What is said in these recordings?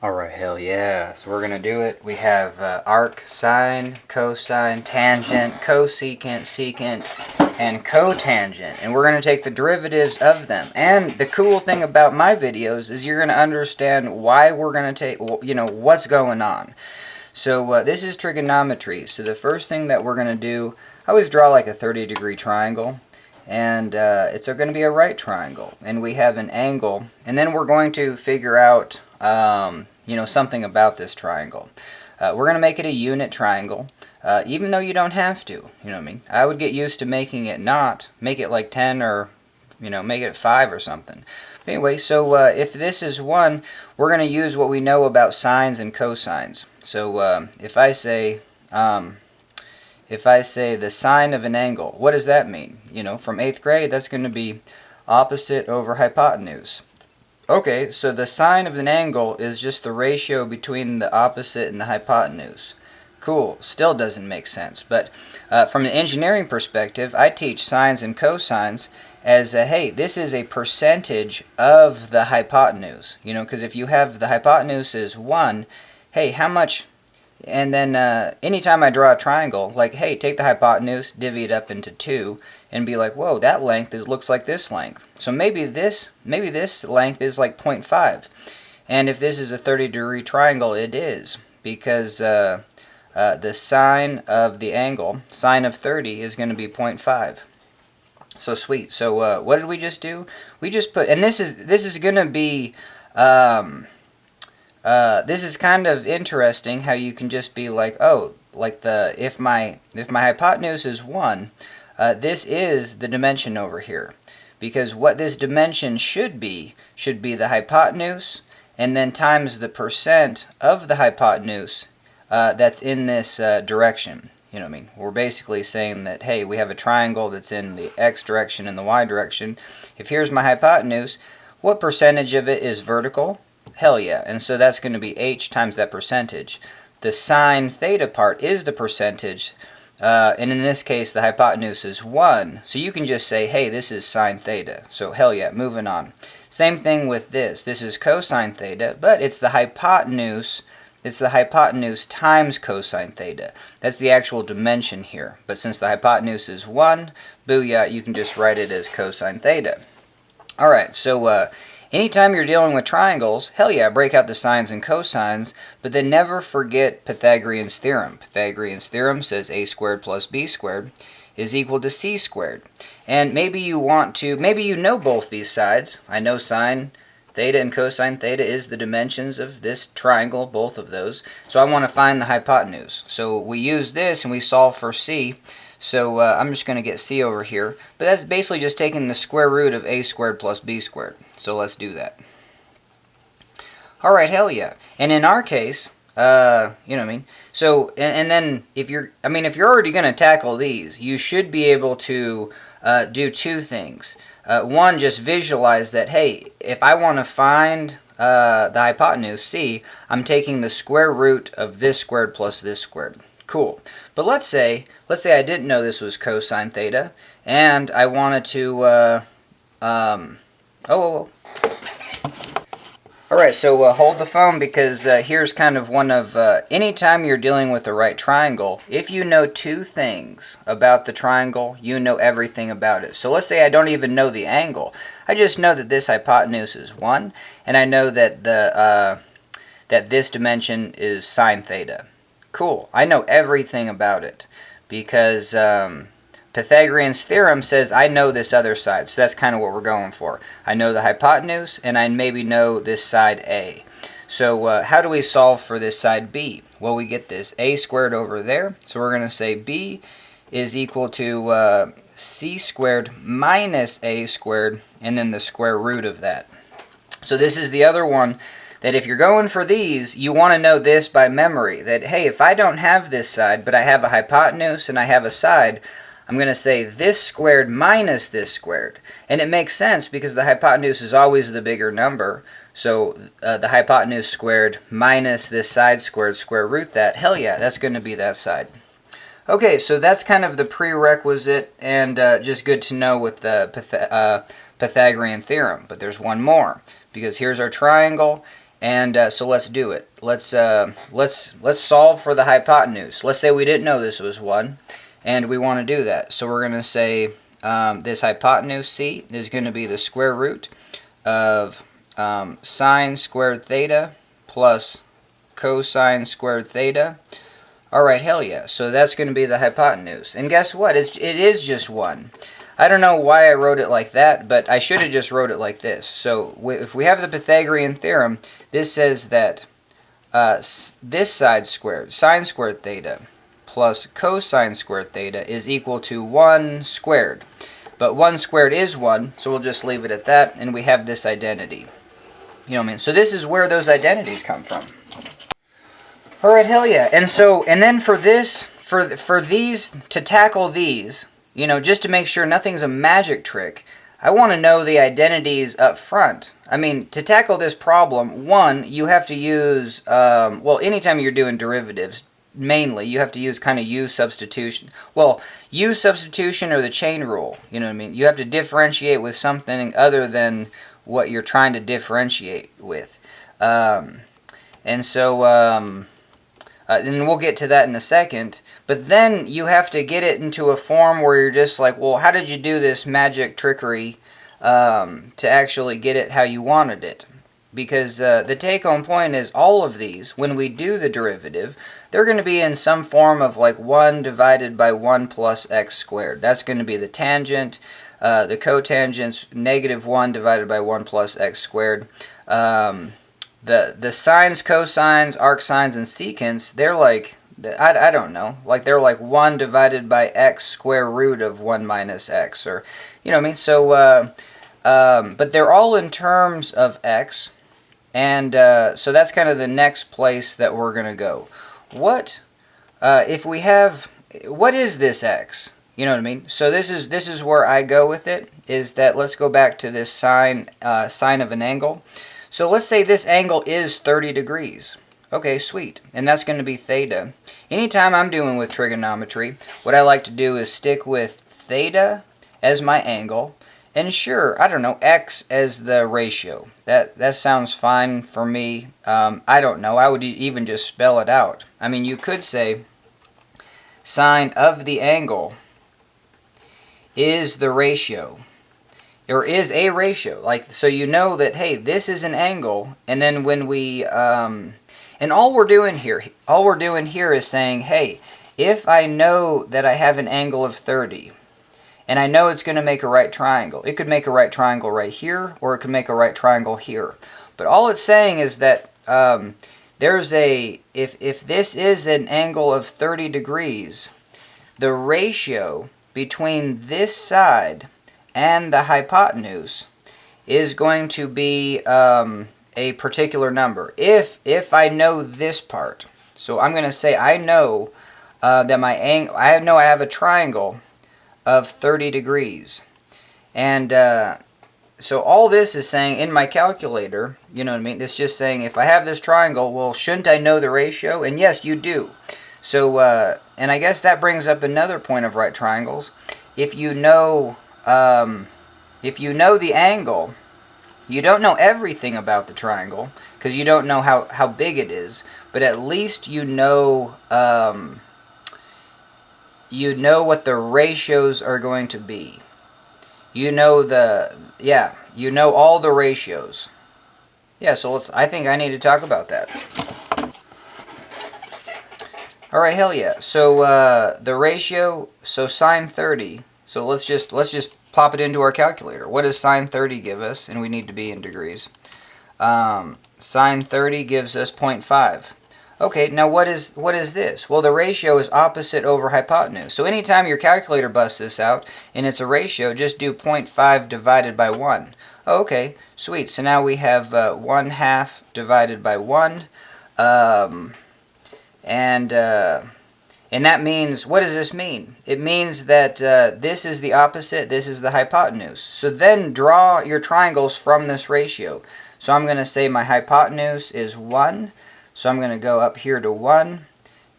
Alright, hell yeah. So we're going to do it. We have arc, sine, cosine, tangent, cosecant, secant, and cotangent. And we're going to take the derivatives of them. And the cool thing about my videos is you're going to understand why we're going to take, what's going on. So this is trigonometry. So the first thing that we're going to do, I always draw like a 30-degree triangle. And it's going to be a right triangle. And we have an angle. And then we're going to figure out something about this triangle. We're going to make it a unit triangle, even though you don't have to. You know what I mean? I would get used to making it not. Make it like 10 or, make it 5 or something. But anyway, so if this is 1, we're going to use what we know about sines and cosines. So if I say the sine of an angle, what does that mean? From 8th grade, that's going to be opposite over hypotenuse. Okay, so the sine of an angle is just the ratio between the opposite and the hypotenuse. Cool, still doesn't make sense. But from an engineering perspective, I teach sines and cosines as, hey, this is a percentage of the hypotenuse. Because if you have the hypotenuse is 1, hey, how much... And then anytime I draw a triangle, like, hey, take the hypotenuse, divvy it up into 2, and be like, whoa, that length looks like this length. So maybe this length is like 0.5. And if this is a 30-degree triangle, it is. Because the sine of the angle, sine of 30, is going to be 0.5. So sweet. So what did we just do? We just put, and this is going to be... this is kind of interesting how you can just be like, oh, like if my hypotenuse is 1, this is the dimension over here. Because what this dimension should be the hypotenuse and then times the percent of the hypotenuse that's in this direction. You know what I mean? We're basically saying that, hey, we have a triangle that's in the x direction and the y direction. If here's my hypotenuse, what percentage of it is vertical? Hell yeah. And so that's going to be h times that percentage. The sine theta part is the percentage. And in this case, the hypotenuse is 1. So you can just say, hey, this is sine theta. So hell yeah, moving on. Same thing with this. This is cosine theta, but it's the hypotenuse. It's the hypotenuse times cosine theta. That's the actual dimension here. But since the hypotenuse is 1, booyah, you can just write it as cosine theta. Alright, so anytime you're dealing with triangles, hell yeah, break out the sines and cosines, but then never forget Pythagorean's theorem. Pythagorean's theorem says a squared plus b squared is equal to c squared. And maybe you know both these sides. I know sine theta and cosine theta is the dimensions of this triangle, both of those. So I want to find the hypotenuse. So we use this and we solve for c. So I'm just going to get c over here. But that's basically just taking the square root of a squared plus b squared. So let's do that. Alright, hell yeah. And in our case, you know what I mean? So, and then if you're already going to tackle these, you should be able to do 2 things. One, just visualize that, hey, if I want to find the hypotenuse, c, I'm taking the square root of this squared plus this squared. Cool. But let's say I didn't know this was cosine theta, and I wanted to, Alright, so hold the phone because here's kind of one of, anytime you're dealing with a right triangle, if you know 2 things about the triangle, you know everything about it. So let's say I don't even know the angle. I just know that this hypotenuse is 1, and I know that that this dimension is sine theta. Cool. I know everything about it because Pythagorean's theorem says I know this other side. So that's kind of what we're going for. I know the hypotenuse and I maybe know this side A. So how do we solve for this side B? Well, we get this a squared over there. So we're going to say B is equal to c squared minus a squared and then the square root of that. So this is the other one that if you're going for these, you want to know this by memory. That, hey, if I don't have this side, but I have a hypotenuse and I have a side, I'm going to say this squared minus this squared. And it makes sense because the hypotenuse is always the bigger number. So the hypotenuse squared minus this side squared, square root that. Hell yeah, that's going to be that side. Okay, so that's kind of the prerequisite and just good to know with the Pythagorean theorem. But there's one more because here's our triangle. And so let's do it. Let's solve for the hypotenuse. Let's say we didn't know this was 1, and we want to do that. So we're going to say this hypotenuse C is going to be the square root of sine squared theta plus cosine squared theta. Alright, hell yeah. So that's going to be the hypotenuse. And guess what? It is just 1. I don't know why I wrote it like that, but I should have just wrote it like this. So if we have the Pythagorean theorem, this says that this side squared, sine squared theta, plus cosine squared theta is equal to 1 squared. But 1 squared is 1, so we'll just leave it at that, and we have this identity. You know what I mean? So this is where those identities come from. Alright, hell yeah. And then for this, for these, to tackle these, you know, just to make sure nothing's a magic trick, I want to know the identities up front. I mean, to tackle this problem, one, you have to use, well, anytime you're doing derivatives, mainly, you have to use kind of U substitution. Well, U substitution or the chain rule, you know what I mean? You have to differentiate with something other than what you're trying to differentiate with. And we'll get to that in a second. But then you have to get it into a form where you're just like, well, how did you do this magic trickery to actually get it how you wanted it? Because the take-home point is all of these, when we do the derivative, they're going to be in some form of like 1 divided by 1 plus x squared. That's going to be the tangent. The cotangent's -1 divided by 1 plus x squared. The sines, cosines, arcsines, and secants, they're like, I don't know, like they're like 1 divided by x square root of 1 minus x, or, you know what I mean? So, but they're all in terms of x, and so that's kind of the next place that we're going to go. What, if we have, what is this x? You know what I mean? So this is where I go with it, is that let's go back to this sine of an angle. So let's say this angle is 30 degrees. Okay, sweet. And that's going to be theta. Anytime I'm doing with trigonometry, what I like to do is stick with theta as my angle, and sure, I don't know, x as the ratio. That sounds fine for me. I don't know, I would even just spell it out. I mean, you could say sine of the angle is the ratio. Or is a ratio, like, so you know that, hey, this is an angle, and then when we, and all we're doing here is saying, hey, if I know that I have an angle of 30, and I know it's going to make a right triangle, it could make a right triangle right here, or it could make a right triangle here. But all it's saying is that there's a, if this is an angle of 30 degrees, the ratio between this side and the hypotenuse is going to be a particular number. If I know this part, so I'm going to say I know that my angle, I know I have a triangle of 30 degrees, and so all this is saying in my calculator, you know what I mean? It's just saying if I have this triangle, well, shouldn't I know the ratio? And yes, you do. So and I guess that brings up another point of right triangles. If you know the angle, you don't know everything about the triangle because you don't know how big it is, but at least you know what the ratios are going to be. You know you know all the ratios. Yeah, so I think I need to talk about that. All right, hell yeah. So the ratio, so sine 30. So let's just pop it into our calculator. What does sine 30 give us? And we need to be in degrees. Sine 30 gives us 0.5. Okay, now what is this? Well, the ratio is opposite over hypotenuse. So anytime your calculator busts this out and it's a ratio, just do 0.5 divided by 1. Oh, okay, sweet. So now we have 1/2 divided by 1. And that means, what does this mean? It means that this is the opposite, this is the hypotenuse. So then draw your triangles from this ratio. So I'm going to say my hypotenuse is 1. So I'm going to go up here to 1.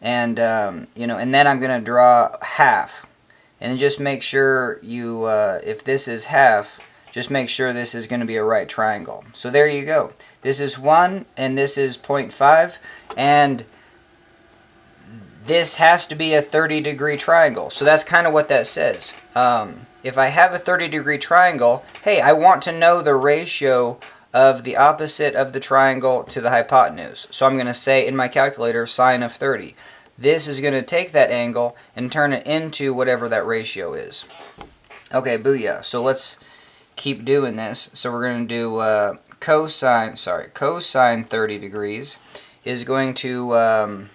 And, and then I'm going to draw half. And just make sure you, if this is half, just make sure this is going to be a right triangle. So there you go. This is 1 and this is 0.5, and this has to be a 30-degree triangle. So that's kind of what that says. If I have a 30-degree triangle, hey, I want to know the ratio of the opposite of the triangle to the hypotenuse. So I'm going to say in my calculator sine of 30. This is going to take that angle and turn it into whatever that ratio is. Okay, booyah. So let's keep doing this. So we're going to do cosine 30 degrees is going to,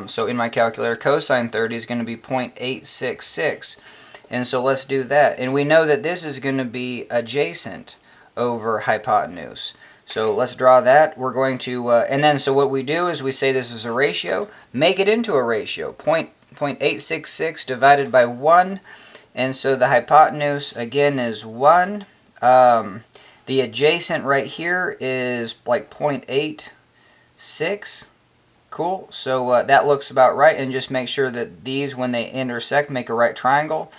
so in my calculator, cosine 30 is going to be 0.866. And so let's do that. And we know that this is going to be adjacent over hypotenuse. So let's draw that. We're going to, and then so what we do is we say this is a ratio, make it into a ratio. 0.866 divided by 1. And so the hypotenuse, again, is 1. The adjacent right here is like 0.86. Cool. So that looks about right. And just make sure that these, when they intersect, make a right triangle.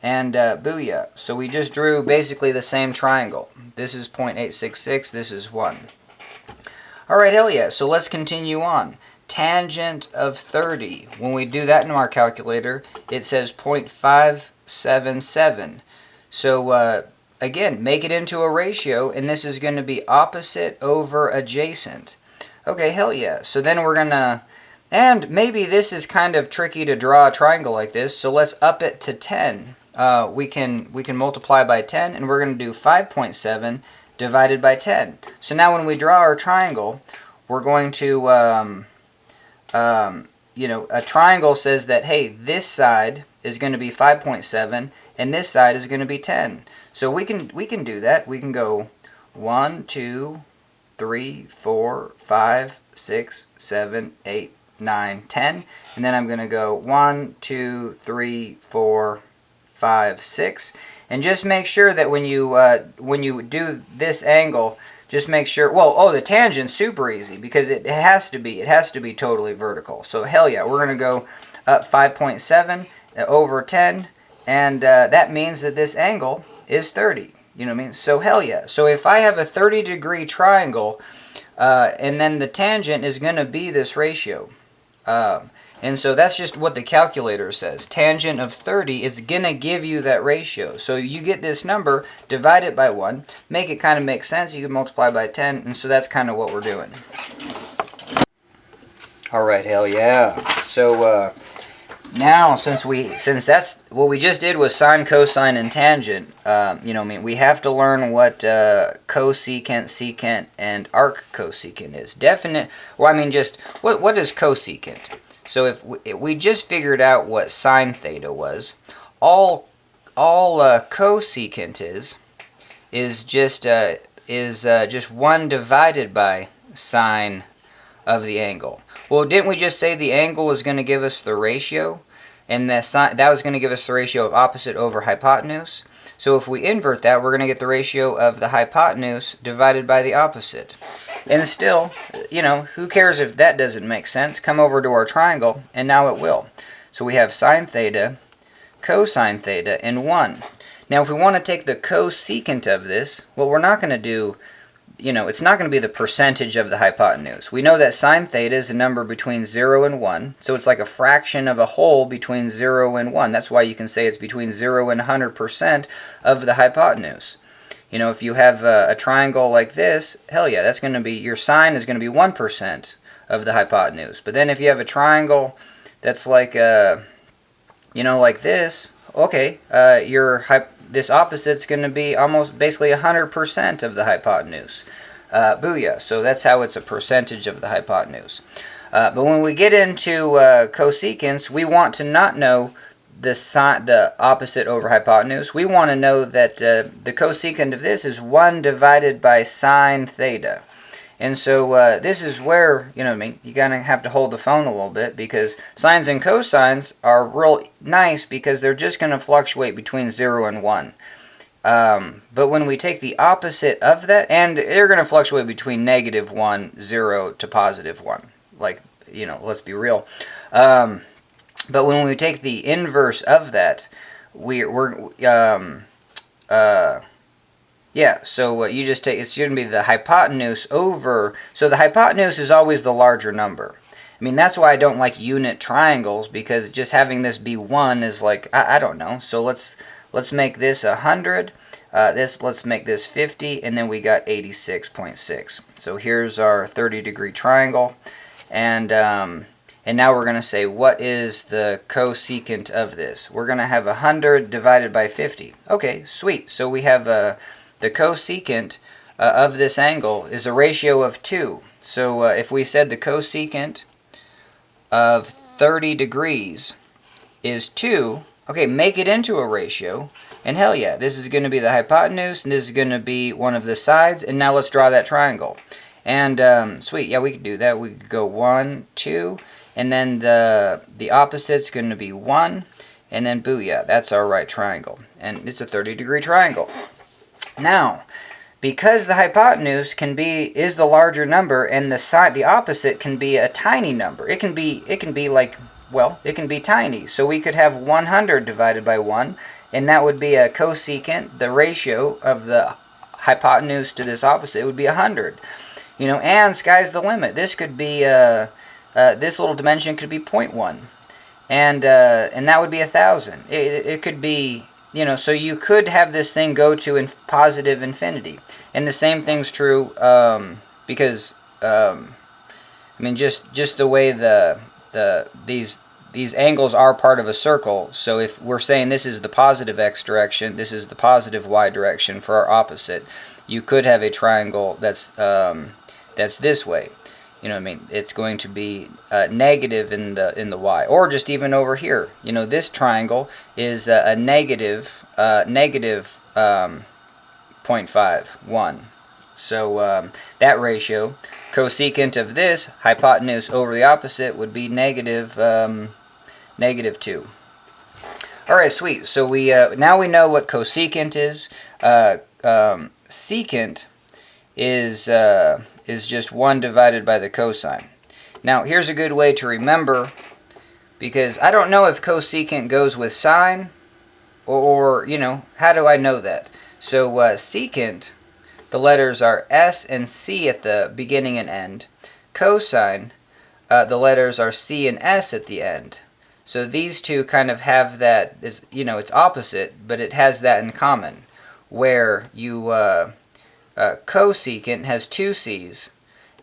And booyah. So we just drew basically the same triangle. This is 0.866. This is 1. Alright, hell yeah. So let's continue on. Tangent of 30. When we do that in our calculator, it says 0.577. So again, make it into a ratio, and this is going to be opposite over adjacent. Okay, hell yeah. So then we're going to, and maybe this is kind of tricky to draw a triangle like this, so let's up it to 10. We can multiply by 10, and we're going to do 5.7 divided by 10. So now when we draw our triangle, we're going to, you know, a triangle says that, hey, this side is going to be 5.7, and this side is going to be 10. So we can do that. We can go 1, 2, 3, 4, 5, 6, 7, 8, 9, 10. And then I'm going to go 1, 2, 3, 4, 5, 6. And just make sure that when you do this angle, just make sure, well, oh, the tangent's super easy because it has to be totally vertical. So hell yeah, we're going to go up 5.7 over 10, and that means that this angle is 30. You know what I mean? So hell yeah. So if I have a 30-degree triangle, and then the tangent is going to be this ratio. And so that's just what the calculator says. Tangent of 30 is going to give you that ratio. So you get this number, divide it by 1, make it kind of make sense. You can multiply by 10, and so that's kind of what we're doing. Alright, hell yeah. So now, since that's what we just did was sine, cosine, and tangent, you know, I mean, we have to learn what cosecant, secant, and arc cosecant is. Well, I mean, just what is cosecant? So if we just figured out what sine theta was, all cosecant is just 1 divided by sine of the angle. Well, didn't we just say the angle was going to give us the ratio, and that was going to give us the ratio of opposite over hypotenuse? So if we invert that, we're going to get the ratio of the hypotenuse divided by the opposite. And still, you know, who cares if that doesn't make sense? Come over to our triangle, and now it will. So we have sine theta, cosine theta, and 1. Now, if we want to take the cosecant of this, well, we're not going to do, you know, it's not going to be the percentage of the hypotenuse. We know that sine theta is a number between 0 and 1, so it's like a fraction of a whole between 0 and 1. That's why you can say it's between 0 and 100% of the hypotenuse. You know, if you have a triangle like this, hell yeah, that's going to be, your sine is going to be 1% of the hypotenuse. But then if you have a triangle that's like, you know, like this, okay, this opposite's going to be almost basically 100% of the hypotenuse. Booyah. So that's how it's a percentage of the hypotenuse. But when we get into cosecants, we want to not know the opposite over hypotenuse. We want to know that the cosecant of this is 1 divided by sine theta. And so this is where, you know what I mean, you're going to have to hold the phone a little bit, because sines and cosines are real nice because they're just going to fluctuate between 0 and 1. But when we take the opposite of that, and they're going to fluctuate between -1, 0 to +1. Like, you know, let's be real. But when we take the inverse of that, Yeah, so you just take, it's going to be the hypotenuse over, so the hypotenuse is always the larger number. I mean, that's why I don't like unit triangles, because just having this be 1 is like, I don't know. So let's make this 100, let's make this 50, and then we got 86.6. So here's our 30-degree triangle, and now we're going to say, what is the cosecant of this? We're going to have 100 divided by 50. Okay, sweet. So we have the cosecant of this angle is a ratio of 2. So if we said the cosecant of 30 degrees is 2, okay, make it into a ratio, and hell yeah, this is going to be the hypotenuse, and this is going to be one of the sides, and now let's draw that triangle. And sweet, yeah, we could do that. We could go 1, 2, and then the opposite's going to be 1, and then booyah, that's our right triangle. And it's a 30-degree triangle. Now, because the hypotenuse is the larger number, and the opposite can be a tiny number. It can be like, well, it can be tiny. So we could have 100 divided by 1, and that would be a cosecant. The ratio of the hypotenuse to this opposite would be 100. You know, and sky's the limit. This could be this little dimension could be 0.1, and that would be 1,000. It could be, you know, so you could have this thing go to positive infinity. And the same thing's true because I mean, just the way these angles are part of a circle. So if we're saying this is the positive x direction, this is the positive y direction for our opposite, you could have a triangle that's this way. You know what I mean? It's going to be negative in the y, or just even over here. You know, this triangle is a negative 0.51. So that ratio, cosecant of this hypotenuse over the opposite, would be negative 2. All right, sweet. So we now we know what cosecant is. Secant is just 1 divided by the cosine. Now, here's a good way to remember, because I don't know if cosecant goes with sine, or you know, how do I know that? So secant, the letters are S and C at the beginning and end. Cosine, the letters are C and S at the end. So these two kind of have that, you know, it's opposite, but it has that in common, where you cosecant has 2 C's,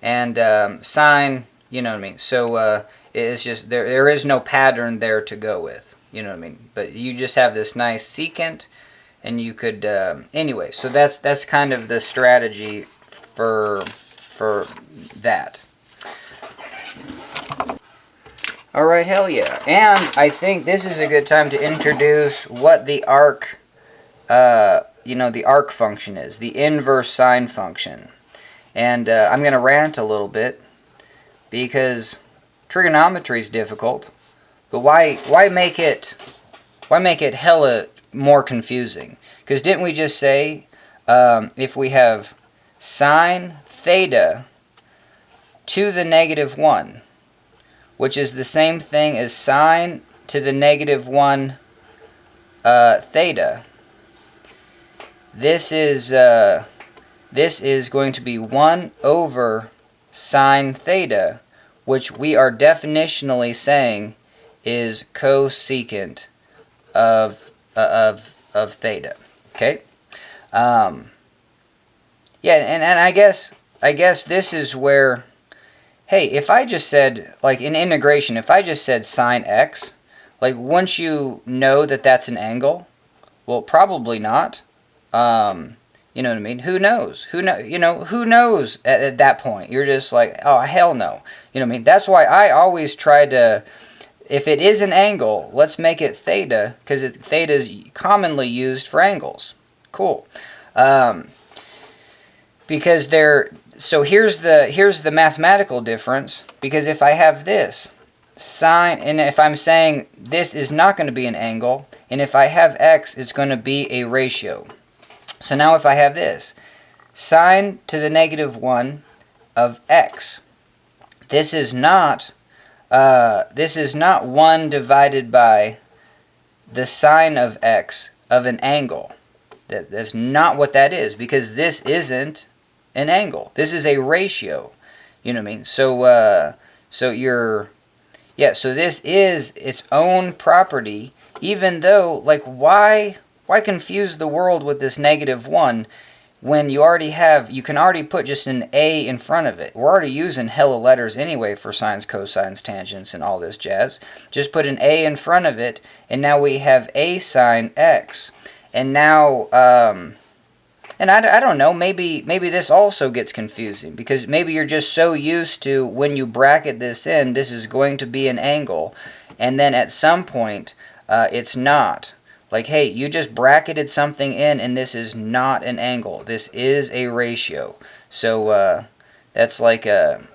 and sine, you know what I mean. So it's just there is no pattern there to go with, you know what I mean. But you just have this nice secant, and you could anyway. So that's kind of the strategy for that. All right, hell yeah. And I think this is a good time to introduce what the arc, you know, the arc function is, the inverse sine function. And I'm going to rant a little bit, because trigonometry is difficult, but why make it hella more confusing? Because didn't we just say if we have sine theta to the negative 1, which is the same thing as sine to the negative 1 theta, this is going to be 1 over sine theta, which we are definitionally saying is cosecant of theta. Okay. Yeah, and I guess this is where, hey, if I just said, like in integration, if I just said sine x, like, once you know that that's an angle, well, probably not. You know what I mean? Who knows? Who knows at that point? You're just like, oh, hell no. You know what I mean? That's why I always try to, if it is an angle, let's make it theta, because theta is commonly used for angles. Cool. Because so here's the mathematical difference, because if I have this sine, and if I'm saying this is not going to be an angle, and if I have x, it's going to be a ratio. So now if I have this, sine to the negative 1 of x, this is not 1 divided by the sine of x of an angle. That's not what that is, because this isn't an angle. This is a ratio. You know what I mean? So so this is its own property, even though, like, why confuse the world with this -1 when you can already put just an a in front of it. We're already using hella letters anyway for sines, cosines, tangents, and all this jazz. Just put an a in front of it, and now we have a sine x. And now, and I don't know, maybe this also gets confusing, because maybe you're just so used to, when you bracket this in, this is going to be an angle, and then at some point, it's not. Like, hey, you just bracketed something in, and this is not an angle. This is a ratio. So that's like that's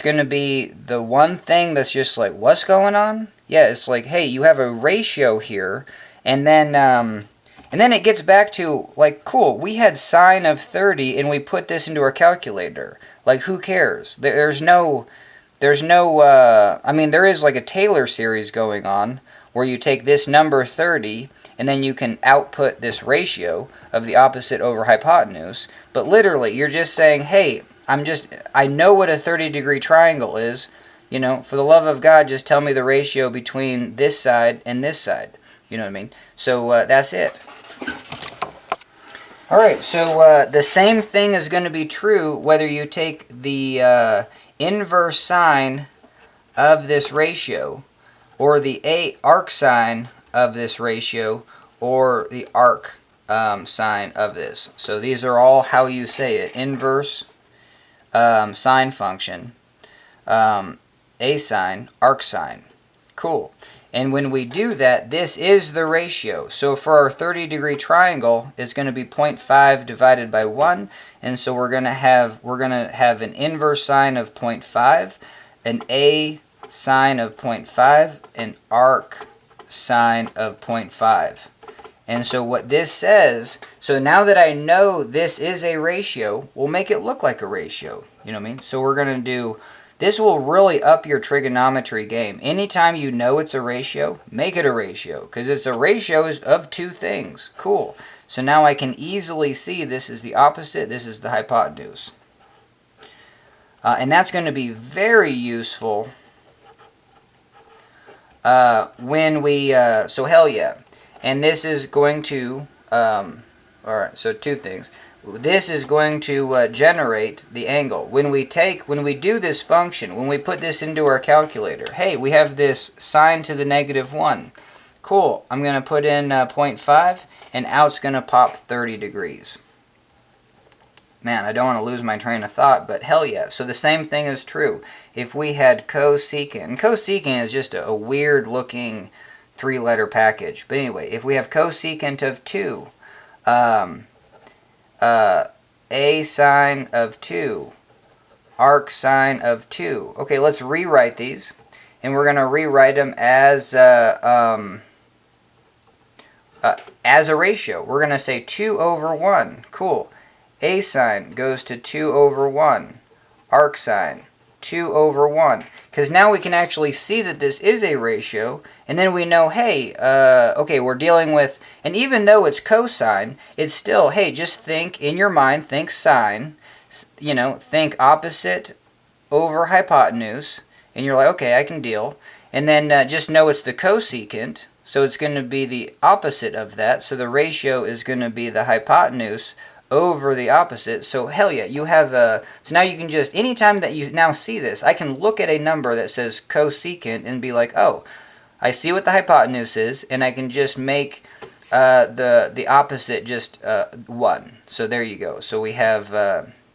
going to be the one thing that's just like, what's going on? Yeah, it's like, hey, you have a ratio here, and then it gets back to, like, cool, we had sine of 30, and we put this into our calculator. Like, who cares? There's no, I mean, there is like a Taylor series going on, where you take this number 30, and then you can output this ratio of the opposite over hypotenuse. But literally, you're just saying, hey, I know what a 30-degree triangle is. You know, for the love of God, just tell me the ratio between this side and this side. You know what I mean? So that's it. Alright, so the same thing is going to be true whether you take the inverse sine of this ratio, or the arc sine of this ratio, or the arc sine of this. So these are all how you say it. Inverse sine function, a sine, arc sine. Cool. And when we do that, this is the ratio. So for our 30-degree triangle, it's going to be 0.5 divided by 1. And so we're going to have an inverse sine of 0.5, an a sine of 0.5, an arc sine of 0.5. And so what this says, so now that I know this is a ratio, we'll make it look like a ratio. You know what I mean? So we're going to do, this will really up your trigonometry game. Anytime you know it's a ratio, make it a ratio, because it's a ratio of two things. Cool. So now I can easily see this is the opposite, this is the hypotenuse. And that's going to be very useful when we, so hell yeah. And this is going to, alright, so two things. This is going to generate the angle. When we do this function, when we put this into our calculator, hey, we have this sine to the -1. Cool, I'm going to put in 0.5, and out's going to pop 30 degrees. Man, I don't want to lose my train of thought, but hell yeah. So the same thing is true. If we had cosecant, and cosecant is just a weird looking three-letter package. But anyway, if we have cosecant of 2, a sine of 2, arc sine of 2. Okay, let's rewrite these. And we're going to rewrite them as a ratio. We're going to say 2 over 1. Cool. A sine goes to 2 over 1. Arc sine, 2 over 1. Because now we can actually see that this is a ratio, and then we know, hey, okay, we're dealing with, and even though it's cosine, it's still, hey, just think, in your mind, think sine, you know, think opposite over hypotenuse, and you're like, okay, I can deal. And then just know it's the cosecant, so it's going to be the opposite of that, so the ratio is going to be the hypotenuse over the opposite. So hell yeah, you have so now you can just, anytime that you now see this, I can look at a number that says cosecant and be like, oh, I see what the hypotenuse is, and I can just make the opposite just 1. So there you go. So we have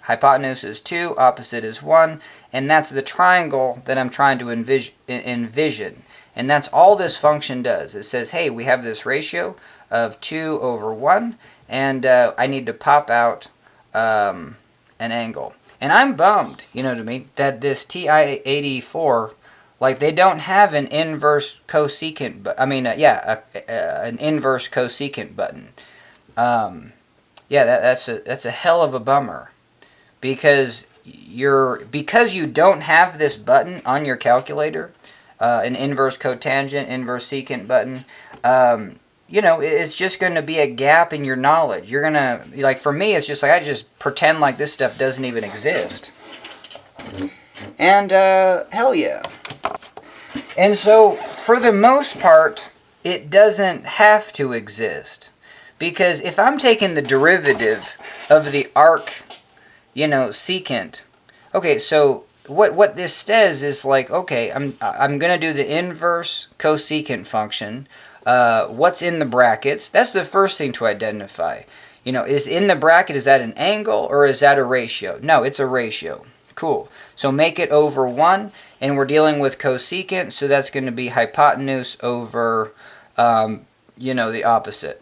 hypotenuse is 2, opposite is 1, and that's the triangle that I'm trying to envision. And that's all this function does. It says, hey, we have this ratio of 2 over 1, and I need to pop out an angle. And I'm bummed, you know what I mean, that this TI-84, like, they don't have an inverse cosecant, but I mean, an inverse cosecant button. Yeah, that's a hell of a bummer, because you don't have this button on your calculator, an inverse cotangent, inverse secant button. you know, it's just going to be a gap in your knowledge. You're going to, like, for me, it's just like I just pretend like this stuff doesn't even exist. And, hell yeah. And so, for the most part, it doesn't have to exist. Because if I'm taking the derivative of the arc, you know, secant, okay, so what this says is like, okay, I'm going to do the inverse cosecant function. What's in the brackets? That's the first thing to identify. You know, is in the bracket, is that an angle or is that a ratio? No, it's a ratio. Cool. So make it over 1, and we're dealing with cosecant, so that's going to be hypotenuse over, you know, the opposite.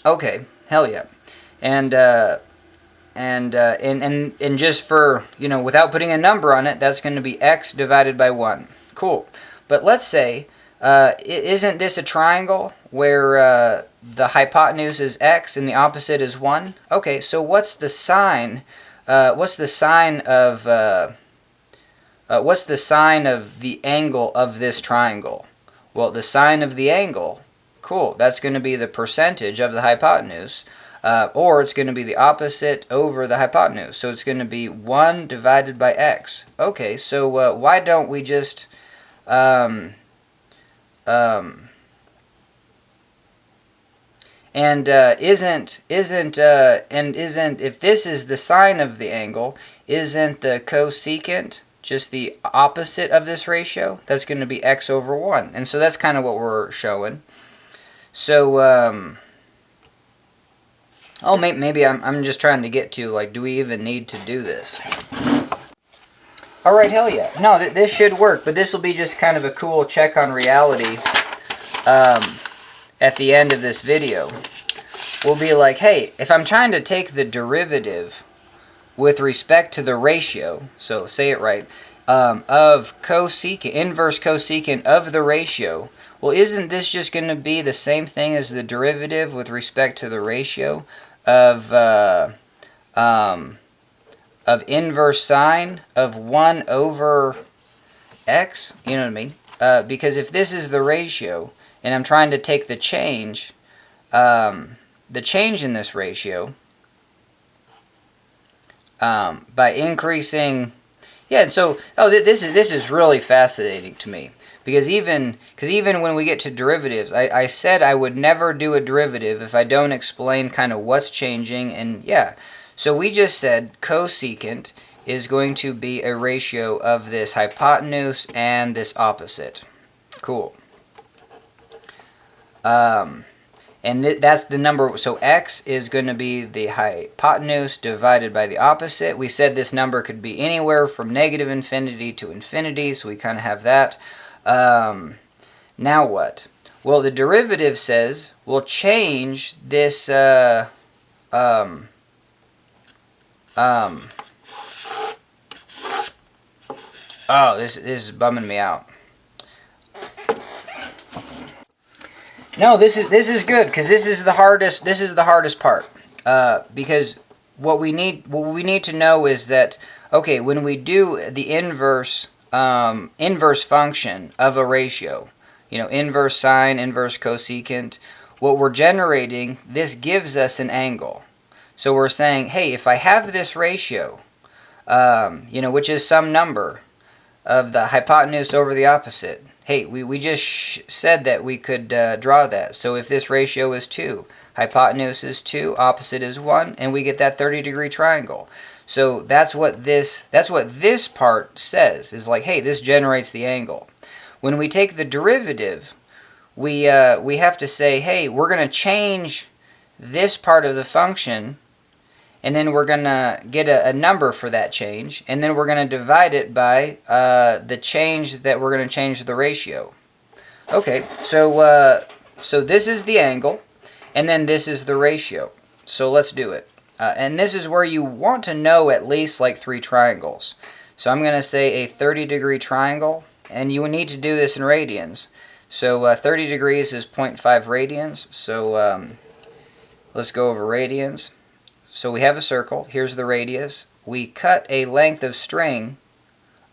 Okay, hell yeah. And just for, you know, without putting a number on it, that's going to be x divided by 1. Cool. But let's say, isn't this a triangle where the hypotenuse is x and the opposite is 1? Okay, so what's the sine? What's the sine of the angle of this triangle? Well, the sine of the angle, cool, that's going to be the percentage of the hypotenuse, or it's going to be the opposite over the hypotenuse. So it's going to be 1 divided by x. Okay, so why don't we just if this is the sine of the angle, isn't the cosecant just the opposite of this ratio? That's going to be x over 1. And so that's kind of what we're showing. So, oh, maybe I'm just trying to get to, like, do we even need to do this? Alright, hell yeah. No, this should work, but this will be just kind of a cool check on reality at the end of this video. We'll be like, hey, if I'm trying to take the derivative with respect to the ratio, so say it right, of cosecant, inverse cosecant of the ratio, well, isn't this just going to be the same thing as the derivative with respect to the ratio of inverse sine of 1 over x? You know what I mean? Because if this is the ratio, and I'm trying to take the change in this ratio, by increasing, yeah. So, this is really fascinating to me, because even when we get to derivatives, I said I would never do a derivative if I don't explain kind of what's changing, and yeah. So we just said cosecant is going to be a ratio of this hypotenuse and this opposite. Cool. And that's the number, so x is going to be the hypotenuse divided by the opposite. We said this number could be anywhere from negative infinity to infinity, so we kind of have that. Now what? Well, the derivative says we'll change this, oh, this is bumming me out. No, this is good, because this is the hardest part. Because what we need to know is that, okay, when we do the inverse function of a ratio, you know, inverse sine, inverse cosecant, what we're generating, this gives us an angle. So we're saying, hey, if I have this ratio, you know, which is some number of the hypotenuse over the opposite. Hey, we just said that we could draw that. So if this ratio is 2, hypotenuse is 2, opposite is 1, and we get that 30-degree triangle. So that's what this part says, is like, hey, this generates the angle. When we take the derivative, we have to say, hey, we're going to change this part of the function, and then we're going to get a number for that change, and then we're going to divide it by the change that we're going to change the ratio. Okay, so this is the angle, and then this is the ratio. So let's do it. And this is where you want to know at least like 3 triangles. So I'm going to say a 30-degree triangle, and you need to do this in radians. So 30 degrees is 0.5 radians, so let's go over radians. So we have a circle, here's the radius. We cut a length of string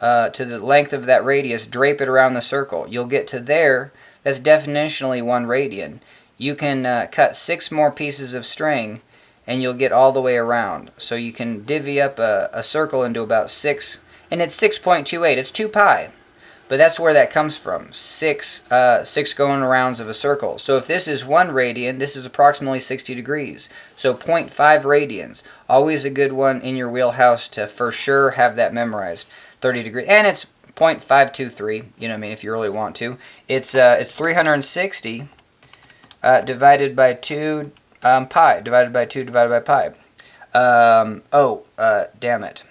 to the length of that radius, drape it around the circle. You'll get to there, that's definitionally 1 radian. you can cut 6 more pieces of string and you'll get all the way around. So you can divvy up a circle into about 6, and it's 6.28. It's 2 pi. But that's where that comes from. 6 going arounds of a circle. So if this is 1 radian, this is approximately 60 degrees. So 0.5 radians. Always a good one in your wheelhouse to for sure have that memorized. 30 degrees. And it's 0.523, you know what I mean, if you really want to. It's 360 divided by 2 pi, divided by 2 divided by pi. Damn it.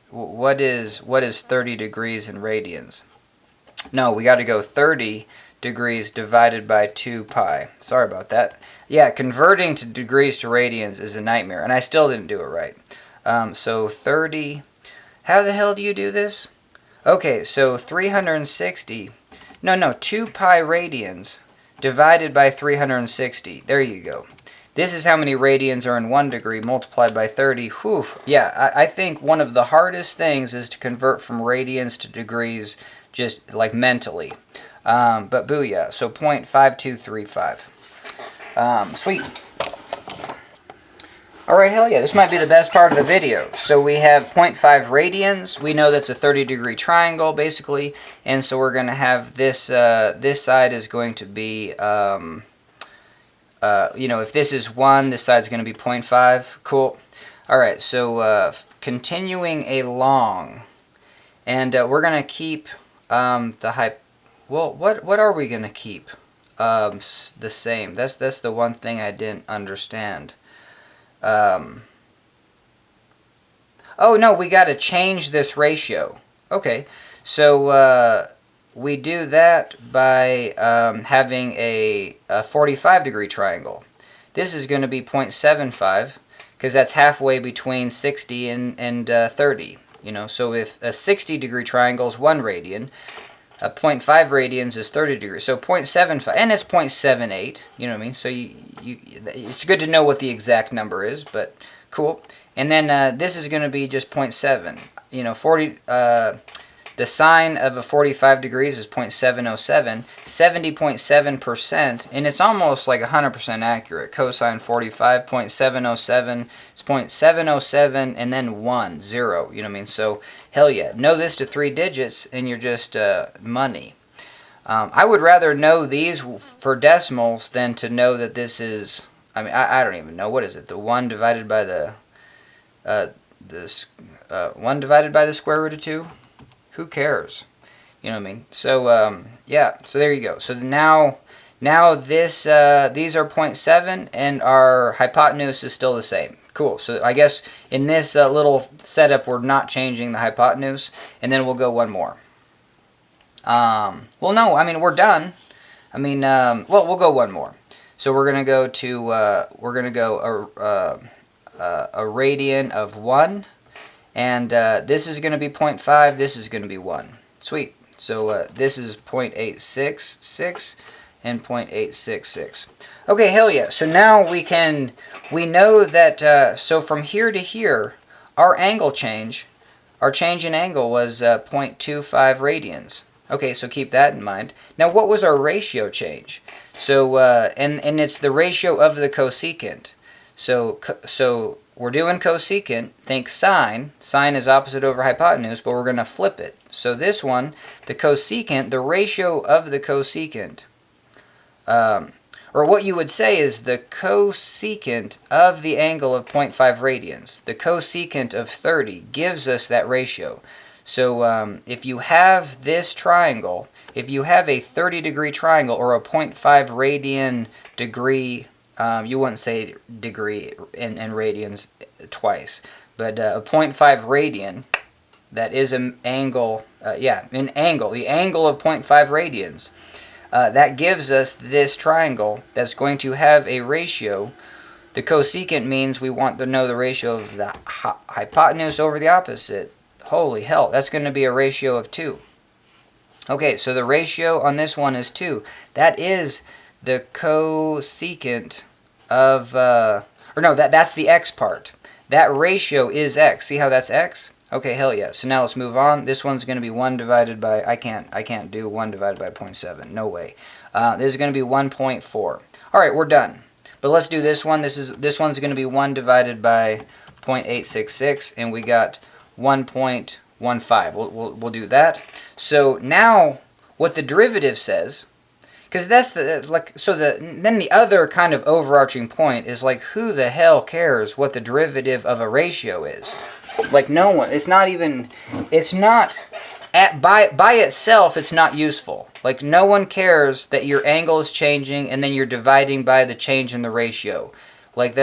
What is 30 degrees in radians? No, we got to go 30 degrees divided by 2 pi. Sorry about that. Yeah, converting to degrees to radians is a nightmare, and I still didn't do it right. So 30, how the hell do you do this? Okay, so 360, 2 pi radians divided by 360. There you go. This is how many radians are in 1 degree multiplied by 30. Whew. Yeah, I think one of the hardest things is to convert from radians to degrees, just like mentally. But booyah. So 0.5235. Sweet. Alright, hell yeah, this might be the best part of the video. So we have 0.5 radians. We know that's a 30-degree triangle, basically. And so we're going to have this, this side is going to be, if this is 1, this side's going to be 0.5. Cool. Alright, so continuing along. And we're going to keep what are we going to keep the same? That's the one thing I didn't understand. Oh no, we got to change this ratio. Okay, so we do that by having a 45-degree triangle. This is going to be 0.75 because that's halfway between 60 and 30. So if a 60-degree triangle is 1 radian, 0.5 radians is 30 degrees. So 0.75, and it's 0.78. You know what I mean? So it's good to know what the exact number is, but cool. And then this is going to be just 0.7. 40. The sine of a 45 degrees is 0.707, 70.7%, and it's almost like 100% accurate. Cosine 45, 0.707, it's 0.707, and then 1, 0, you know what I mean? So, hell yeah. Know this to 3 digits, and you're just money. I would rather know these for decimals than to know that this is, I don't even know, what is it? The 1 divided by the, 1 divided by the square root of 2? Who cares? You know what I mean? So, yeah, so there you go. So now this, these are 0.7, and our hypotenuse is still the same. Cool. So I guess in this little setup, we're not changing the hypotenuse, and then we'll go one more. Well, no, we're done. Well, we'll go one more. So we're going to go to, a radian of 1. And this is going to be 0.5, this is going to be 1. Sweet. So this is 0.866 and 0.866. Okay, hell yeah. So now we know that, so from here to here, our change in angle was 0.25 radians. Okay, so keep that in mind. Now, what was our ratio change? So, and it's the ratio of the cosecant. So we're doing cosecant. Think sine. Sine is opposite over hypotenuse, but we're going to flip it. So this one, the cosecant, the ratio of the cosecant, or what you would say is the cosecant of the angle of 0.5 radians. The cosecant of 30 gives us that ratio. So if you have this triangle, if you have a 30-degree triangle or a 0.5 radian degree, you wouldn't say degree in radians twice, but a 0.5 radian, that is an angle, an angle, the angle of 0.5 radians. That gives us this triangle that's going to have a ratio. The cosecant means we want to know the ratio of the hypotenuse over the opposite. Holy hell, that's going to be a ratio of 2. Okay, so the ratio on this one is 2. That is the cosecant of, that's the x part. That ratio is x. See how that's x? Okay, hell yeah. So now let's move on. This one's going to be 1 divided by, I can't do 1 divided by 0.7. No way. This is going to be 1.4. Alright, we're done. But let's do this one. This one's going to be 1 divided by 0.866, and we got 1.15. We'll do that. So now what the derivative says, because that's then the other kind of overarching point is like, who the hell cares what the derivative of a ratio is? Like, no one. It's not even. It's not. By itself, it's not useful. Like, no one cares that your angle is changing and then you're dividing by the change in the ratio. Like,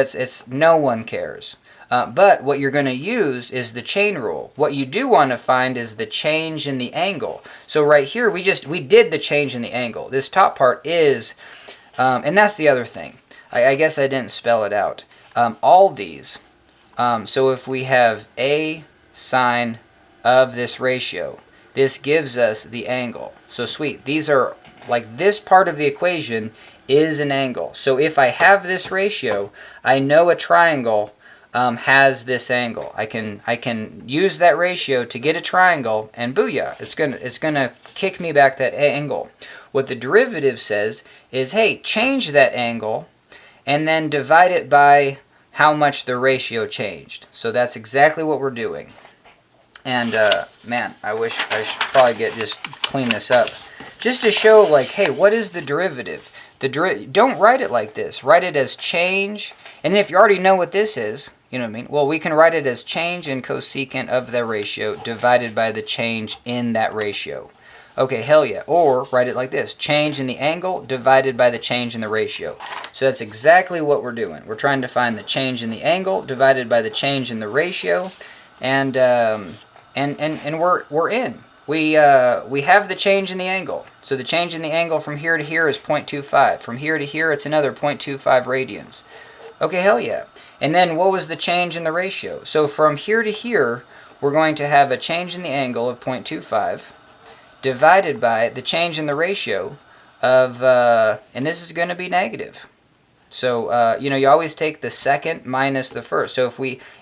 no one cares. But what you're going to use is the chain rule. What you do want to find is the change in the angle. So right here, we did the change in the angle. This top part is, and that's the other thing. I guess I didn't spell it out. All these. So if we have a sine of this ratio, this gives us the angle. So sweet. These are, like, this part of the equation is an angle. So if I have this ratio, I know a triangle has this angle. I can use that ratio to get a triangle, and booyah, it's gonna kick me back that angle. What the derivative says is, hey, change that angle and then divide it by how much the ratio changed. So that's exactly what we're doing. And man, I wish I should probably just clean this up, just to show, like, hey, what is the derivative? Don't write it like this. Write it as change. And if you already know what this is, you know what I mean? Well, we can write it as change in cosecant of the ratio divided by the change in that ratio. Okay, hell yeah. Or write it like this. Change in the angle divided by the change in the ratio. So that's exactly what we're doing. We're trying to find the change in the angle divided by the change in the ratio. And we're in. We have the change in the angle. So the change in the angle from here to here is 0.25. From here to here, it's another 0.25 radians. Okay, hell yeah. And then what was the change in the ratio? So from here to here, we're going to have a change in the angle of 0.25 divided by the change in the ratio of, and this is going to be negative. So, you always take the second minus the first. So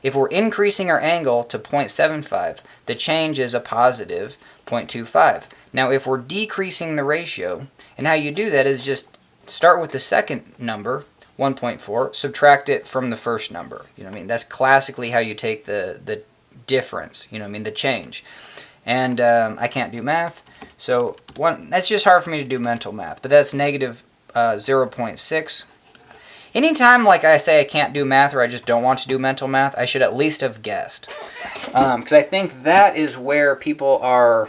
if we're increasing our angle to 0.75, the change is a positive 0.25. Now, if we're decreasing the ratio, and how you do that is just start with the second number, 1.4, subtract it from the first number. You know what I mean? That's classically how you take the difference, you know what I mean, the change. And I can't do math, so that's just hard for me to do mental math, but that's negative 0.6. Anytime, like I say, I can't do math or I just don't want to do mental math, I should at least have guessed. Because I think that is where people are,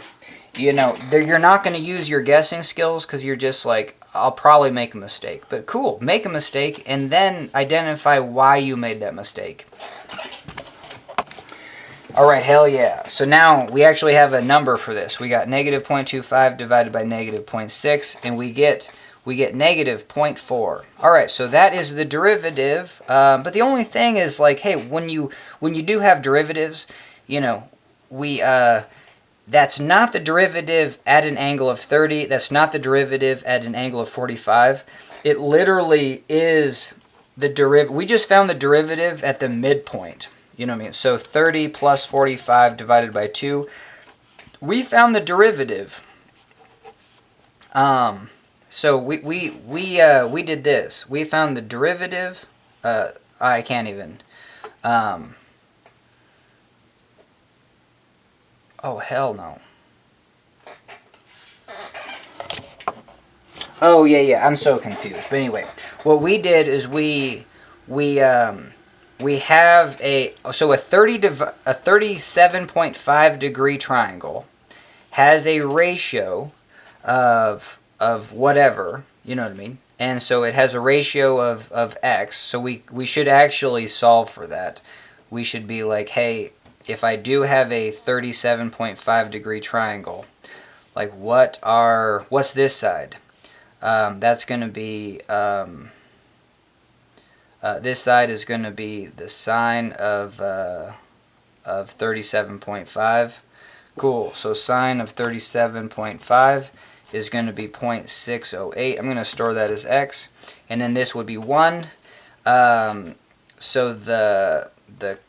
you're not going to use your guessing skills because you're just like, I'll probably make a mistake. But cool, make a mistake and then identify why you made that mistake. Alright, hell yeah. So now we actually have a number for this. We got negative 0.25 divided by negative 0.6, and we get negative 0.4. Alright, so that is the derivative. But the only thing is, like, hey, when you do have derivatives, that's not the derivative at an angle of 30. That's not the derivative at an angle of 45. It literally is the derivative. We just found the derivative at the midpoint. You know what I mean? So 30 plus 45 divided by 2. We found the derivative. So we did this. We found the derivative. I can't even. Oh, hell no. Oh, yeah, I'm so confused. But anyway, what we did is we have a 37.5 degree triangle has a ratio of whatever, you know what I mean? And so it has a ratio of x, so we should actually solve for that. We should be like, hey, if I do have a 37.5 degree triangle, like what's this side? That's going to be, this side is going to be the sine of 37.5. Cool, so sine of 37.5 is going to be 0.608. I'm going to store that as x. And then this would be 1. So the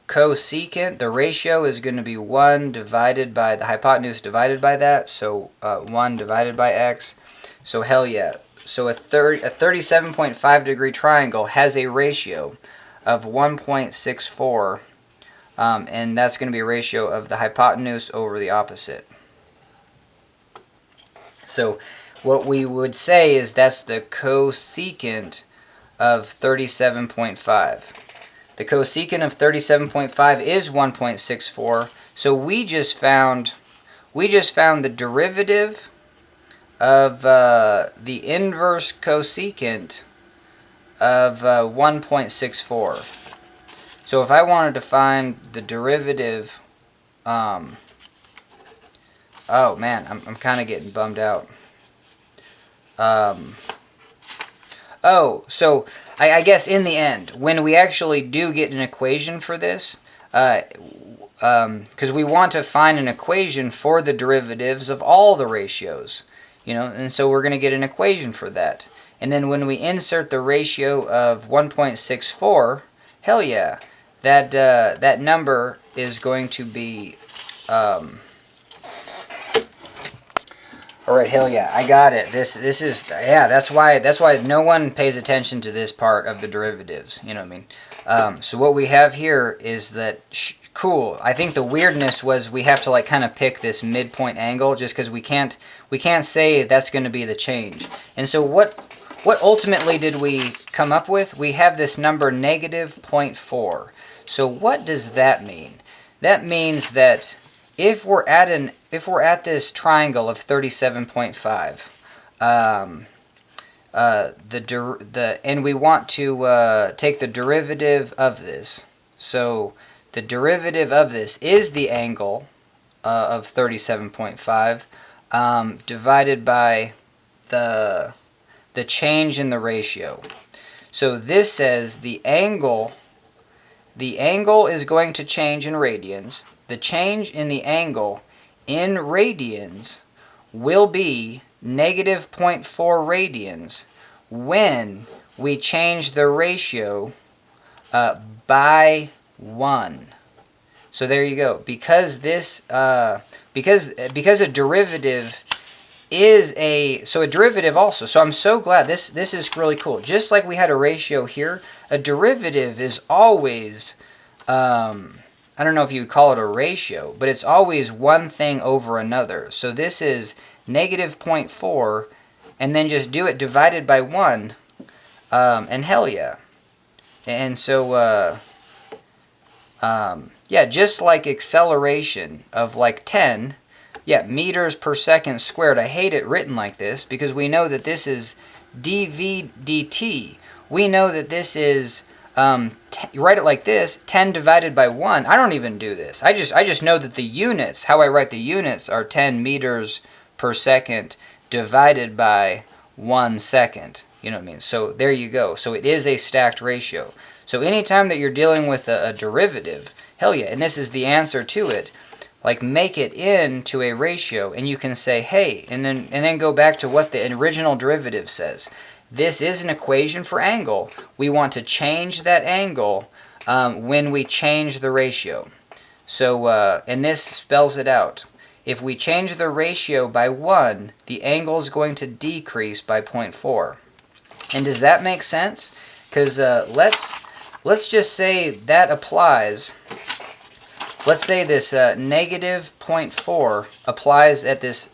cosecant, the ratio is going to be 1 divided by the hypotenuse divided by that. So 1 divided by x. So hell yeah. a 37.5 degree triangle has a ratio of 1.64, and that's going to be a ratio of the hypotenuse over the opposite. So what we would say is that's the cosecant of 37.5. The cosecant of 37.5 is 1.64. So we just found the derivative of the inverse cosecant of 1.64. So if I wanted to find the derivative, oh man, I'm kind of getting bummed out. So I guess in the end, when we actually do get an equation for this, because we want to find an equation for the derivatives of all the ratios, and so we're going to get an equation for that. And then when we insert the ratio of 1.64, hell yeah, that number is going to be, all right, hell yeah, I got it. This is, yeah, that's why no one pays attention to this part of the derivatives. You know what I mean? So what we have here is that, cool. I think the weirdness was we have to like kind of pick this midpoint angle just because we can't say that's going to be the change. And so what ultimately did we come up with? We have this number negative 0.4. So what does that mean? That means that if we're at this triangle of 37.5, and we want to take the derivative of this. So the derivative of this is the angle of 37.5 divided by the change in the ratio. So this says the angle is going to change in radians. The change in the angle in radians will be negative 0.4 radians when we change the ratio by 1. So there you go. Because this because a derivative is a derivative also. So I'm so glad this is really cool. Just like we had a ratio here, a derivative is always I don't know if you would call it a ratio, but it's always one thing over another. So this is negative 0.4, and then just do it divided by 1, and hell yeah. And so, yeah, just like acceleration of like 10, yeah, meters per second squared. I hate it written like this because we know that this is dv dt. We know that this is, write it like this, 10 divided by 1. I don't even do this. I just know that the units, how I write the units, are 10 meters per second divided by 1 second. You know what I mean? So there you go. So it is a stacked ratio. So anytime that you're dealing with a derivative, hell yeah, and this is the answer to it, like make it into a ratio, and you can say, hey, and then go back to what the original derivative says. This is an equation for angle. We want to change that angle when we change the ratio. So, and this spells it out. If we change the ratio by 1, the angle is going to decrease by 0.4. And does that make sense? Because let's just say that applies. Let's say this negative 0.4 applies at this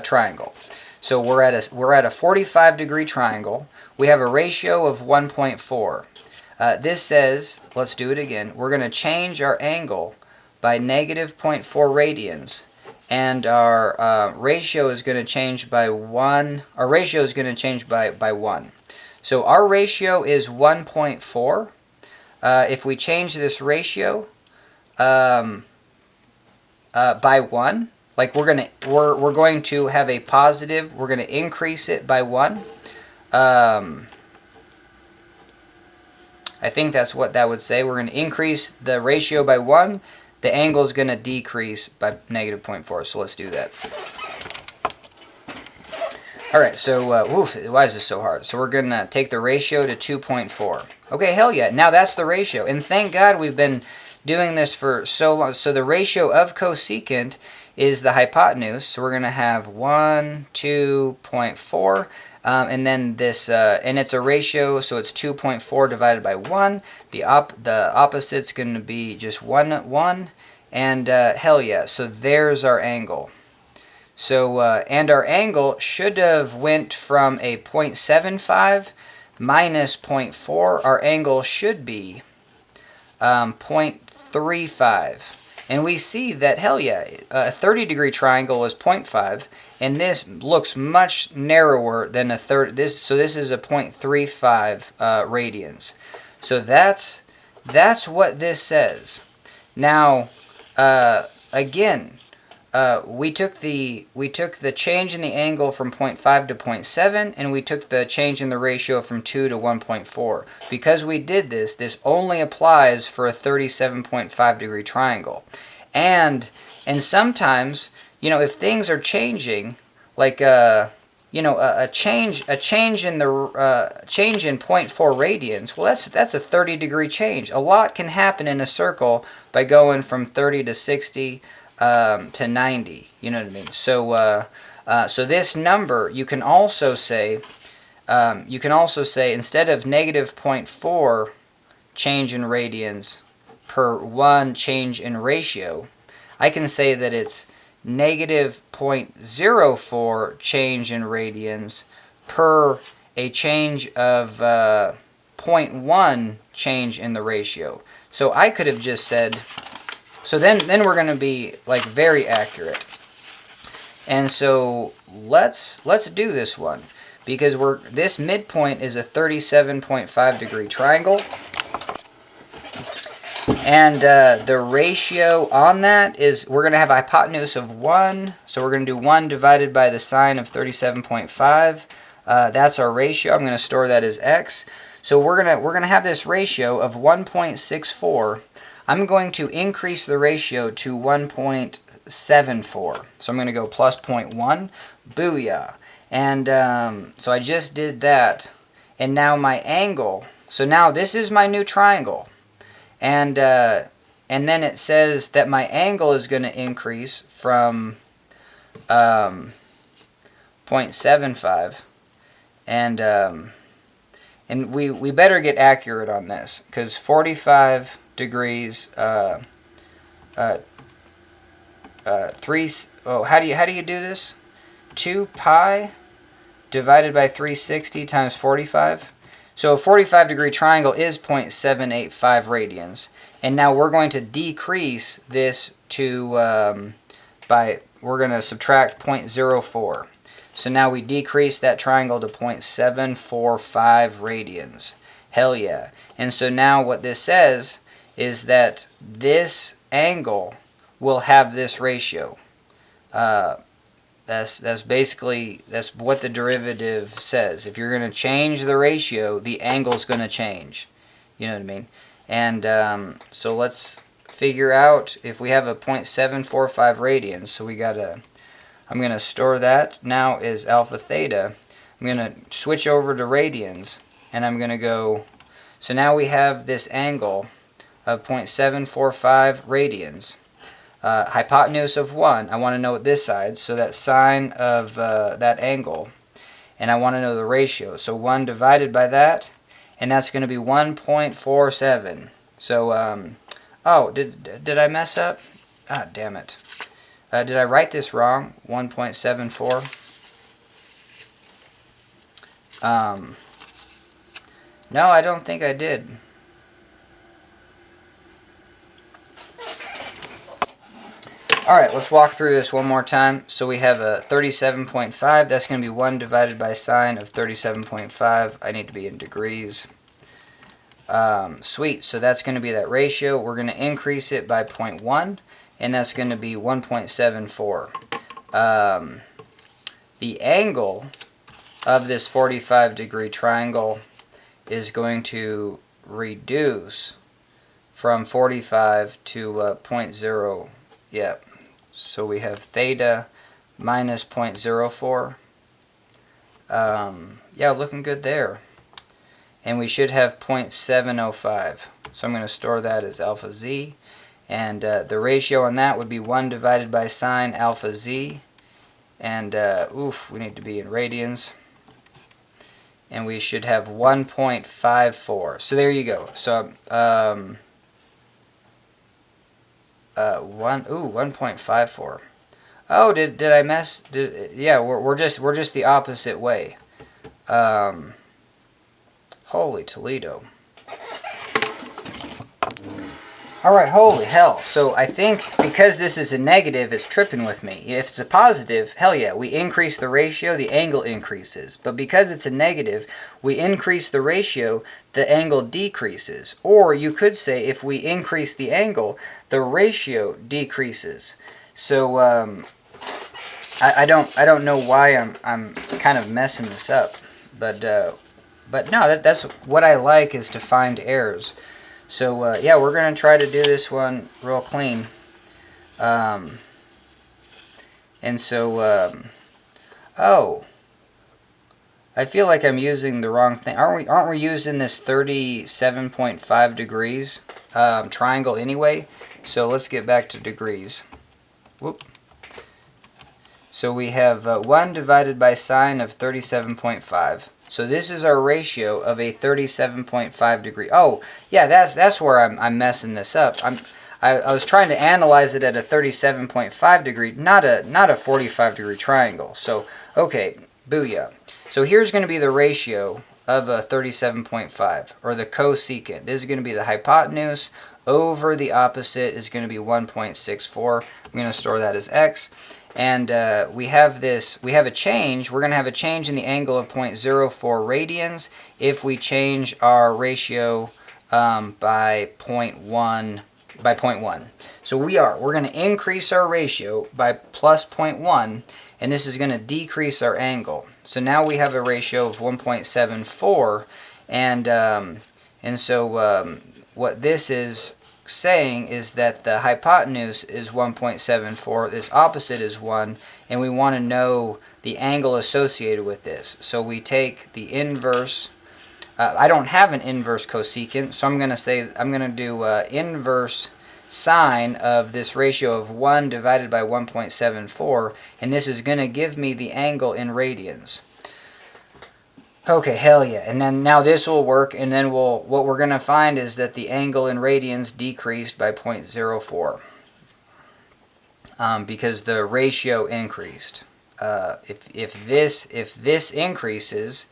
triangle. So we're at a 45 degree triangle. We have a ratio of 1.4. This says, let's do it again. We're going to change our angle by negative 0.4 radians, and our ratio is going to change by 1. Our ratio is going to change by 1. So our ratio is 1.4. If we change this ratio by 1, like we're going to have a positive. We're going to increase it by 1. I think that's what that would say. We're going to increase the ratio by 1. The angle is going to decrease by negative 0.4. So let's do that. All right. So why is this so hard? So we're going to take the ratio to 2.4. Okay. Hell yeah. Now that's the ratio. And thank God we've been doing this for so long. So the ratio of cosecant is the hypotenuse. So we're going to have 1, 2.4, and then this, and it's a ratio, so it's 2.4 divided by 1. The opposite's going to be just 1, and hell yeah, so there's our angle. So, and our angle should have went from a 0.75 minus 0.4. Our angle should be 0.35. And we see that, hell yeah, a 30-degree triangle is 0.5, and this looks much narrower than a so this is a 0.35 radians. So that's what this says. Now, again, we took the change in the angle from 0.5 to 0.7, and we took the change in the ratio from 2 to 1.4. Because we did this, this only applies for a 37.5 degree triangle. And sometimes, you know, if things are changing, like you know, a change in the change in 0.4 radians, well, that's a 30-degree change. A lot can happen in a circle by going from 30 to 60 to 90. You know what I mean? So so this number, you can also say instead of negative 0.4 change in radians per 1 change in ratio, I can say that it's negative 0.04 change in radians per a change of 0.1 change in the ratio. So I could have just said, so then we're going to be like very accurate. And so let's do this one, because this midpoint is a 37.5 degree triangle. And the ratio on that is, we're going to have a hypotenuse of 1. So we're going to do 1 divided by the sine of 37.5. That's our ratio. I'm going to store that as x. So we're gonna have this ratio of 1.64. I'm going to increase the ratio to 1.74. So I'm going to go plus 0.1. Booyah. And so I just did that. And now my angle. So now this is my new triangle. And then it says that my angle is going to increase from 0.75, and we better get accurate on this, because 45 degrees 3 how do you do this? 2 pi divided by 360 times 45. So a 45-degree triangle is 0.785 radians. And now we're going to decrease this to, we're going to subtract 0.04. So now we decrease that triangle to 0.745 radians. Hell yeah. And so now what this says is that this angle will have this ratio. That's basically, that's what the derivative says. If you're going to change the ratio, the angle's going to change. You know what I mean? And so let's figure out if we have a 0.745 radians. So I'm going to store that now as alpha theta. I'm going to switch over to radians, and I'm going to go, so now we have this angle of 0.745 radians. Hypotenuse of 1, I want to know this side, so that sine of that angle, and I want to know the ratio. So 1 divided by that, and that's going to be 1.47. So, oh, did I mess up? Ah, damn it. Did I write this wrong? 1.74? No, I don't think I did. Alright, let's walk through this one more time. So we have a 37.5. That's going to be 1 divided by sine of 37.5. I need to be in degrees. Sweet. So that's going to be that ratio. We're going to increase it by 0.1, and that's going to be 1.74. The angle of this 45-degree triangle is going to reduce from 45 to 0.0. Yeah. So we have theta minus 0.04. Yeah, looking good there. And we should have 0.705. So I'm going to store that as alpha z. And the ratio on that would be 1 divided by sine alpha z. And, we need to be in radians. And we should have 1.54. So there you go. So, 1.54. Oh, did I mess? Yeah, we're just the opposite way. Holy Toledo. Alright, holy hell. So I think because this is a negative, it's tripping with me. If it's a positive, hell yeah, we increase the ratio, the angle increases. But because it's a negative, we increase the ratio, the angle decreases. Or you could say if we increase the angle, the ratio decreases. So I don't know why I'm kind of messing this up. But no, that's what I like, is to find errors. So, yeah, we're going to try to do this one real clean. And so, oh, I feel like I'm using the wrong thing. Aren't we using this 37.5 degrees triangle anyway? So let's get back to degrees. Whoop. So we have 1 divided by sine of 37.5. So this is our ratio of a 37.5 degree. Oh, yeah, that's where I'm messing this up. I was trying to analyze it at a 37.5 degree, not a 45 degree triangle. So, okay, booyah. So here's going to be the ratio of a 37.5, or the cosecant. This is going to be the hypotenuse over the opposite is going to be 1.64. I'm going to store that as x. And we have a change. We're going to have a change in the angle of 0.04 radians if we change our ratio by 0.1. So we're going to increase our ratio by plus 0.1, and this is going to decrease our angle. So now we have a ratio of 1.74, and so what this is saying is that the hypotenuse is 1.74, this opposite is 1, and we want to know the angle associated with this. So we take the inverse. I don't have an inverse cosecant, so I'm going to do inverse sine of this ratio of 1 divided by 1.74, and this is going to give me the angle in radians. Okay, hell yeah. And then now this will work, and then what we're going to find is that the angle in radians decreased by 0.04 because the ratio increased. If this increases,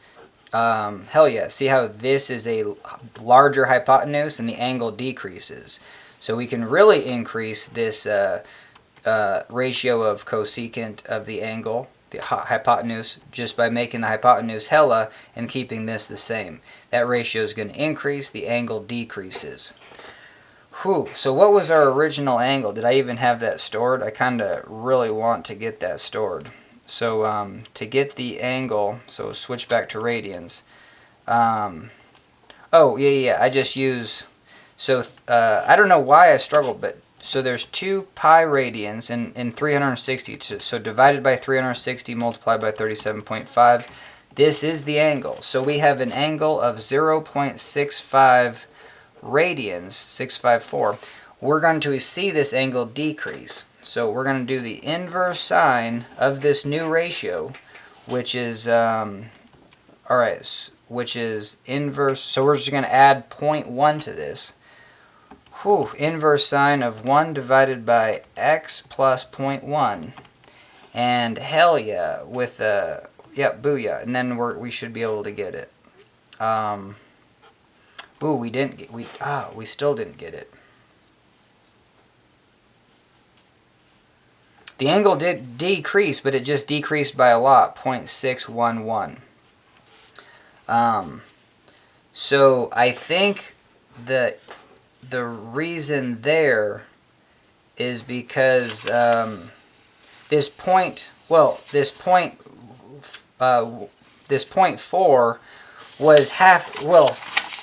hell yeah. See how this is a larger hypotenuse and the angle decreases. So we can really increase this ratio of cosecant of the angle, the hypotenuse, just by making the hypotenuse hella and keeping this the same. That ratio is going to increase, the angle decreases. Whew, so what was our original angle? Did I even have that stored? I kind of really want to get that stored. So to get the angle, so switch back to radians. Oh, yeah, I just use, so I don't know why I struggled, but so there's 2 pi radians in 360. So divided by 360 multiplied by 37.5. This is the angle. So we have an angle of 0.65 radians, 654. We're going to see this angle decrease. So we're going to do the inverse sine of this new ratio, which is, which is inverse. So we're just going to add 0.1 to this. Whew, inverse sine of 1 divided by x plus 0.1. And hell yeah, with booyah. And then we should be able to get it. We still didn't get it. The angle did decrease, but it just decreased by a lot, 0.611. So I think the reason there is because this point 0.4 was half, so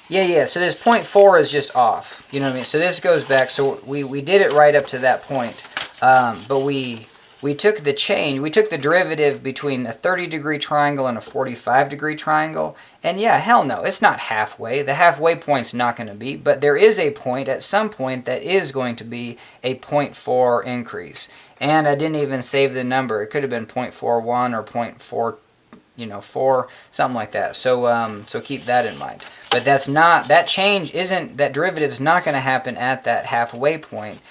this 0.4 is just off, you know what I mean? So this goes back, so we did it right up to that point, but we we took the change, we took the derivative between a 30-degree triangle and a 45-degree triangle, and yeah, hell no, it's not halfway. The halfway point's not going to be, but there is a point at some point that is going to be a 0.4 increase. And I didn't even save the number. It could have been 0.41 or 0.4, 4, something like that. So so keep that in mind. But that's not, that change isn't, that derivative's not going to happen at that halfway point.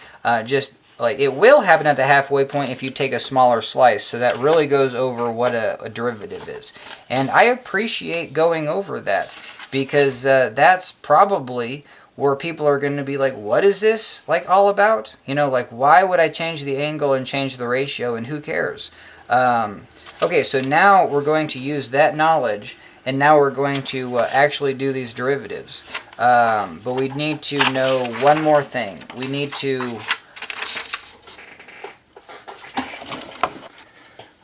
Just like it will happen at the halfway point if you take a smaller slice. So that really goes over what a derivative is. And I appreciate going over that because that's probably where people are going to be like, what is this like all about? Like why would I change the angle and change the ratio and who cares? Okay, so now we're going to use that knowledge and now we're going to actually do these derivatives. But we need to know one more thing. We need to...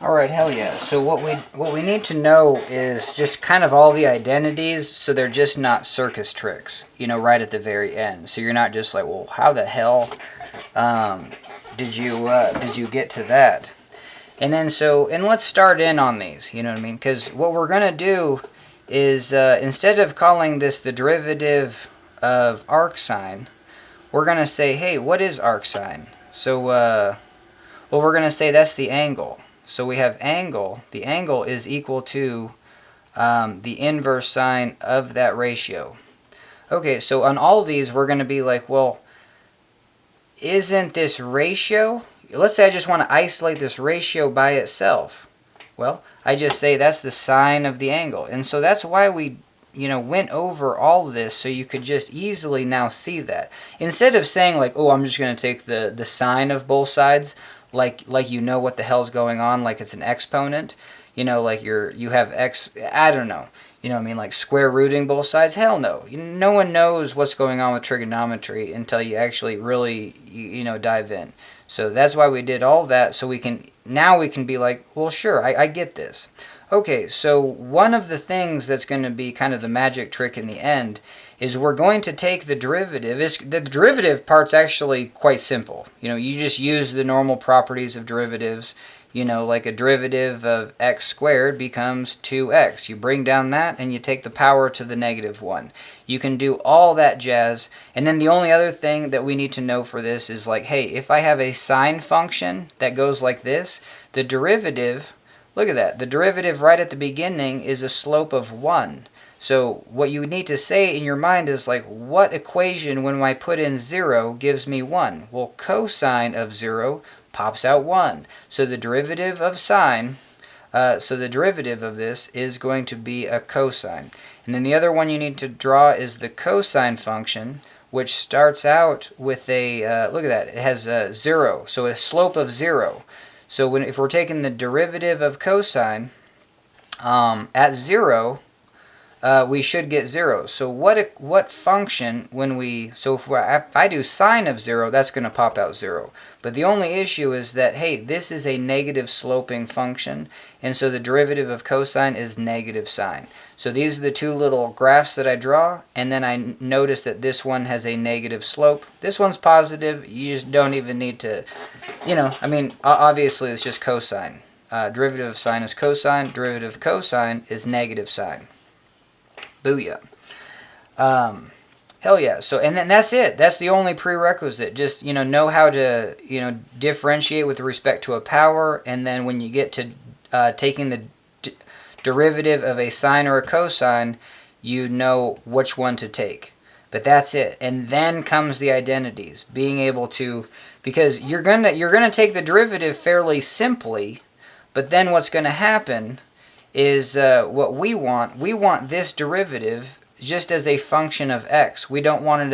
Alright, hell yeah. So what we need to know is just kind of all the identities so they're just not circus tricks, right at the very end. So you're not just like, well, how the hell did you get to that? And then and let's start in on these, you know what I mean? Because what we're going to do is instead of calling this the derivative of arcsine, we're going to say, hey, what is arcsine? So, well, we're going to say that's the angle. So we have angle. The angle is equal to the inverse sine of that ratio. Okay, so on all of these, we're going to be like, well, isn't this ratio? Let's say I just want to isolate this ratio by itself. Well, I just say that's the sine of the angle. And so that's why we went over all of this so you could just easily now see that. Instead of saying like, oh, I'm just going to take the sine of both sides, like what the hell's going on, like it's an exponent, like you have x, I don't know, like square rooting both sides. Hell no. No one knows what's going on with trigonometry until you actually really, dive in. So that's why we did all that, so we can be like, well, sure, I get this. Okay, so one of the things that's going to be kind of the magic trick in the end is we're going to take the derivative. The derivative part's actually quite simple. You just use the normal properties of derivatives. Like a derivative of x squared becomes 2x. You bring down that and you take the power to the -1. You can do all that jazz. And then the only other thing that we need to know for this is like, hey, if I have a sine function that goes like this, the derivative, look at that, the derivative right at the beginning is a slope of 1. So what you need to say in your mind is like, what equation when I put in 0 gives me 1? Well, cosine of 0 pops out 1. So the derivative of sine, so the derivative of this is going to be a cosine. And then the other one you need to draw is the cosine function, which starts out with a, look at that, it has a 0, so a slope of 0. So if we're taking the derivative of cosine at 0, we should get 0. So what function when we, so if I do sine of 0, that's going to pop out 0. But the only issue is that, hey, this is a negative sloping function, and so the derivative of cosine is negative sine. So these are the two little graphs that I draw, and then I notice that this one has a negative slope. This one's positive. You just don't even need to, obviously it's just cosine. Derivative of sine is cosine. Derivative of cosine is negative sine. Booyah. Hell yeah. So, and then that's it. That's the only prerequisite. Just, know how to, differentiate with respect to a power, and then when you get to taking the derivative of a sine or a cosine, you know which one to take. But that's it. And then comes the identities. Being able to, because you're gonna take the derivative fairly simply, but then what's going to happen is what we want. We want this derivative just as a function of x. We don't want it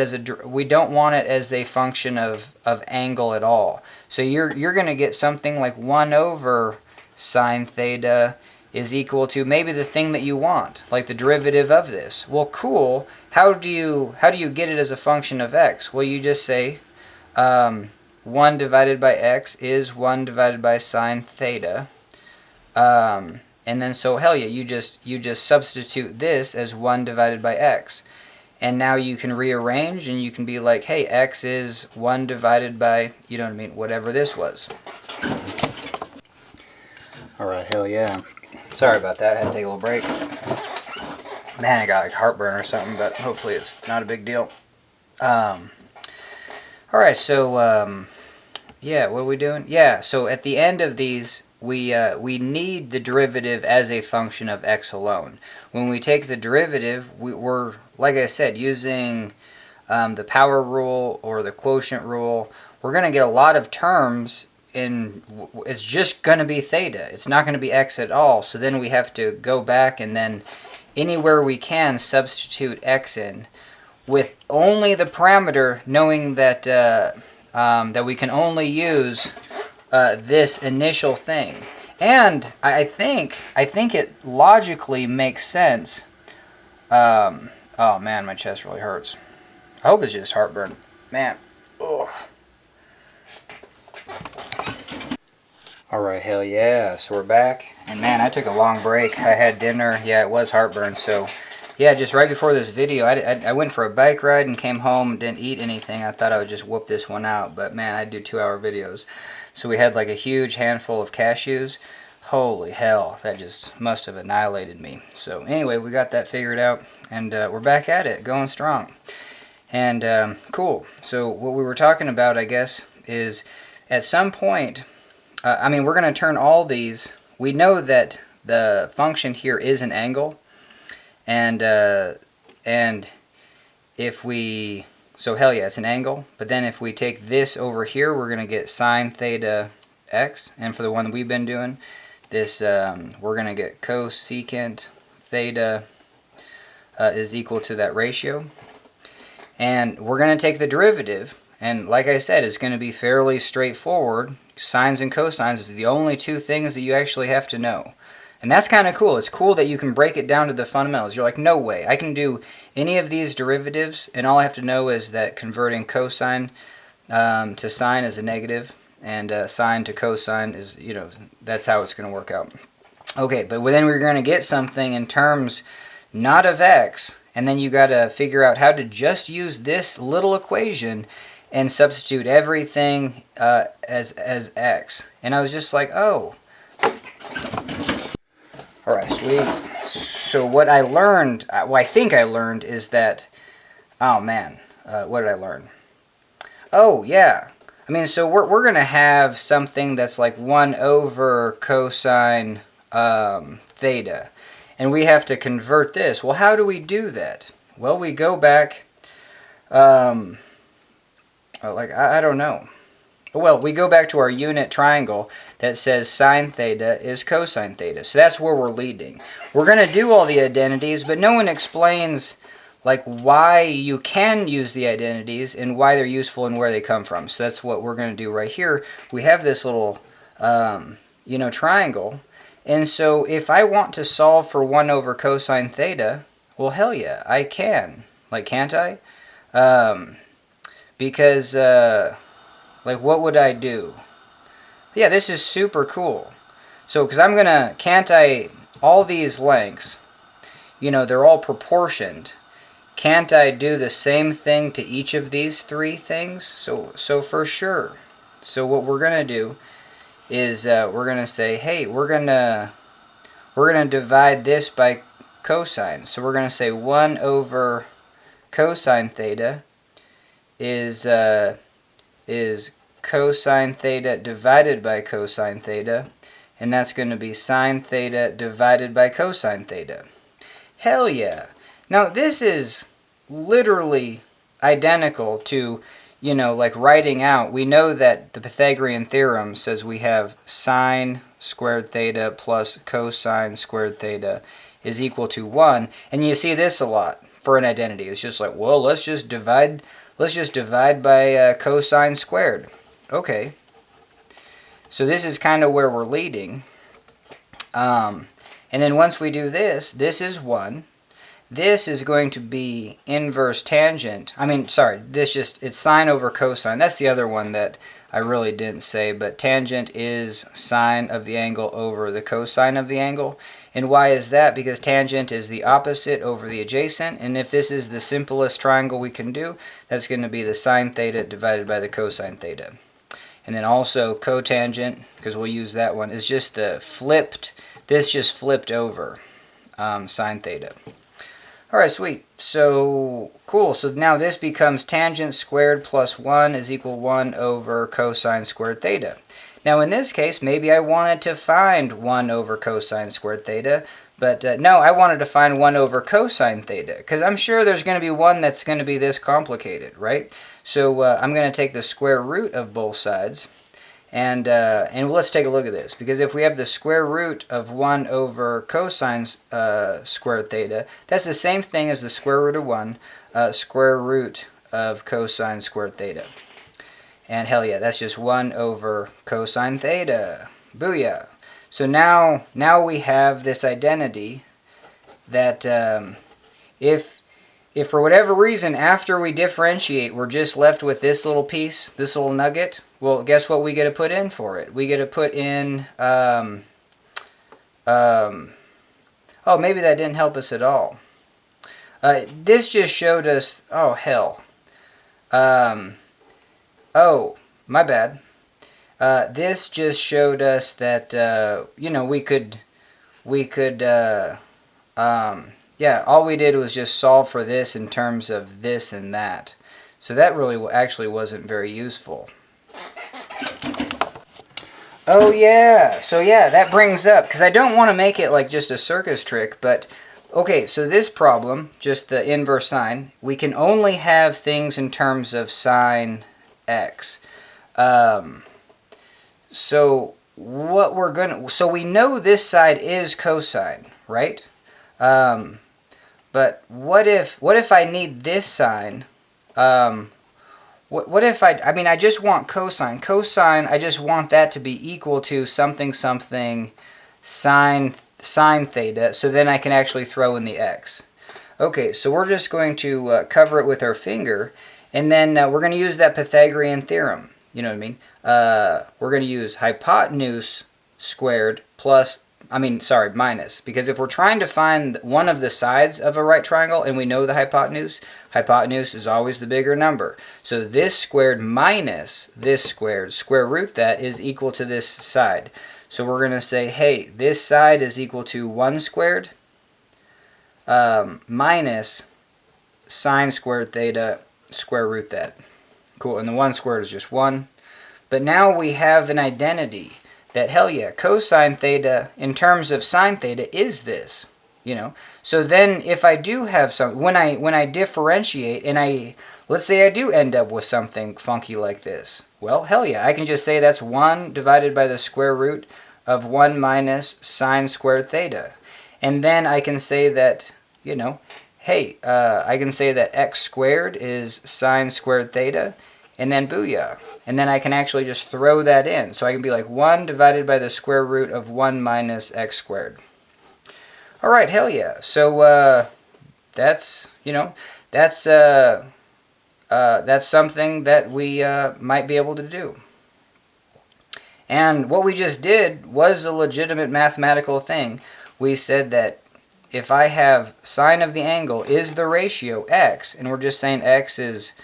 as a function of angle at all. So you're going to get something like 1 over sine theta is equal to maybe the thing that you want, like the derivative of this. Well, cool. How do you get it as a function of x? Well, you just say 1 divided by x is 1 divided by sine theta. And then so hell yeah, you just substitute this as 1 divided by x. And now you can rearrange and you can be like, hey, x is 1 divided by, whatever this was. Alright, hell yeah. Sorry about that, I had to take a little break. Man, I got like heartburn or something, but hopefully it's not a big deal. Alright, so, yeah, what are we doing? Yeah, so at the end of these, we need the derivative as a function of x alone. When we take the derivative, we're, like I said, using the power rule or the quotient rule. We're going to get a lot of terms, and it's just going to be theta. It's not going to be x at all. So then we have to go back and then anywhere we can substitute x in, with only the parameter knowing that that we can only use this initial thing. And I think it logically makes sense. Oh man, my chest really hurts. I hope it's just heartburn. Man. Ugh. Alright, hell yeah. So we're back. And man, I took a long break. I had dinner. Yeah, it was heartburn. So yeah, just right before this video, I went for a bike ride and came home and didn't eat anything. I thought I would just whoop this one out. But man, I do 2-hour videos. So we had like a huge handful of cashews. Holy hell, that just must have annihilated me. So anyway, we got that figured out. And we're back at it, going strong. And cool. So what we were talking about, I guess, is at some point, I mean, we're going to turn all these. We know that the function here is an angle, and if we, so hell yeah, it's an angle. But then if we take this over here, we're going to get sine theta x, and for the one that we've been doing, this we're going to get cosecant theta is equal to that ratio. And we're going to take the derivative, and like I said, it's going to be fairly straightforward. Sines and cosines are the only two things that you actually have to know. And that's kind of cool. It's cool that you can break it down to the fundamentals. You're like, no way. I can do any of these derivatives, and all I have to know is that converting cosine to sine is a negative, and sine to cosine is, you know, that's how it's going to work out. Okay, but then we're going to get something in terms not of x, and then you got to figure out how to just use this little equation and substitute everything as x. And I was just like, oh. Alright, sweet. So what I learned, well, I think I learned, is that, oh man, what did I learn? Oh, yeah. I mean, so we're going to have something that's like 1 over cosine theta. And we have to convert this. Well, how do we do that? Well, we go back, I don't know. Well, we go back to our unit triangle that says sine theta is cosine theta. So that's where we're leading. We're going to do all the identities, but no one explains like why you can use the identities and why they're useful and where they come from. So that's what we're going to do right here. We have this little, triangle. And so if I want to solve for 1 over cosine theta, well, hell yeah, I can. Like, can't I? Because, like, what would I do? Yeah, this is super cool. So, because I'm going to, can't I, all these lengths, you know, they're all proportioned. Can't I do the same thing to each of these 3 things? So for sure. So what we're going to do is we're going to say, hey, we're going to divide this by cosine. So we're going to say 1 over cosine theta is cosine theta divided by cosine theta, and that's going to be sine theta divided by cosine theta. Hell yeah. Now this is literally identical to, you know, like writing out. We know that the Pythagorean theorem says we have sine squared theta plus cosine squared theta is equal to 1, and you see this a lot for an identity. It's just like, well, let's just divide by cosine squared. Okay. So this is kind of where we're leading. And then once we do this, this is 1. This is going to be inverse tangent. I mean, sorry, it's sine over cosine. That's the other one that I really didn't say, but tangent is sine of the angle over the cosine of the angle. And why is that? Because tangent is the opposite over the adjacent, and if this is the simplest triangle we can do, that's going to be the sine theta divided by the cosine theta. And then also cotangent, because we'll use that one, is just the flipped, this just flipped over sine theta. Alright, sweet. So, cool. So now this becomes tangent squared plus 1 is equal 1 over cosine squared theta. Now in this case, maybe I wanted to find 1 over cosine squared theta, but no, I wanted to find 1 over cosine theta, because I'm sure there's going to be one that's going to be this complicated, right? So I'm going to take the square root of both sides, and let's take a look at this, because if we have the square root of 1 over cosine squared theta, that's the same thing as the square root of 1 square root of cosine squared theta. And hell yeah, that's just 1 over cosine theta. Booyah. So now we have this identity that if for whatever reason after we differentiate we're just left with this little piece, this little nugget, well, guess what we get to put in for it? We get to put in, oh, maybe that didn't help us at all. This just showed us, oh, hell. Oh, my bad. This just showed us that, you know, we could, yeah, all we did was just solve for this in terms of this and that. So that really actually wasn't very useful. Oh yeah, so yeah, that brings up, because I don't want to make it like just a circus trick, but okay, so this problem, just the inverse sine, we can only have things in terms of sine x. So what we're gonna, so we know this side is cosine, right? But what if I need this sine? What if I mean, I just want cosine. Cosine, I just want that to be equal to something something sine theta, so then I can actually throw in the x. Okay, so we're just going to cover it with our finger, and then we're going to use that Pythagorean theorem. You know what I mean? We're going to use hypotenuse squared plus, minus. Because if we're trying to find one of the sides of a right triangle and we know the hypotenuse is always the bigger number. So this squared minus this squared, square root that, is equal to this side. So we're going to say, hey, this side is equal to 1 squared minus sine squared theta, square root that. Cool, and the 1 squared is just 1. But now we have an identity that, hell yeah, cosine theta in terms of sine theta is this, you know. So then if I do have some, when I differentiate and let's say I do end up with something funky like this, well, hell yeah, I can just say that's 1 divided by the square root of 1 minus sine squared theta. And then I can say that, you know, hey, I can say that x squared is sine squared theta, and then booyah. And then I can actually just throw that in. So I can be like 1 divided by the square root of 1 minus x squared. All right, hell yeah. So that's, you know, that's something that we might be able to do. And what we just did was a legitimate mathematical thing. We said that if I have sine of the angle is the ratio x, and we're just saying x is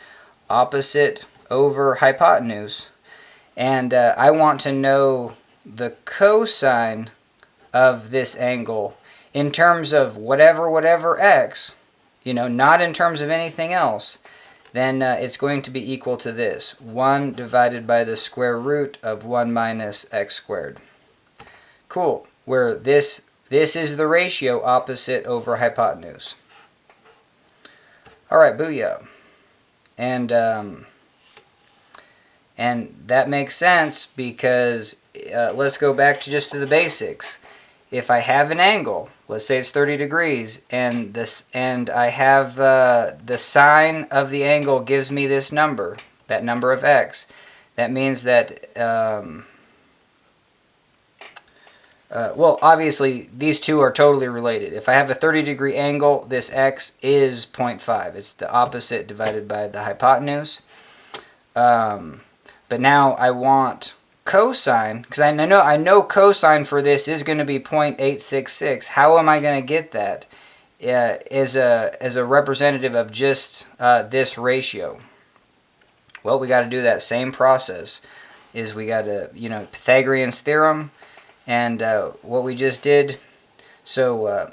opposite over hypotenuse, and I want to know the cosine of this angle in terms of whatever x, you know, not in terms of anything else, then it's going to be equal to this, 1 divided by the square root of 1 minus x squared. Cool, where this is the ratio opposite over hypotenuse. Alright, booyah. And that makes sense because let's go back to the basics. If I have an angle, let's say it's 30 degrees, and I have the sine of the angle gives me this number, that number of x. That means that, well, obviously these two are totally related. If I have a 30-degree angle, this x is 0.5. It's the opposite divided by the hypotenuse. But now I want cosine, because I know cosine for this is going to be 0.866. How am I going to get that as a representative of just this ratio? Well, we got to do that same process. is we got a, Pythagorean's theorem, and what we just did. So,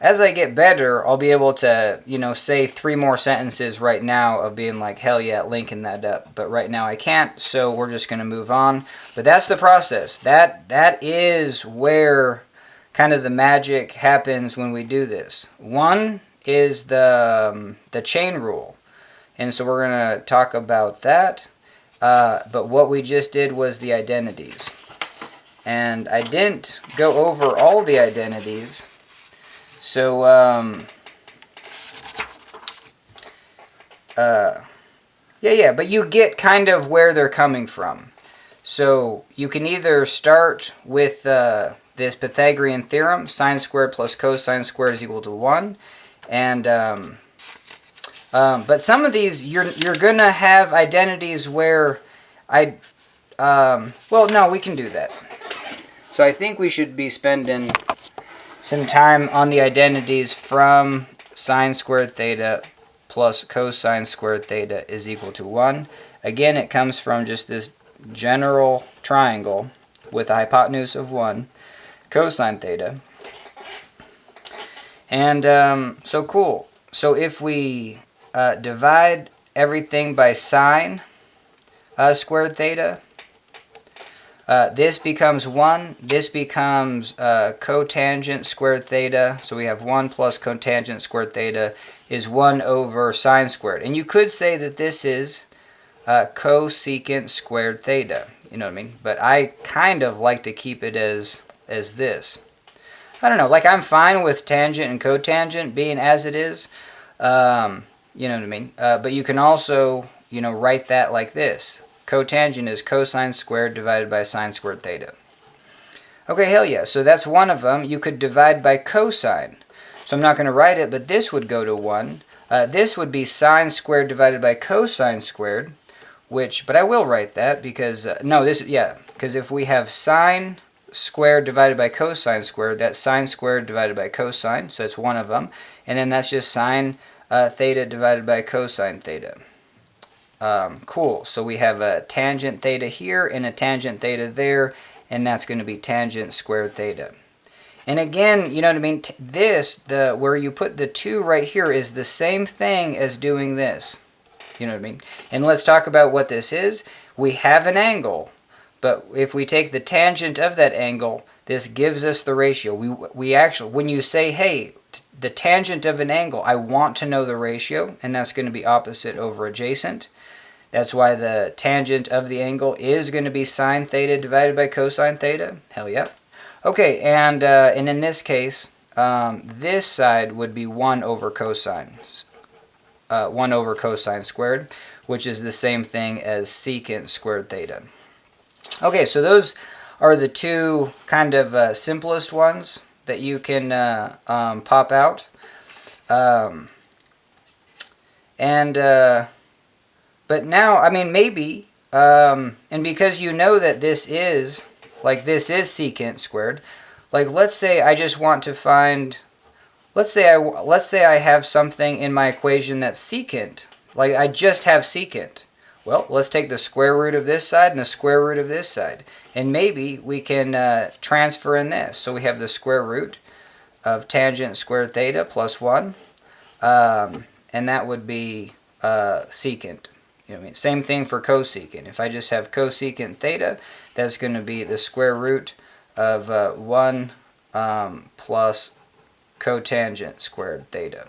as I get better, I'll be able to, say 3 more sentences right now of being like, hell yeah, linking that up. But right now I can't, so we're just going to move on. But that's the process. That is where kind of the magic happens when we do this. One is the chain rule. And so we're going to talk about that. But what we just did was the identities. And I didn't go over all the identities. So, but you get kind of where they're coming from. So you can either start with this Pythagorean theorem, sine squared plus cosine squared is equal to 1. And, but some of these, you're going to have identities where no, we can do that. So I think we should be spending some time on the identities from sine squared theta plus cosine squared theta is equal to 1. Again, it comes from just this general triangle with a hypotenuse of 1, cosine theta. And so cool. So if we divide everything by sine squared theta, this becomes 1. This becomes cotangent squared theta. So we have 1 plus cotangent squared theta is 1 over sine squared. And you could say that this is cosecant squared theta. You know what I mean? But I kind of like to keep it as this. I don't know. Like, I'm fine with tangent and cotangent being as it is. You know what I mean? But you can also, write that like this. Cotangent is cosine squared divided by sine squared theta. Okay, hell yeah. So that's one of them. You could divide by cosine. So I'm not going to write it, but this would go to 1. This would be sine squared divided by cosine squared, but I will write that because, because if we have sine squared divided by cosine squared, that's sine squared divided by cosine, so that's one of them. And then that's just sine theta divided by cosine theta. Cool. So we have a tangent theta here and a tangent theta there, and that's going to be tangent squared theta. And again, you know what I mean? Where you put the 2 right here is the same thing as doing this. You know what I mean? And let's talk about what this is. We have an angle, but if we take the tangent of that angle, this gives us the ratio. We actually, when you say, hey, the tangent of an angle, I want to know the ratio, and that's going to be opposite over adjacent. That's why the tangent of the angle is going to be sine theta divided by cosine theta. Hell yeah. Okay, and in this case, this side would be 1 over cosine. 1 over cosine squared, which is the same thing as secant squared theta. Okay, so those are the 2 kind of simplest ones that you can pop out. But now, I mean, maybe, and because you know that this is secant squared, like let's say I just want to find, let's say I have something in my equation that's secant, like I just have secant. Well, let's take the square root of this side and the square root of this side, and maybe we can transfer in this. So we have the square root of tangent squared theta plus 1, and that would be secant. You know what I mean? Same thing for cosecant. If I just have cosecant theta, that's going to be the square root of 1 plus cotangent squared theta.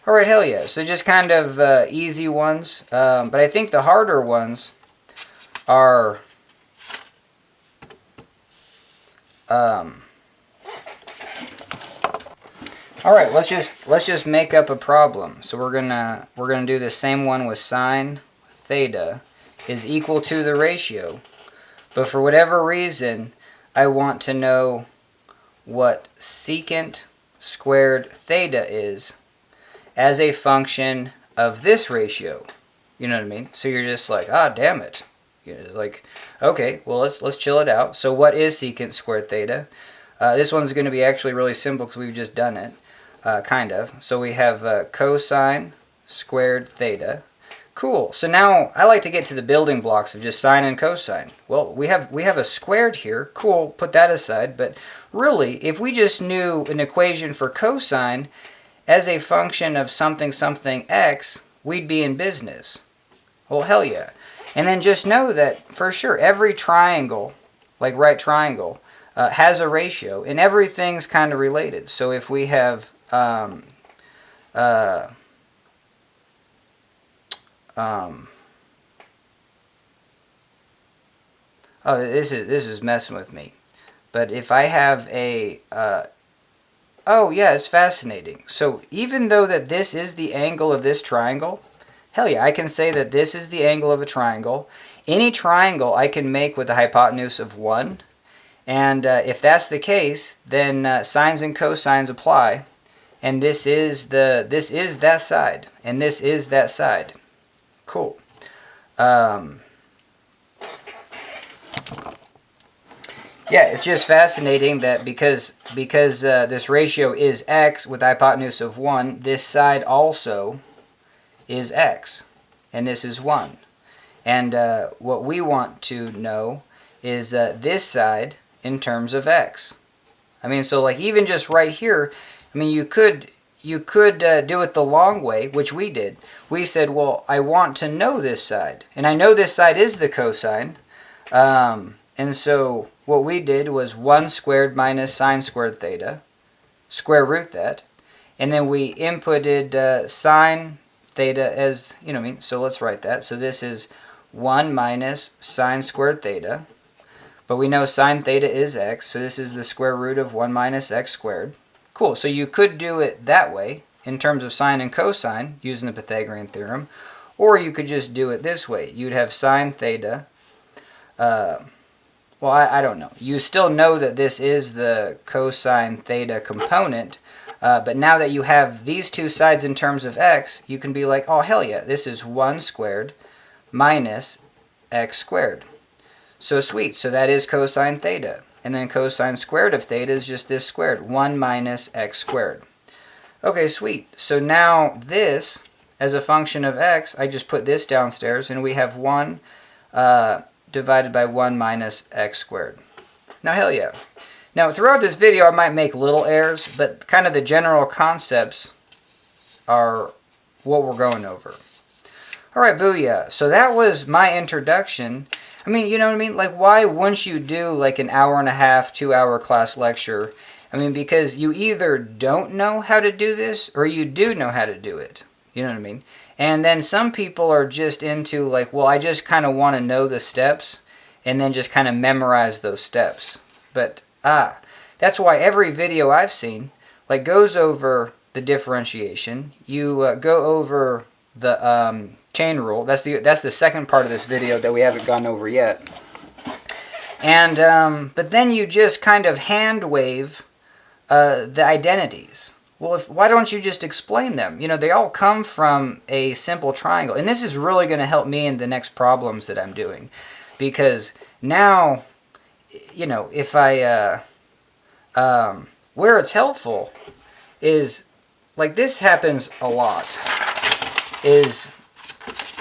Alright, hell yeah. So just kind of easy ones. But I think the harder ones are alright, let's just make up a problem. So we're gonna do the same one with sine theta is equal to the ratio. But for whatever reason, I want to know what secant squared theta is as a function of this ratio. You know what I mean? So you're just like, damn it. Like, okay, well let's chill it out. So what is secant squared theta? This one's going to be actually really simple because we've just done it, kind of. So we have cosine squared theta. Cool. So now I like to get to the building blocks of just sine and cosine. Well, we have a squared here. Cool, put that aside. But really, if we just knew an equation for cosine as a function of something something x, we'd be in business. Well, hell yeah. And then just know that for sure every triangle, like right triangle, has a ratio, and everything's kind of related. So if we have oh, this is messing with me. But if I have a oh yeah, it's fascinating. So even though that this is the angle of this triangle, hell yeah, I can say that this is the angle of a triangle. Any triangle I can make with a hypotenuse of 1. And if that's the case, then sines and cosines apply. And this is that side. And this is that side. Cool. Yeah, it's just fascinating that because this ratio is x with a hypotenuse of 1, this side also is x, and this is 1. And what we want to know is this side in terms of x. I mean, so like even just right here, I mean, you could do it the long way, which we did. We said, well, I want to know this side, and I know this side is the cosine. And so what we did was 1 squared minus sine squared theta, square root that, and then we inputted sine theta as, you know what I mean, so let's write that. So this is 1 minus sine squared theta, but we know sine theta is x, so this is the square root of 1 minus x squared. Cool, so you could do it that way in terms of sine and cosine using the Pythagorean theorem, or you could just do it this way. You'd have sine theta, well, I don't know. You still know that this is the cosine theta component, but now that you have these two sides in terms of x, you can be like, oh, hell yeah, this is 1 squared minus x squared. So sweet, so that is cosine theta. And then cosine squared of theta is just this squared, 1 minus x squared. Okay, sweet. So now this, as a function of x, I just put this downstairs, and we have 1 divided by 1 minus x squared. Now, hell yeah. Now, throughout this video, I might make little errors, but kind of the general concepts are what we're going over. All right, booyah. So that was my introduction. I mean, you know what I mean? Like, why wouldn't you do like an hour and a half, 2-hour class lecture? I mean, because you either don't know how to do this or you do know how to do it. You know what I mean? And then some people are just into like, well, I just kind of want to know the steps and then just kind of memorize those steps. But, that's why every video I've seen like goes over the differentiation. You go over the chain rule. That's the second part of this video that we haven't gone over yet. And but then you just kind of hand wave the identities. Well, why don't you just explain them? You know, they all come from a simple triangle. And this is really going to help me in the next problems that I'm doing. Because now, you know, if I, where it's helpful is, like this happens a lot, is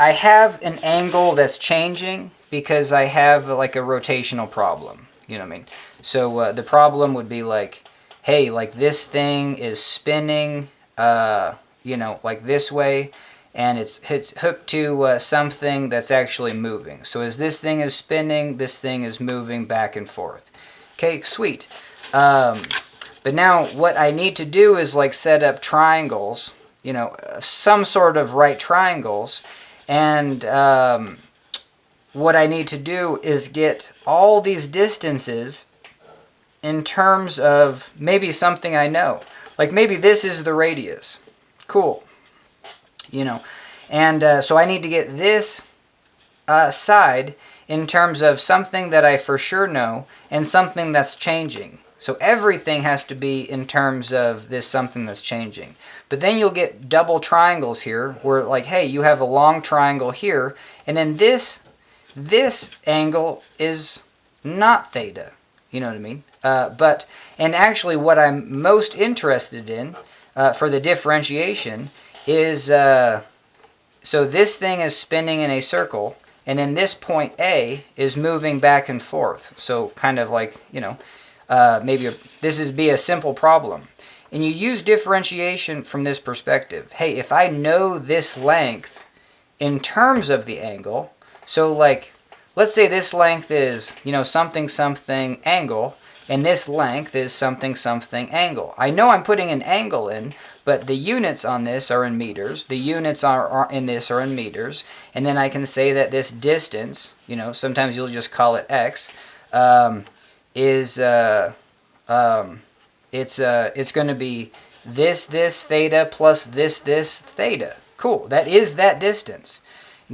I have an angle that's changing because I have like a rotational problem. You know what I mean? So the problem would be like, hey, like this thing is spinning, you know, like this way, and it's hooked to something that's actually moving. So as this thing is spinning, this thing is moving back and forth. Okay, sweet. But now what I need to do is like set up triangles, you know, some sort of right triangles, and what I need to do is get all these distances in terms of maybe something I know. Like maybe this is the radius. Cool. You know, and so I need to get this side in terms of something that I for sure know and something that's changing. So everything has to be in terms of this something that's changing. But then you'll get double triangles here where like, hey, you have a long triangle here, and then this angle is not theta. You know what I mean? And actually what I'm most interested in for the differentiation is so this thing is spinning in a circle, and then this point A is moving back and forth. So kind of like, you know, maybe this is be a simple problem. And you use differentiation from this perspective. Hey, if I know this length in terms of the angle, so like, let's say this length is, you know, something something angle, and this length is something something angle. I know I'm putting an angle in, but the units on this are in meters. The units are in this are in meters. And then I can say that this distance, you know, sometimes you'll just call it x, is it's going to be this theta plus this theta. Cool. That is that distance.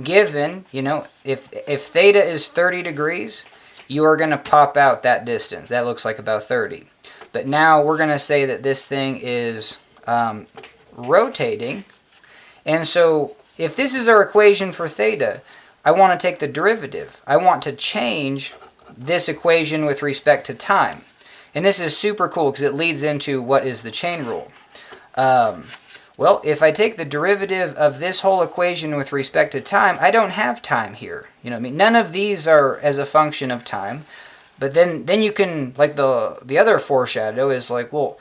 Given, you know, if theta is 30 degrees, you are going to pop out that distance. That looks like about 30. But now we're going to say that this thing is rotating. And so if this is our equation for theta, I want to take the derivative. I want to change this equation with respect to time. And this is super cool because it leads into what is the chain rule. Well, if I take the derivative of this whole equation with respect to time, I don't have time here. You know what I mean? None of these are as a function of time. But then you can, like the other foreshadow is like, well,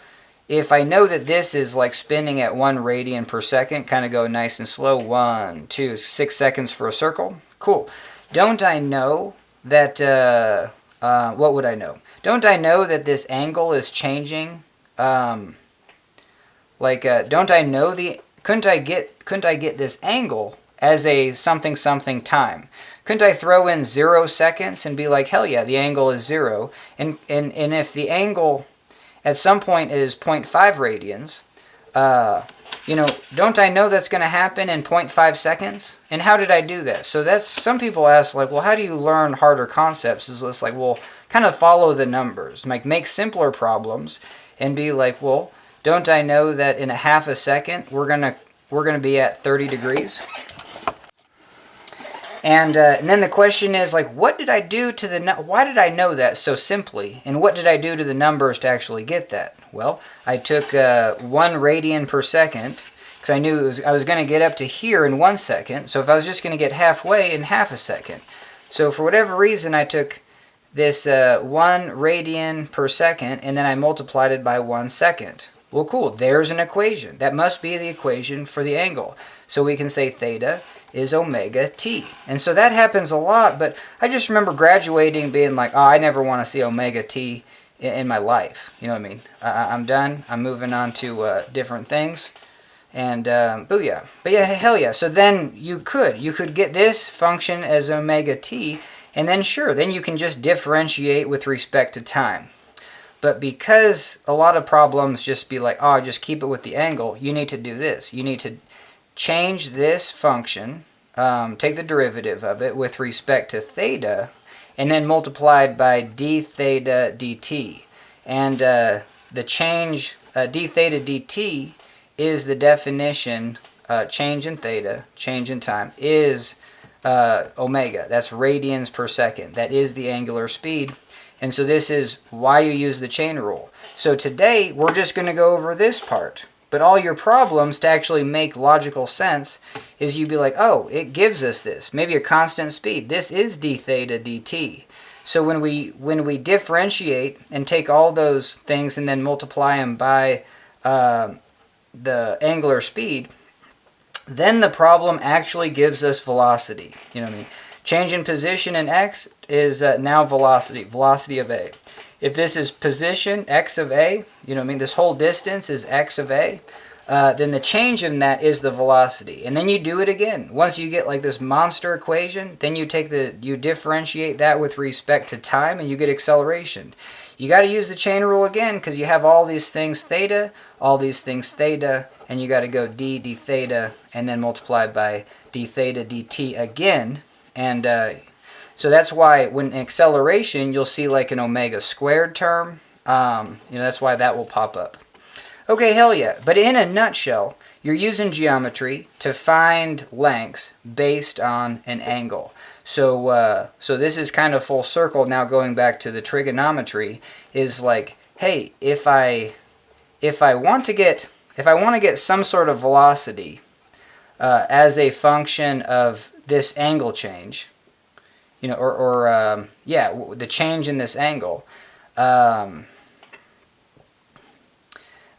if I know that this is like spinning at 1 radian per second, kind of go nice and slow, 1, 2, 6 seconds for a circle. Cool. Don't I know that, what would I know? Don't I know that this angle is changing? Don't I know couldn't I get this angle as a something something time? Couldn't I throw in 0 seconds and be like, hell yeah, the angle is 0. And if the angle at some point is 0.5 radians, you know, don't I know that's going to happen in 0.5 seconds? And how did I do that? So that's, some people ask, like, well, how do you learn harder concepts? Is it's like, well, kind of follow the numbers. Like, make simpler problems and be like, well, don't I know that in a half a second we're gonna be at 30 degrees? And then the question is, like, what did I do to why did I know that so simply? And what did I do to the numbers to actually get that? Well, I took 1 radian per second, because I knew I was going to get up to here in 1 second. So if I was just going to get halfway in half a second. So for whatever reason, I took this 1 radian per second, and then I multiplied it by 1 second. Well, cool. There's an equation. That must be the equation for the angle. So we can say theta is omega t. And so that happens a lot, but I just remember graduating being like, oh, I never want to see omega t in my life. You know what I mean? I'm done. I'm moving on to different things. And booyah. But yeah, hell yeah. So then you could get this function as omega t, and then sure, then you can just differentiate with respect to time. But because a lot of problems just be like, oh, just keep it with the angle, you need to do this. You need to change this function, take the derivative of it with respect to theta, and then multiplied by d theta dt. And the change, d theta dt, is the definition, change in theta, change in time, is omega. That's radians per second. That is the angular speed. And so this is why you use the chain rule. So today, we're just going to go over this part. But all your problems, to actually make logical sense, is you'd be like, oh, it gives us this. Maybe a constant speed. This is d theta dt. So when we differentiate and take all those things and then multiply them by the angular speed, then the problem actually gives us velocity. You know what I mean? Change in position in x is now velocity of a. If this is position, x of a, you know what I mean, this whole distance is x of a, then the change in that is the velocity. And then you do it again. Once you get like this monster equation, then you differentiate that with respect to time, and you get acceleration. You got to use the chain rule again because you have all these things theta, and you got to go d theta, and then multiply by d theta dt again. And so that's why when acceleration, you'll see like an omega squared term. That's why that will pop up. Okay, hell yeah. But in a nutshell, you're using geometry to find lengths based on an angle. So this is kind of full circle now, going back to the trigonometry, is like, hey, if I want to get some sort of velocity, as a function of this angle change, you know, yeah, the change in this angle, then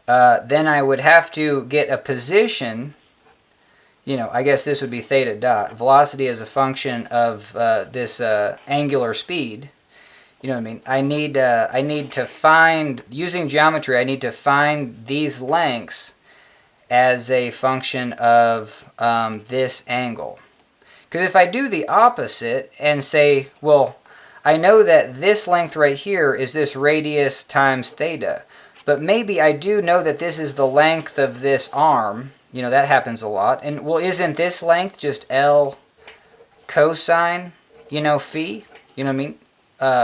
I would have to get a position, you know, I guess this would be theta dot. Velocity as a function of this angular speed. You know what I mean? I need to find, using geometry, I need to find these lengths as a function of this angle. Because if I do the opposite and say, well, I know that this length right here is this radius times theta, but maybe I do know that this is the length of this arm. You know, that happens a lot. And, well, isn't this length just L cosine, you know, phi? You know what I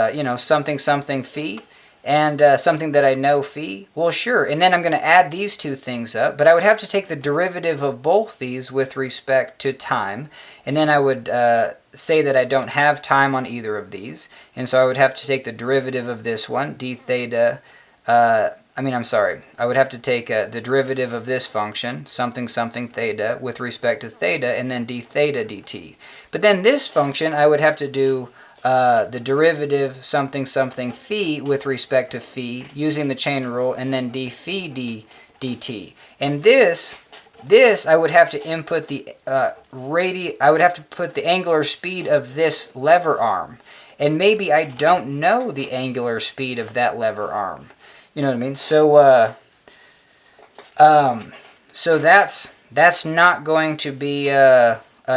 mean? You know, something something phi, and something that I know phi. Well, sure. And then I'm going to add these two things up, but I would have to take the derivative of both these with respect to time, and then I would say that I don't have time on either of these, and so I would have to take the derivative of this one, d theta. I would have to take the derivative of this function, something something theta, with respect to theta, and then d theta dt. But then this function, I would have to do the derivative something something phi with respect to phi using the chain rule, and then d phi dt. And this I would have to input the I would have to put the angular speed of this lever arm, and maybe I don't know the angular speed of that lever arm. You know what I mean? So that's not going to be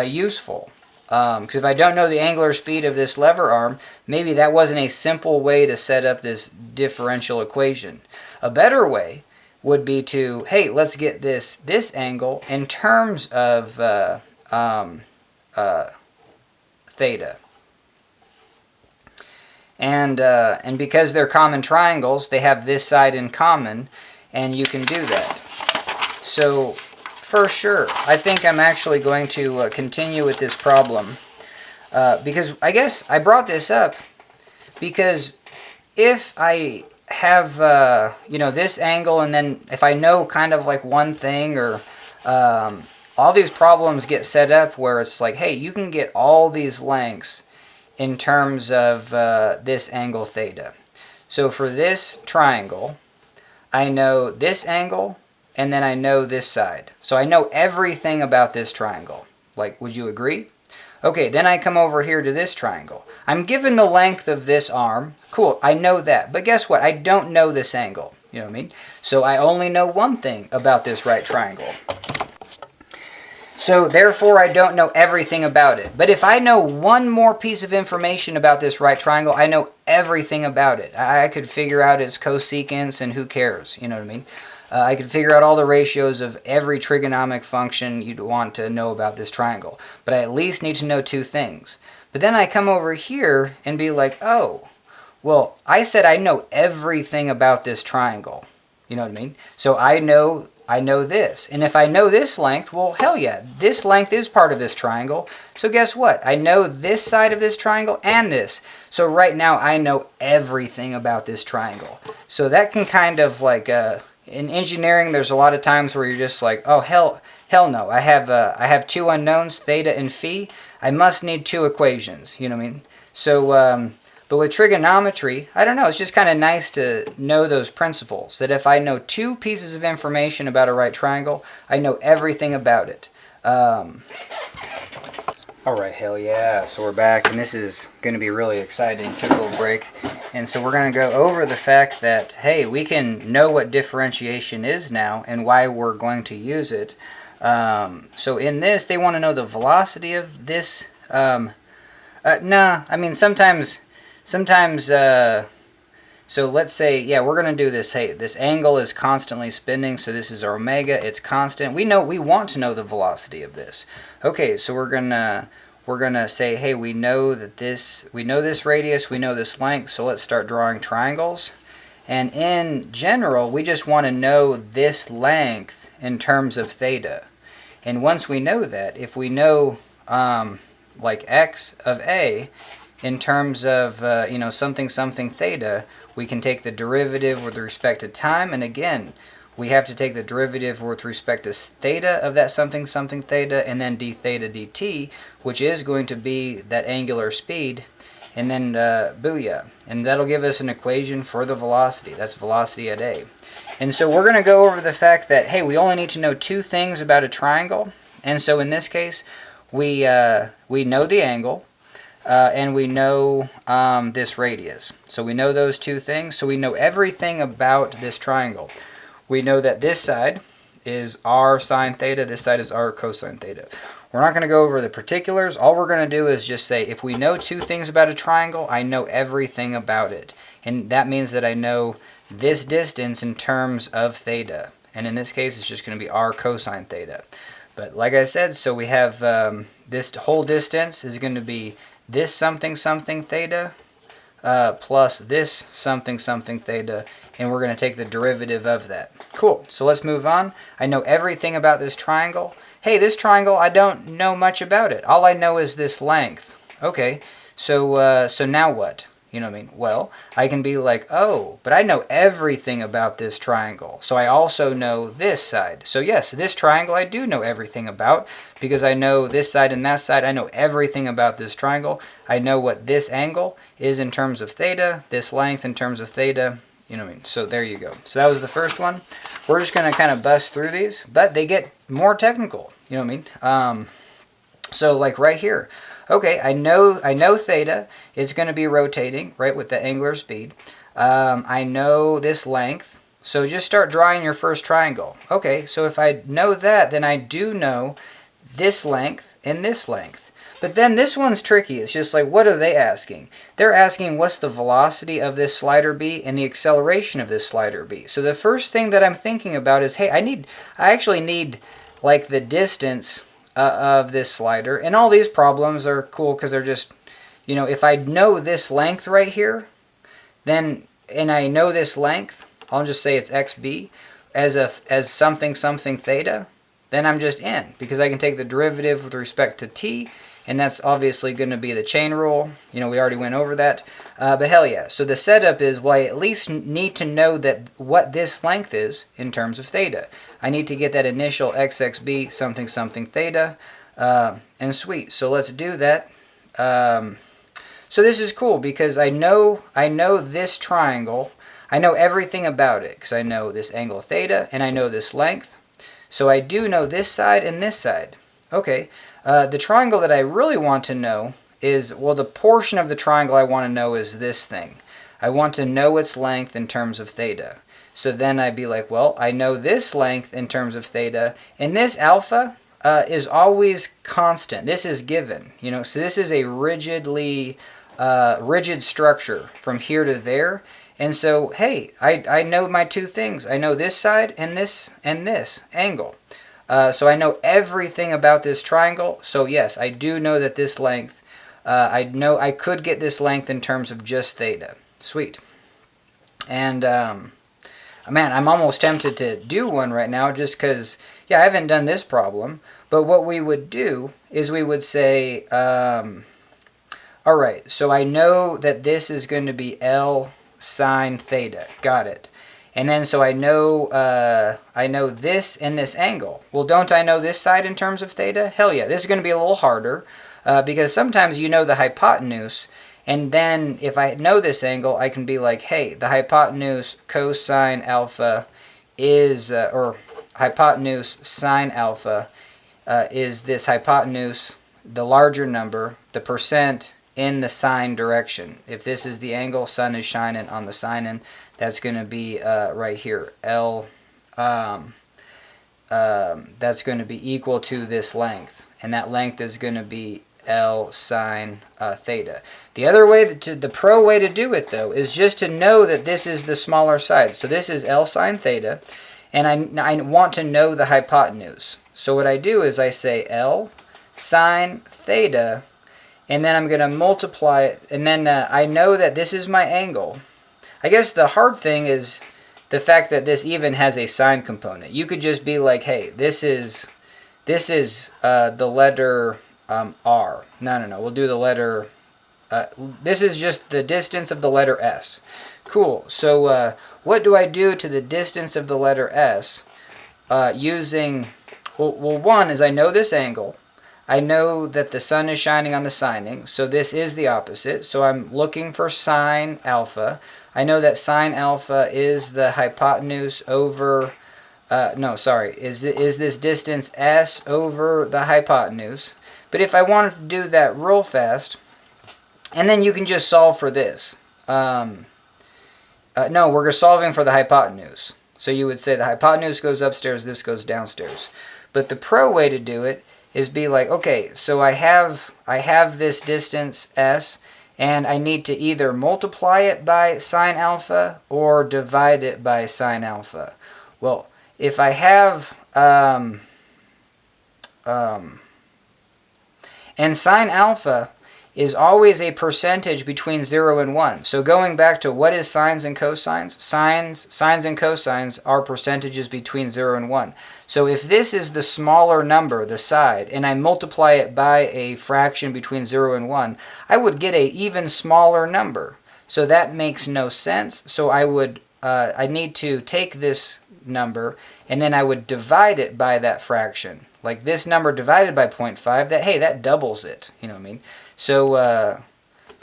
useful. Because if I don't know the angular speed of this lever arm, maybe that wasn't a simple way to set up this differential equation. A better way would be to, hey, let's get this angle in terms of theta. And because they're common triangles, they have this side in common, and you can do that. So, for sure, I think I'm actually going to continue with this problem, because I guess I brought this up because if I have, you know, this angle, and then if I know kind of like one thing, or all these problems get set up where it's like, hey, you can get all these lengths in terms of this angle theta. So for this triangle, I know this angle, and then I know this side. So I know everything about this triangle. Like, would you agree? Okay, then I come over here to this triangle. I'm given the length of this arm. Cool, I know that. But guess what? I don't know this angle. You know what I mean? So I only know one thing about this right triangle. So therefore, I don't know everything about it. But if I know one more piece of information about this right triangle, I know everything about it. I could figure out its cosecants, and who cares? You know what I mean? I could figure out all the ratios of every trigonomic function you'd want to know about this triangle. But I at least need to know two things. But then I come over here and be like, oh, well, I said I know everything about this triangle. You know what I mean? So I know this. And if I know this length, well, hell yeah, this length is part of this triangle. So guess what? I know this side of this triangle and this. So right now I know everything about this triangle. So that can kind of like, in engineering, there's a lot of times where you're just like, oh, hell no. I have two unknowns, theta and phi. I must need two equations. You know what I mean? So, but with trigonometry, I don't know, it's just kind of nice to know those principles. That if I know two pieces of information about a right triangle, I know everything about it. Alright, hell yeah. So we're back, and this is going to be really exciting. Took a little break. And so we're going to go over the fact that, hey, we can know what differentiation is now and why we're going to use it. So in this, they want to know the velocity of this. I mean, sometimes, so let's say, yeah, we're going to do this. Hey, this angle is constantly spinning, so this is our omega. It's constant. We want to know the velocity of this. Okay, so we're gonna say, hey, we know this radius, we know this length, so let's start drawing triangles. And in general, we just want to know this length in terms of theta. And once we know that, if we know like x of a in terms of something theta, we can take the derivative with respect to time, and again, we have to take the derivative with respect to theta of that something something theta, and then d theta dt, which is going to be that angular speed, and then booyah. And that'll give us an equation for the velocity. That's velocity at A. And so we're going to go over the fact that, hey, we only need to know two things about a triangle. And so in this case, we know the angle, and we know this radius. So we know those two things. So we know everything about this triangle. We know that this side is r sine theta, this side is r cosine theta. We're not going to go over the particulars. All we're going to do is just say, if we know two things about a triangle, I know everything about it. And that means that I know this distance in terms of theta. And in this case, it's just going to be r cosine theta. But like I said, so we have this whole distance is going to be this something something theta plus this something something theta, and we're going to take the derivative of that. Cool. So let's move on. I know everything about this triangle. Hey, this triangle, I don't know much about it. All I know is this length. Okay, so now what? You know what I mean? Well, I can be like, oh, but I know everything about this triangle. So I also know this side. So yes, this triangle I do know everything about, because I know this side and that side. I know everything about this triangle. I know what this angle is in terms of theta, this length in terms of theta. You know what I mean? So there you go. So that was the first one. We're just going to kind of bust through these, but they get more technical. You know what I mean? So like right here. Okay, I know theta is going to be rotating, right, with the angular speed. I know this length. So just start drawing your first triangle. Okay, so if I know that, then I do know this length and this length. But then this one's tricky. It's just like, what are they asking? They're asking what's the velocity of this slider be and the acceleration of this slider be. So the first thing that I'm thinking about is, hey, I actually need like the distance of this slider. And all these problems are cool because they're just, you know, if I know this length right here, then, and I know this length, I'll just say it's xb as something something theta, then I'm just in, because I can take the derivative with respect to t, and that's obviously going to be the chain rule. You know, we already went over that. But hell yeah. So the setup is, well, I at least need to know that what this length is in terms of theta. I need to get that initial xxb something something theta, and sweet. So let's do that. So this is cool because I know this triangle. I know everything about it because I know this angle theta and I know this length. So I do know this side and this side. Okay. The triangle that I really want to know is, well, the portion of the triangle I want to know is this thing. I want to know its length in terms of theta. So then I'd be like, well, I know this length in terms of theta, and this alpha is always constant. This is given, you know, so this is a rigid structure from here to there. And so, hey, I know my two things. I know this side and this angle. So I know everything about this triangle. So yes, I do know that this length, I know I could get this length in terms of just theta. Sweet. And man, I'm almost tempted to do one right now just because, yeah, I haven't done this problem. But what we would do is we would say, all right, so I know that this is going to be L sine theta. Got it. And then so I know this and this angle. Well, don't I know this side in terms of theta? Hell yeah. This is going to be a little harder because sometimes you know the hypotenuse. And then if I know this angle, I can be like, hey, the hypotenuse cosine alpha is, or hypotenuse sine alpha is this hypotenuse, the larger number, the percent in the sine direction. If this is the angle, sun is shining on the sine, that's going to be right here. L, that's going to be equal to this length. And that length is going to be L sine theta. The other way, the pro way to do it, though, is just to know that this is the smaller side. So this is L sine theta, and I want to know the hypotenuse. So what I do is I say L sine theta, and then I'm going to multiply it, and then I know that this is my angle. I guess the hard thing is the fact that this even has a sine component. You could just be like, hey, this is the letter R. No. We'll do the letter, this is just the distance of the letter S. Cool. So what do I do to the distance of the letter S using, well, one is I know this angle. I know that the sun is shining on the sining, so this is the opposite. So I'm looking for sine alpha. I know that sine alpha is the hypotenuse over, is this distance S over the hypotenuse. But if I wanted to do that real fast, and then you can just solve for this. No, we're solving for the hypotenuse. So you would say the hypotenuse goes upstairs, this goes downstairs. But the pro way to do it is be like, okay, so I have this distance S, and I need to either multiply it by sine alpha or divide it by sine alpha. Well, if I have, and sine alpha is always a percentage between 0 and 1. So going back to what is sines and cosines? Sines and cosines are percentages between 0 and 1. So if this is the smaller number, the side, and I multiply it by a fraction between 0 and 1, I would get an even smaller number. So that makes no sense. So I need to take this number and then I would divide it by that fraction. Like this number divided by 0.5, that doubles it. You know what I mean? So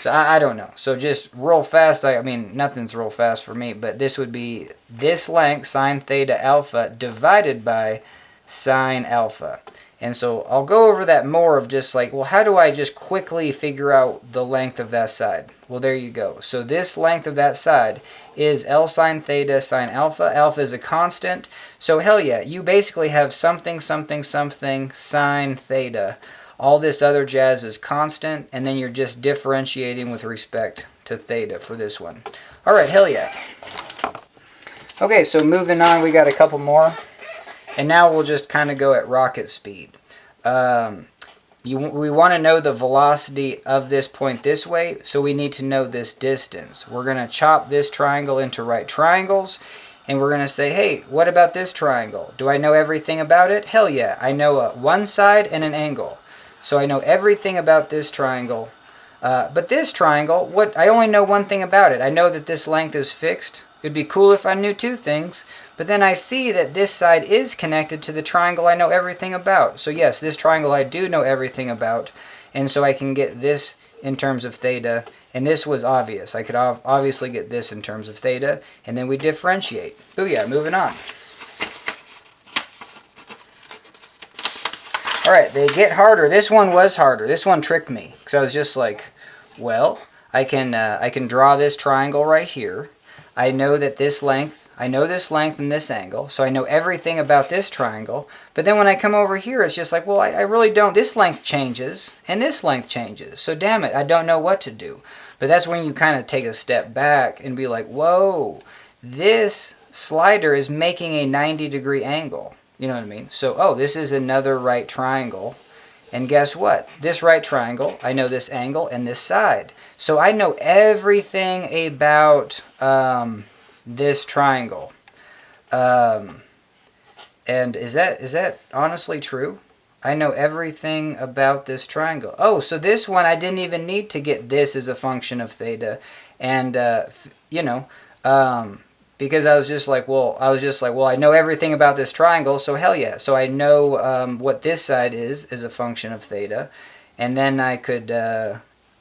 I don't know. So just real fast, I mean, nothing's real fast for me, but this would be this length, sine theta alpha, divided by sine alpha. And so I'll go over that more of just like, well, how do I just quickly figure out the length of that side? Well, there you go. So this length of that side is L sine theta sine alpha. Alpha is a constant. So hell yeah, you basically have something, something, something sine theta. All this other jazz is constant, and then you're just differentiating with respect to theta for this one. All right, hell yeah. Okay, so moving on, we got a couple more. And now we'll just kind of go at rocket speed. We want to know the velocity of this point this way, so we need to know this distance. We're going to chop this triangle into right triangles, and we're going to say, hey, what about this triangle? Do I know everything about it? Hell yeah, I know one side and an angle. So I know everything about this triangle. But this triangle, I only know one thing about it. I know that this length is fixed. It'd be cool if I knew two things. But then I see that this side is connected to the triangle I know everything about. So yes, this triangle I do know everything about. And so I can get this in terms of theta. And this was obvious. I could obviously get this in terms of theta. And then we differentiate. Booyah, moving on. Alright, they get harder. This one was harder. This one tricked me. Because I was just like, well, I can draw this triangle right here. I know that this length and this angle. So I know everything about this triangle. But then when I come over here, it's just like, well, I really don't. This length changes, and this length changes. So damn it, I don't know what to do. But that's when you kind of take a step back and be like, whoa, this slider is making a 90-degree angle. You know what I mean? So, oh, this is another right triangle. And guess what? This right triangle, I know this angle and this side. So I know everything about this triangle. And is that honestly true? I know everything about this triangle. Oh, so this one I didn't even need to get this as a function of theta. And, because I was just like, well, I know everything about this triangle, so hell yeah. So I know what this side is a function of theta. And then I could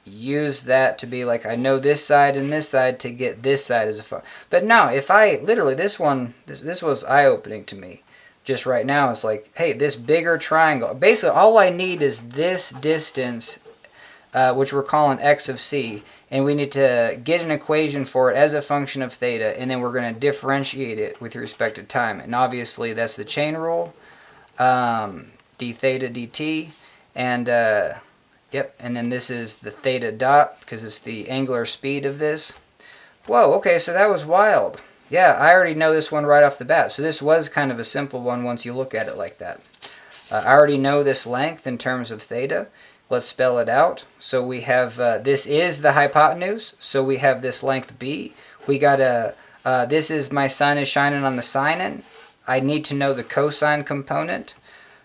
use that to be like, I know this side and this side to get this side as a function. But no, if I, literally, this was eye-opening to me. Just right now, it's like, hey, this bigger triangle. Basically, all I need is this distance, which we're calling x of c. And we need to get an equation for it as a function of theta, and then we're going to differentiate it with respect to time. And obviously, that's the chain rule, d theta dt, and yep. And then this is the theta dot because it's the angular speed of this. Whoa. Okay, so that was wild. Yeah, I already know this one right off the bat. So this was kind of a simple one once you look at it like that. I already know this length in terms of theta. Let's spell it out. So we have, this is the hypotenuse. So we have this length b. We got this is my sun is shining on the sinin. I need to know the cosine component.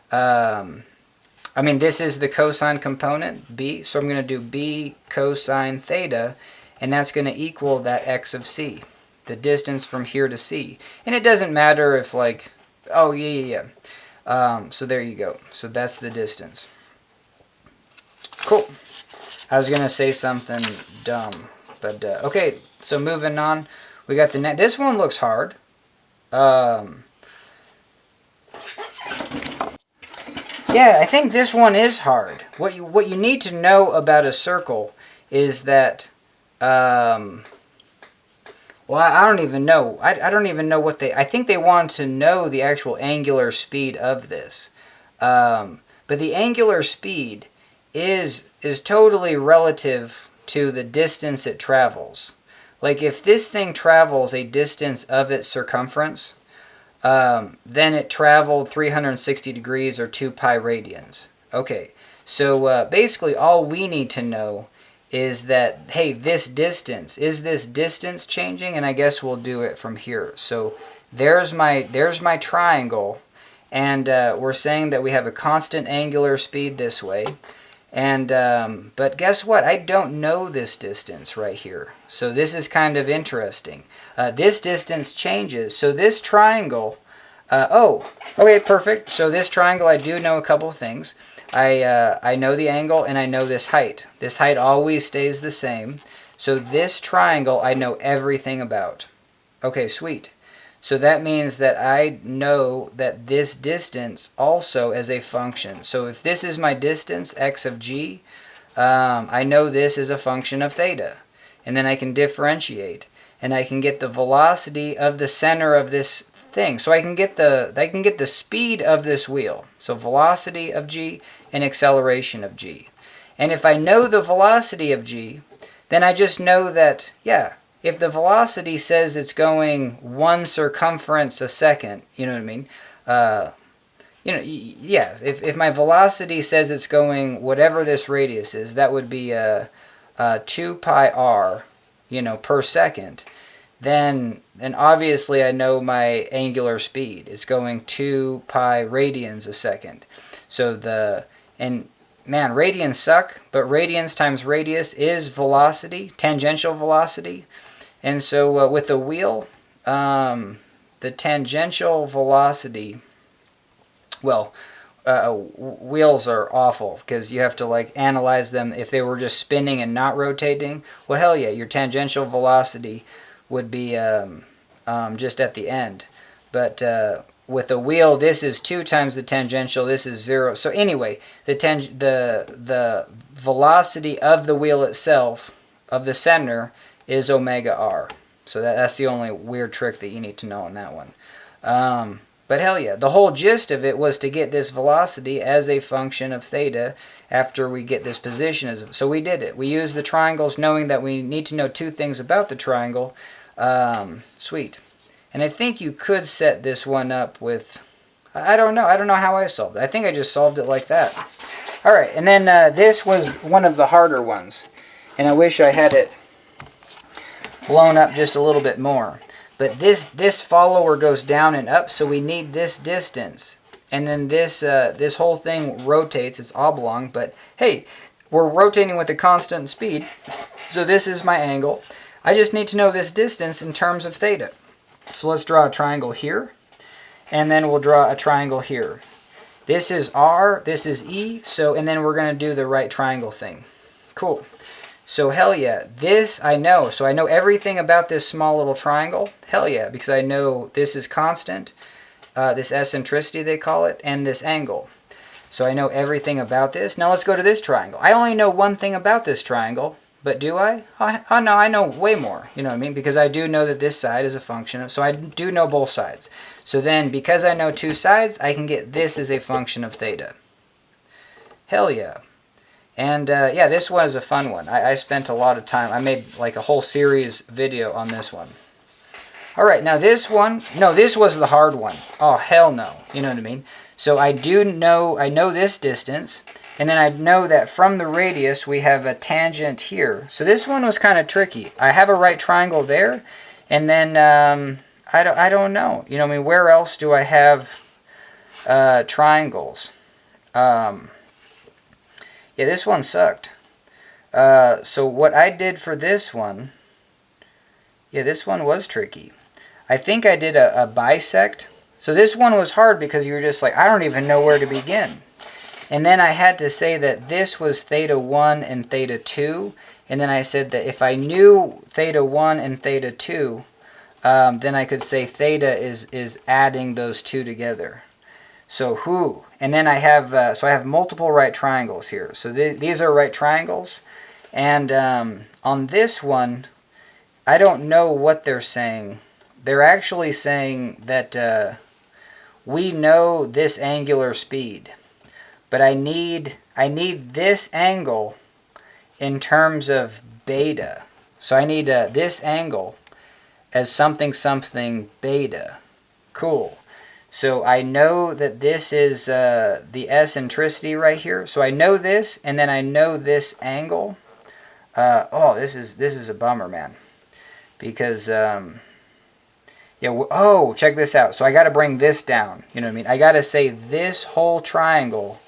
This is the cosine component, b. So I'm going to do b cosine theta. and that's going to equal that x of c, the distance from here to c. And it doesn't matter if like, oh yeah. So there you go. So that's the distance. Cool. I was going to say something dumb, but okay, so moving on. We got the next. This one looks hard. Yeah, I think this one is hard. What you need to know about a circle is that, well, I don't even know. I don't even know what I think they want to know the actual angular speed of this. But the angular speed is totally relative to the distance it travels. Like if this thing travels a distance of its circumference, then it traveled 360 degrees or 2 pi radians. Okay, so basically all we need to know is that, hey, this distance, is this distance changing? And I guess we'll do it from here. So there's my triangle, and we're saying that we have a constant angular speed this way. And but guess what? I don't know this distance right here. So this is kind of interesting. This distance changes. So this triangle, oh, okay, perfect. So this triangle, I do know a couple things. I know the angle and I know this height. This height always stays the same. So this triangle I know everything about. Okay, sweet. So that means that I know that this distance also is a function. So if this is my distance, x of g, I know this is a function of theta. And then I can differentiate. And I can get the velocity of the center of this thing. So I can get the speed of this wheel. So velocity of g and acceleration of g. And if I know the velocity of g, then I just know that, yeah, if the velocity says it's going 1 circumference a second, you know what I mean? Yeah, if my velocity says it's going whatever this radius is, that would be 2 pi r, per second. Then obviously I know my angular speed. It's going 2 pi radians a second. So man, radians suck, but radians times radius is velocity, tangential velocity. And so with the wheel, the tangential velocity, well, wheels are awful because you have to like analyze them. If they were just spinning and not rotating, well, hell yeah, your tangential velocity would be just at the end. But with a wheel, this is 2 times the tangential, this is 0. So anyway, the velocity of the wheel itself, of the center, is omega r. So that's the only weird trick that you need to know on that one. But hell yeah, the whole gist of it was to get this velocity as a function of theta after we get this position. So we did it. We used the triangles knowing that we need to know 2 things about the triangle. Sweet. And I think you could set this one up with, I don't know how I solved it. I think I just solved it like that. Alright, and then this was one of the harder ones. And I wish I had it blown up just a little bit more. But this follower goes down and up, so we need this distance. And then this whole thing rotates. It's oblong, but hey, we're rotating with a constant speed. So this is my angle. I just need to know this distance in terms of theta. So let's draw a triangle here. And then we'll draw a triangle here. This is R, this is E, and then we're going to do the right triangle thing. Cool. So hell yeah, this I know. So I know everything about this small little triangle. Hell yeah, because I know this is constant, this eccentricity they call it, and this angle. So I know everything about this. Now let's go to this triangle. I only know one thing about this triangle, but do I? Oh no, I know way more, you know what I mean? Because I do know that this side is a function of, so I do know both sides. So then, because I know 2 sides, I can get this as a function of theta. Hell yeah. And yeah, this was a fun one. I spent a lot of time. I made like a whole series video on this one. Alright, now this one, no, this was the hard one. Oh, hell no. You know what I mean? So I know this distance, and then I know that from the radius we have a tangent here. So this one was kind of tricky. I have a right triangle there, and then I don't know. You know what I mean? Where else do I have triangles? Yeah, this one sucked. So what I did for this one, yeah, this one was tricky. I think I did a bisect. So this one was hard because you were just like, I don't even know where to begin. And then I had to say that this was theta 1 and theta 2. And then I said that if I knew theta 1 and theta 2, then I could say theta is adding those two together. So and then I have multiple right triangles here. So these are right triangles. And on this one, I don't know what they're saying. They're actually saying that we know this angular speed, but I need this angle in terms of beta. So I need this angle as something something beta. Cool. So I know that this is the eccentricity right here. So I know this, and then I know this angle. This is a bummer, man, because check this out. So I got to bring this down. You know what I mean? I got to say this whole triangle.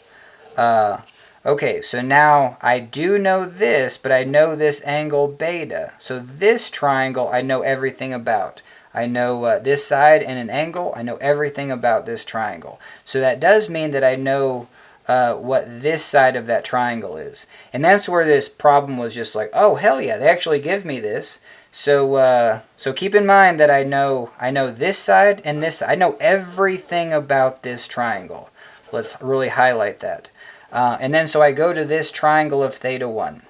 Okay, so now I do know this, but I know this angle beta. So this triangle I know everything about. I know this side and an angle. I know everything about this triangle. So that does mean that I know what this side of that triangle is. And that's where this problem was just like, oh, hell yeah, they actually give me this. So keep in mind that I know this side and this side. I know everything about this triangle. Let's really highlight that. And then so I go to this triangle of theta 1.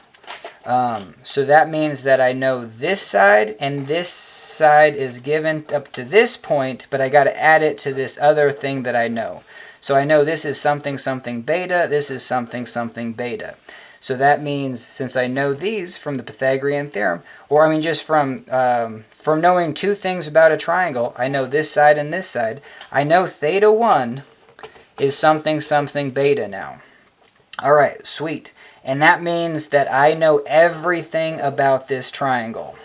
So that means that I know this side, and this side is given up to this point, but I got to add it to this other thing that I know. So I know this is something something beta, this is something something beta. So that means, since I know these from the Pythagorean theorem, or I mean just from knowing two things about a triangle, I know this side and this side, I know theta 1 is something something beta now. All right, sweet. And that means that I know everything about this triangle.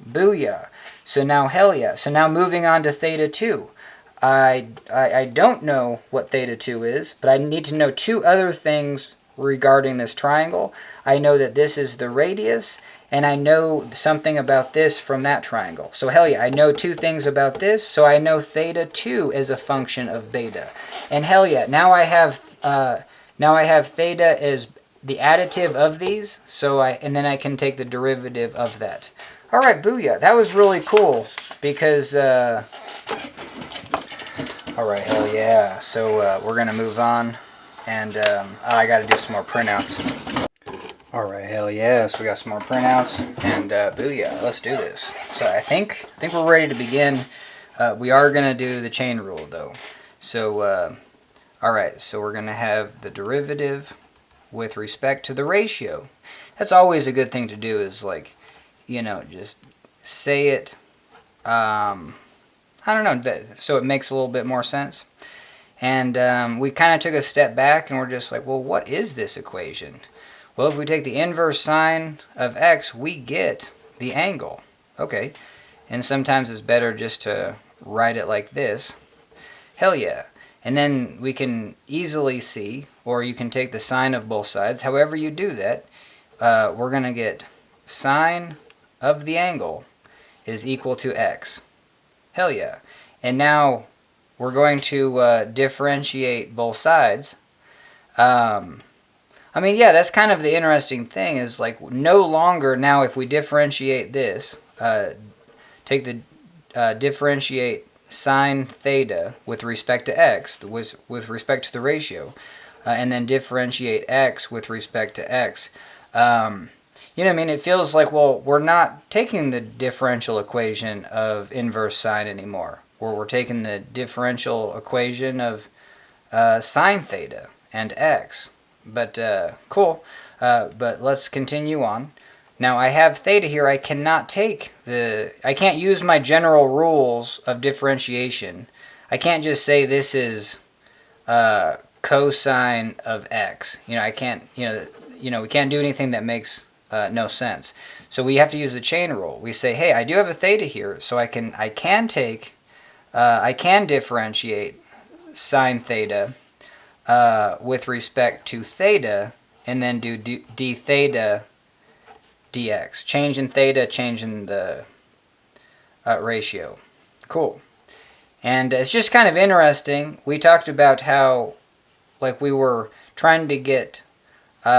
Booyah. So now, hell yeah. So now moving on to theta 2. I don't know what theta 2 is, but I need to know two other things regarding this triangle. I know that this is the radius, and I know something about this from that triangle. So hell yeah, I know two things about this, so I know theta 2 is a function of beta. And hell yeah, now I have theta as the additive of these, and then I can take the derivative of that. All right, booyah. That was really cool because, all right, hell yeah. So we're going to move on, and I got to do some more printouts. All right, hell yeah. So we got some more printouts, and booyah. Let's do this. So I think we're ready to begin. We are going to do the chain rule, though. So, all right, so we're going to have the derivative with respect to the ratio. That's always a good thing to do, is like, just say it, I don't know, so it makes a little bit more sense. And we kind of took a step back and we're just like, well, what is this equation? Well, if we take the inverse sine of x, we get the angle. Okay, and sometimes it's better just to write it like this. Hell yeah. And then we can easily see, or you can take the sine of both sides. However you do that, we're going to get sine of the angle is equal to x. Hell yeah. And now we're going to differentiate both sides. I mean, yeah, that's kind of the interesting thing, is like no longer now if we differentiate this, take the differentiate sine theta with respect to x, with respect to the ratio, and then differentiate x with respect to x. You know what I mean? It feels like, well, we're not taking the differential equation of inverse sine anymore. We're taking the differential equation of sine theta and x. But cool. But let's continue on. Now I have theta here. I can't use my general rules of differentiation. I can't just say this is cosine of x. I can't, we can't do anything that makes no sense. So we have to use the chain rule. We say, hey, I do have a theta here, so I can differentiate sine theta with respect to theta, and then do d theta dx. Change in theta, change in the ratio. Cool. And it's just kind of interesting. We talked about how, like, we were trying to get, we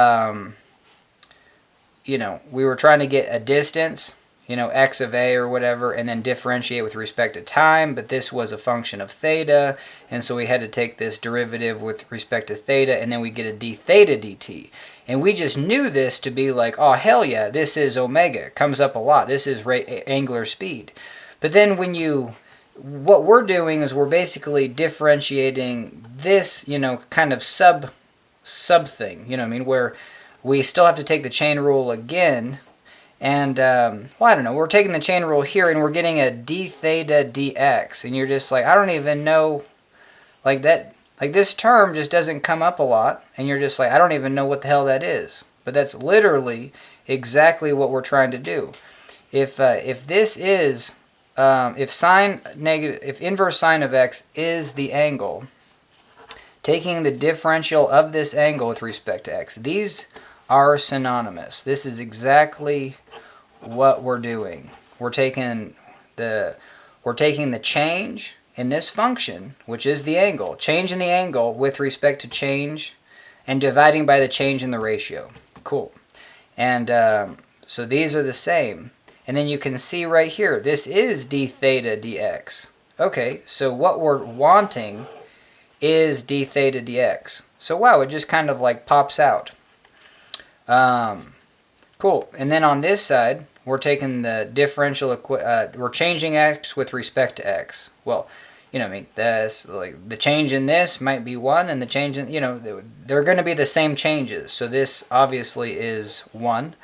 were trying to get a distance, x of a or whatever, and then differentiate with respect to time, but this was a function of theta, and so we had to take this derivative with respect to theta, and then we get a d theta dt. And we just knew this to be like, oh, hell yeah, this is omega. It comes up a lot. This is angular speed. But then what we're doing is we're basically differentiating this, kind of sub thing, where we still have to take the chain rule again. And, I don't know, we're taking the chain rule here and we're getting a d theta dx. And you're just like, I don't even know, like that, like this term just doesn't come up a lot. And you're just like, I don't even know what the hell that is. But that's literally exactly what we're trying to do. If this is, if inverse sine of x is the angle, taking the differential of this angle with respect to x, these are synonymous. This is exactly what we're doing. We're taking the change in this function, which is the angle, change in the angle with respect to change, and dividing by the change in the ratio. Cool. And so these are the same. And then you can see right here, this is d theta dx. Okay, so what we're wanting is d theta dx. So wow, it just kind of like pops out. Cool. And then on this side, we're taking the differential, we're changing x with respect to x. Well, that's like the change in this might be 1, and the change in, they're going to be the same changes. So this obviously is 1.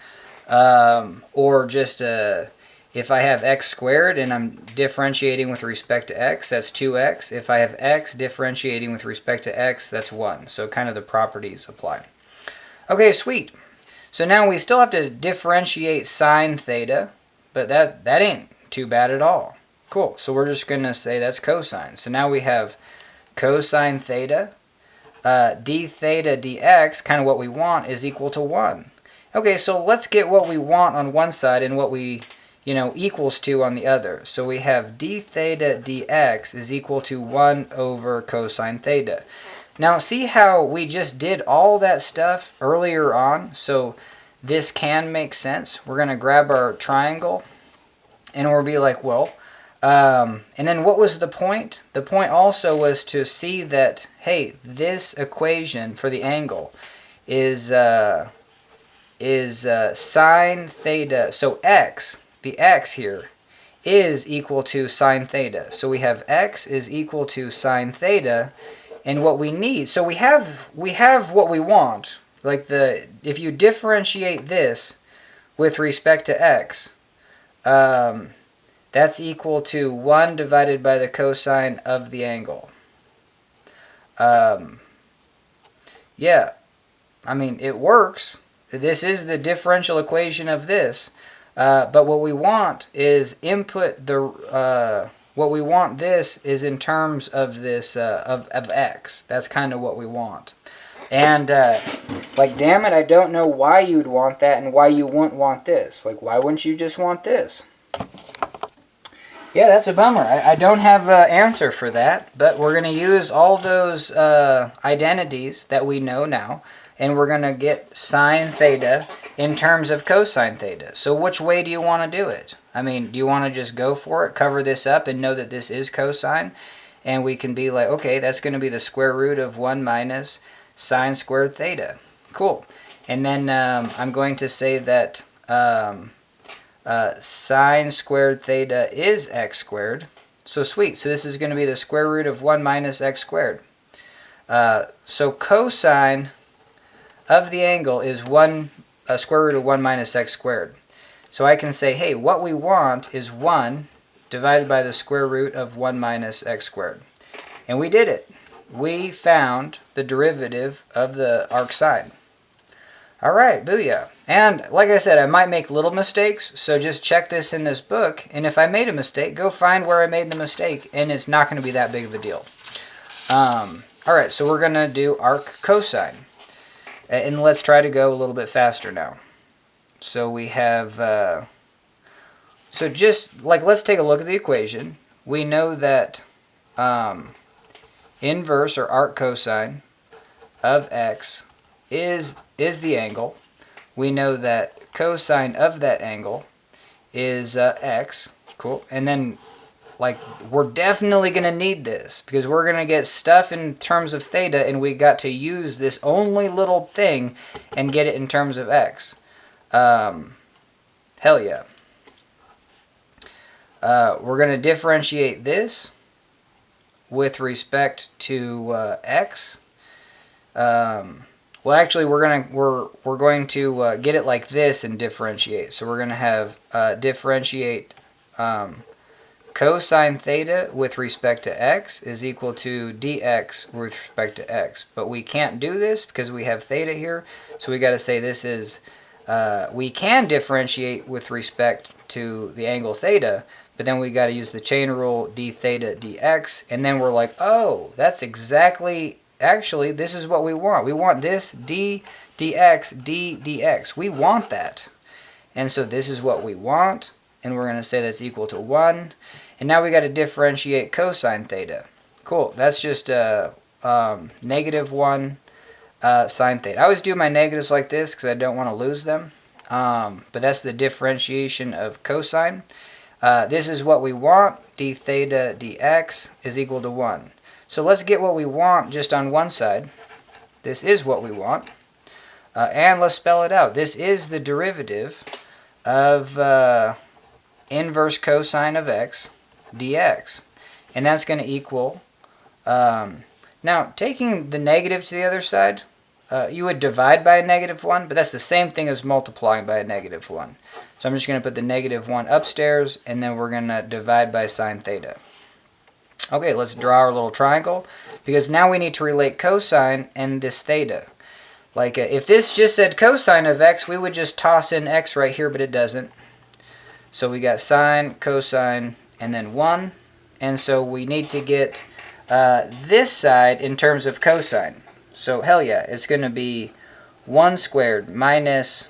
Or just, if I have x squared and I'm differentiating with respect to x, that's 2x. If I have x differentiating with respect to x, that's 1. So kind of the properties apply. Okay, sweet. So now we still have to differentiate sine theta, but that ain't too bad at all. Cool. So we're just going to say that's cosine. So now we have cosine theta, d theta dx, kind of what we want, is equal to 1. Okay, so let's get what we want on one side and what we, equals to on the other. So we have d theta dx is equal to 1 over cosine theta. Now, see how we just did all that stuff earlier on? So this can make sense. We're going to grab our triangle, and we'll be like, well, and then what was the point? The point also was to see that, hey, this equation for the angle is sine theta. So x, the x here, is equal to sine theta. So we have x is equal to sine theta. And what we need, so we have what we want. Like if you differentiate this with respect to x, that's equal to 1 divided by the cosine of the angle. Yeah, I mean, it works. This is the differential equation of this. But what we want is what we want this is in terms of this, of x. That's kind of what we want. And, like, damn it, I don't know why you'd want that and why you wouldn't want this. Like, why wouldn't you just want this? Yeah, that's a bummer. I don't have an answer for that, but we're going to use all those identities that we know now, and we're going to get sine theta in terms of cosine theta. So which way do you want to do it? I mean, do you want to just go for it, cover this up, and know that this is cosine? And we can be like, okay, that's going to be the square root of 1 minus sine squared theta. Cool. And then I'm going to say that sine squared theta is x squared. So sweet. So this is going to be the square root of 1 minus x squared. So cosine of the angle is square root of 1 minus x squared. So I can say, hey, what we want is 1 divided by the square root of 1 minus x squared. And we did it. We found the derivative of the arc sine. All right, booyah. And like I said, I might make little mistakes, so just check this in this book. And if I made a mistake, go find where I made the mistake, and it's not going to be that big of a deal. All right, so we're going to do arc cosine. And let's try to go a little bit faster now. So we have, so just like, let's take a look at the equation. We know that inverse or arc cosine of x is the angle. We know that cosine of that angle is x. Cool. And then, like, we're definitely going to need this because we're going to get stuff in terms of theta, and we got to use this only little thing and get it in terms of x. Hell yeah. We're going to differentiate this with respect to x. Well, actually, we're going to get it like this and differentiate. So we're going to have differentiate cosine theta with respect to x is equal to dx with respect to x. But we can't do this because we have theta here. So we got to say this is, we can differentiate with respect to the angle theta, but then we got to use the chain rule d theta dx. And then we're like, oh, that's exactly, actually, this is what we want. We want this d dx, d dx. We want that. And so this is what we want. And we're going to say that's equal to 1. And now we got to differentiate cosine theta. Cool. That's just negative 1 sine theta. I always do my negatives like this because I don't want to lose them. But that's the differentiation of cosine. This is what we want. D theta dx is equal to 1. So let's get what we want just on one side. This is what we want. And let's spell it out. This is the derivative of inverse cosine of x dx. And that's going to equal, now taking the negative to the other side, you would divide by a negative 1, but that's the same thing as multiplying by a negative 1. So I'm just going to put the negative 1 upstairs, and then we're going to divide by sine theta. Okay, let's draw our little triangle, because now we need to relate cosine and this theta. Like, if this just said cosine of x, we would just toss in x right here, but it doesn't. So we got sine, cosine, and then 1. And so we need to get this side in terms of cosine. So hell yeah, it's going to be 1 squared minus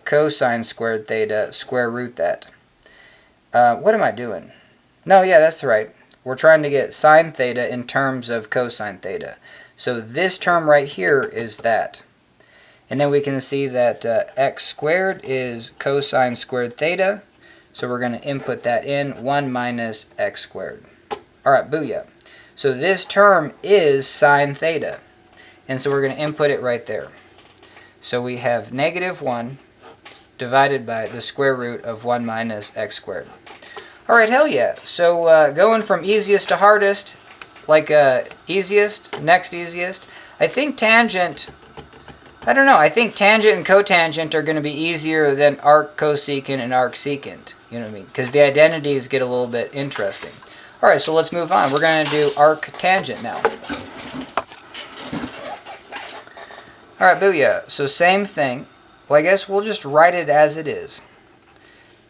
cosine squared theta square root that. What am I doing? No, yeah, that's right. We're trying to get sine theta in terms of cosine theta. So this term right here is that. And then we can see that x squared is cosine squared theta. So we're going to input that in, 1 minus x squared. All right, booyah. So this term is sine theta. And so we're going to input it right there. So we have negative 1 divided by the square root of 1 minus x squared. All right, hell yeah. So going from easiest to hardest, like easiest, next easiest, I think tangent, I don't know, I think tangent and cotangent are going to be easier than arc cosecant and arc secant. You know what I mean? Because the identities get a little bit interesting. All right, so let's move on. We're going to do arc tangent now. All right, booyah. So same thing. Well, I guess we'll just write it as it is.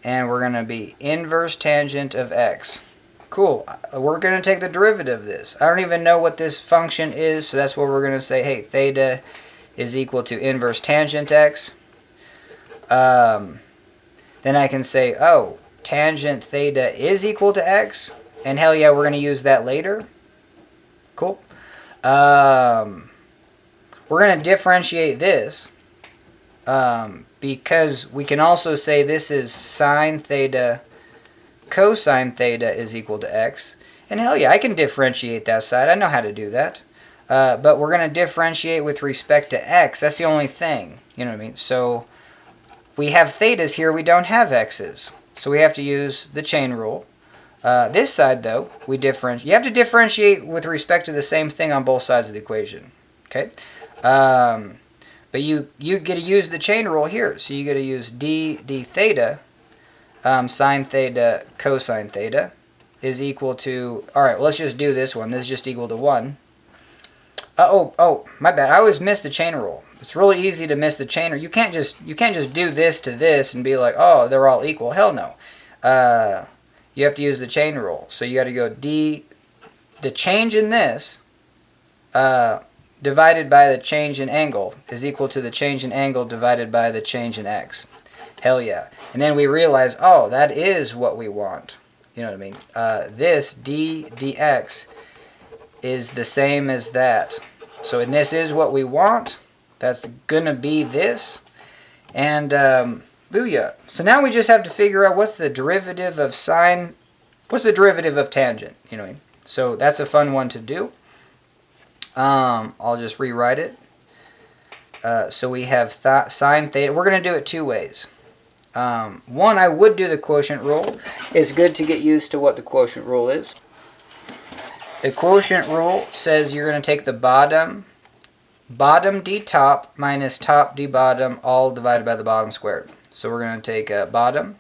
And we're going to be inverse tangent of x. Cool. We're going to take the derivative of this. I don't even know what this function is, so that's what we're going to say. Hey, theta is equal to inverse tangent x. Then I can say, oh, tangent theta is equal to x. And hell yeah, we're going to use that later. Cool. We're going to differentiate this. Because we can also say this is sine theta cosine theta is equal to x. And hell yeah, I can differentiate that side. I know how to do that. But we're going to differentiate with respect to x. That's the only thing. You know what I mean? So we have thetas here. We don't have x's. So we have to use the chain rule. This side, though, we differentiate. You have to differentiate with respect to the same thing on both sides of the equation. Okay? But you get to use the chain rule here. So you get to use d theta, sine theta cosine theta is equal to, all right, well, let's just do this one. This is just equal to 1. Oh, my bad. I always miss the chain rule. It's really easy to miss the chain rule. You can't just do this to this and be like, oh, they're all equal. Hell no. You have to use the chain rule. So you got to go the change in this divided by the change in angle is equal to the change in angle divided by the change in x. Hell yeah. And then we realize, oh, that is what we want. You know what I mean? This d dx is the same as that. So, and this is what we want. That's going to be this. And booyah. So now we just have to figure out what's the derivative of sine, what's the derivative of tangent. You know what I mean? So that's a fun one to do. I'll just rewrite it. So we have sine theta. We're going to do it two ways. One, I would do the quotient rule. It's good to get used to what the quotient rule is. The quotient rule says you're going to take the bottom d top minus top d bottom all divided by the bottom squared. So we're going to take bottom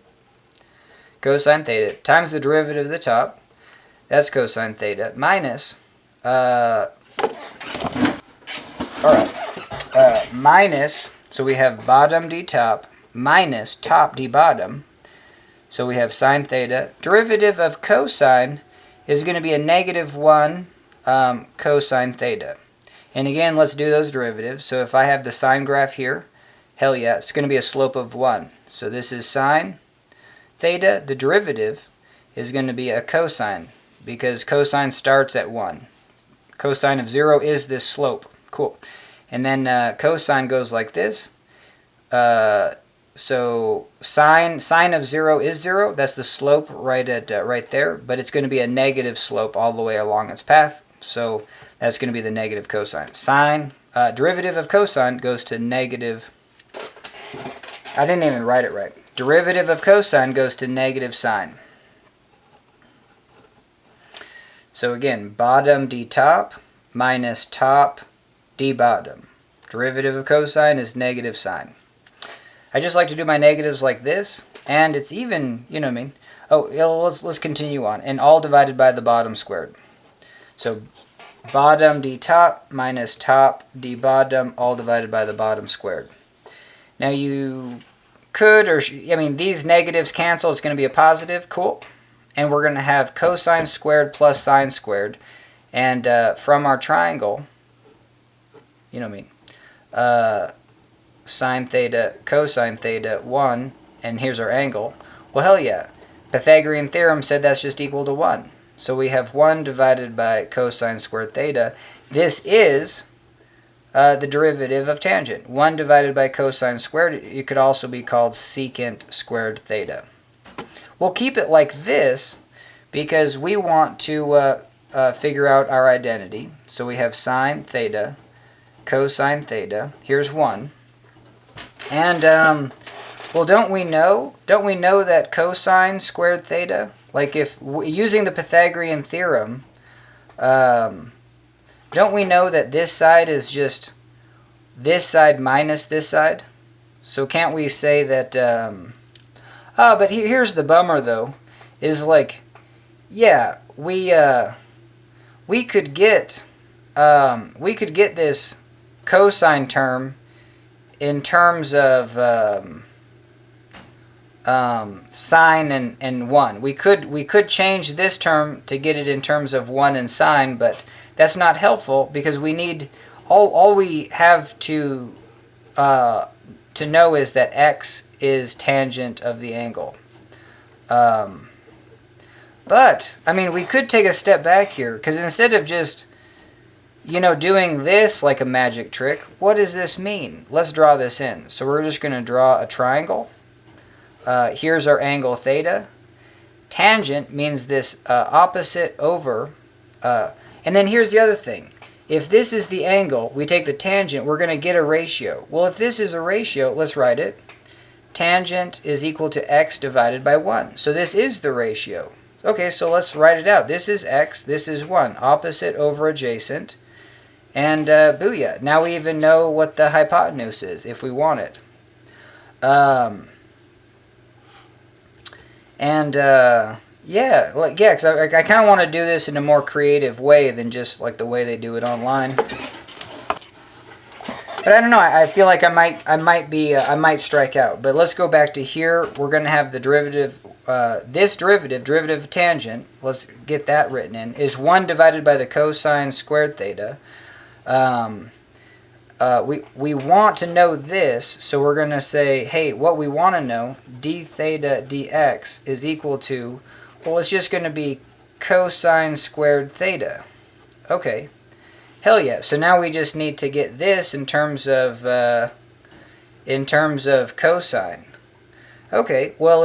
cosine theta times the derivative of the top. That's cosine theta minus, minus, so we have bottom d top minus top d bottom. So we have sine theta. Derivative of cosine is going to be a -1 cosine theta. And again, let's do those derivatives. So if I have the sine graph here, hell yeah, it's going to be a slope of 1. So this is sine theta. The derivative is going to be a cosine because cosine starts at 1. Cosine of 0 is this slope. Cool. And then cosine goes like this. So sine of 0 is 0. That's the slope right there. But it's going to be a negative slope all the way along its path. So that's going to be the negative cosine. Sine, derivative of cosine goes to negative. I didn't even write it right. Derivative of cosine goes to negative sine. So again, bottom d top minus top d bottom. Derivative of cosine is negative sine. I just like to do my negatives like this, and it's even, you know what I mean? Oh, let's continue on. And all divided by the bottom squared. So bottom d top minus top d bottom all divided by the bottom squared. Now you could, or I mean, these negatives cancel. It's going to be a positive. Cool. And we're going to have cosine squared plus sine squared. And from our triangle, you know what I mean? Sine theta, cosine theta, 1, and here's our angle. Well, hell yeah. Pythagorean theorem said that's just equal to 1. So we have 1 divided by cosine squared theta. This is the derivative of tangent. 1 divided by cosine squared, it could also be called secant squared theta. We'll keep it like this because we want to figure out our identity. So we have sine theta, cosine theta. Here's 1. And, well, don't we know that cosine squared theta, like if, using the Pythagorean theorem, don't we know that this side is just this side minus this side? So can't we say that, but here's the bummer though, is like, yeah, we could get this cosine term in terms of sine and 1. We could change this term to get it in terms of 1 and sine, but that's not helpful because we need all we have to know is that x is tangent of the angle. But I mean, we could take a step back here because instead of just doing this like a magic trick, what does this mean? Let's draw this in. So we're just going to draw a triangle. Here's our angle theta. Tangent means this opposite over. And then here's the other thing. If this is the angle, we take the tangent, we're going to get a ratio. Well, if this is a ratio, let's write it. Tangent is equal to x divided by 1. So this is the ratio. Okay, so let's write it out. This is x, this is 1. Opposite over adjacent. And booyah. Now we even know what the hypotenuse is if we want it. Yeah, because I kind of want to do this in a more creative way than just like the way they do it online. But I don't know. I feel like I might strike out. But let's go back to here. We're going to have the derivative. This derivative of tangent. Let's get that written in. Is 1 divided by the cosine squared theta. we want to know this, so we're going to say, hey, what we want to know, d theta dx is equal to, well, it's just going to be cosine squared theta. Okay, hell yeah. So now we just need to get this in terms of cosine. Okay, well,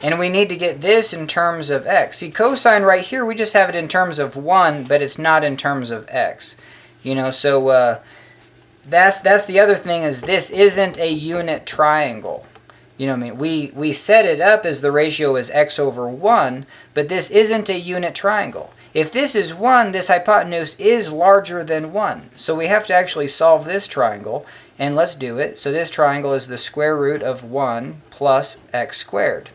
and we need to get this in terms of x. See, cosine right here, we just have it in terms of 1, but it's not in terms of x. You know, so that's the other thing, is this isn't a unit triangle. You know what I mean? We set it up as the ratio is x over 1, but this isn't a unit triangle. If this is 1, this hypotenuse is larger than 1. So we have to actually solve this triangle, and let's do it. So this triangle is the square root of 1 plus x squared.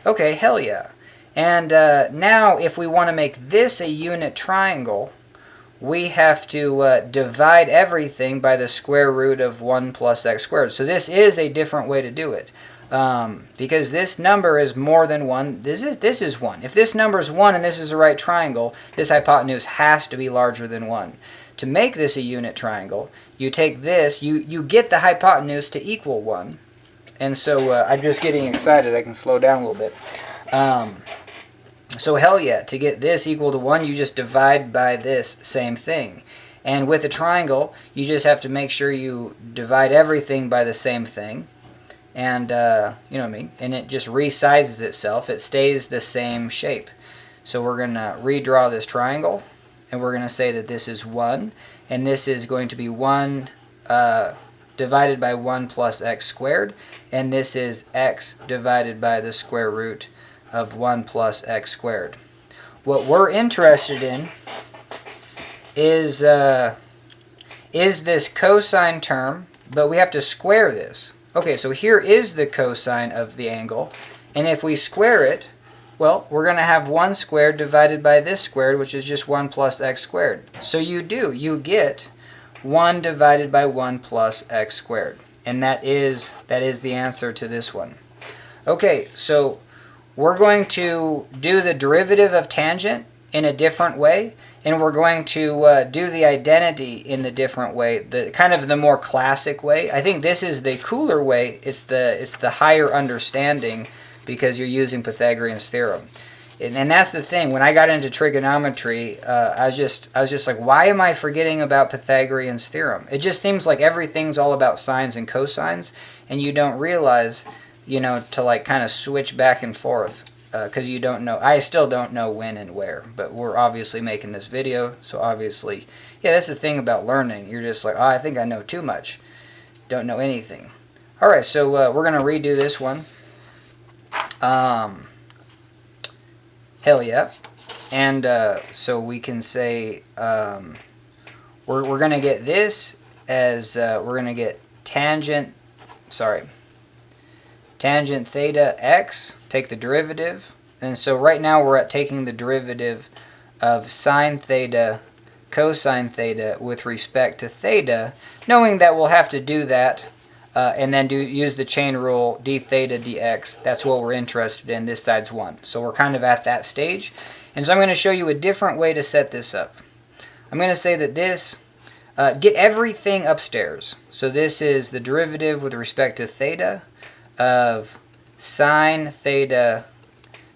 Okay, hell yeah. And now if we want to make this a unit triangle, we have to divide everything by the square root of 1 plus x squared. So this is a different way to do it. Because this number is more than 1. This is 1. If this number is 1 and this is a right triangle, this hypotenuse has to be larger than 1. To make this a unit triangle, you take this, you get the hypotenuse to equal 1. And so I'm just getting excited. I can slow down a little bit. So hell yeah, to get this equal to 1, you just divide by this same thing. And with a triangle, you just have to make sure you divide everything by the same thing. And, you know what I mean? And it just resizes itself. It stays the same shape. So we're going to redraw this triangle. And we're going to say that this is 1. And this is going to be 1 divided by 1 plus x squared. And this is x divided by the square root of 1 plus x squared. What we're interested in is this cosine term. But we have to square this. Okay, so here is the cosine of the angle, and if we square it, well, we're going to have 1 squared divided by this squared, which is just 1 plus x squared. So you get 1 divided by 1 plus x squared, and that is the answer to this one. Okay, so we're going to do the derivative of tangent in a different way, and we're going to do the identity in the different way, the kind of the more classic way. I think this is the cooler way. It's the higher understanding because you're using Pythagorean's theorem. And that's the thing. When I got into trigonometry, I was just like, why am I forgetting about Pythagorean's theorem? It just seems like everything's all about sines and cosines, and you don't realize, you know, to like kind of switch back and forth. Because you don't know, I still don't know when and where, but we're obviously making this video, so obviously, yeah, that's the thing about learning. You're just like, oh, I think I know too much. Don't know anything. Alright, so we're going to redo this one. Hell yeah. And so we can say, we're going to get this as, we're going to get tangent theta x, take the derivative, and so right now we're at taking the derivative of sine theta cosine theta with respect to theta, knowing that we'll have to do that and then use the chain rule d theta dx. That's what we're interested in. This side's 1. So we're kind of at that stage. And so I'm going to show you a different way to set this up. I'm going to say that this, get everything upstairs. So this is the derivative with respect to theta of sine theta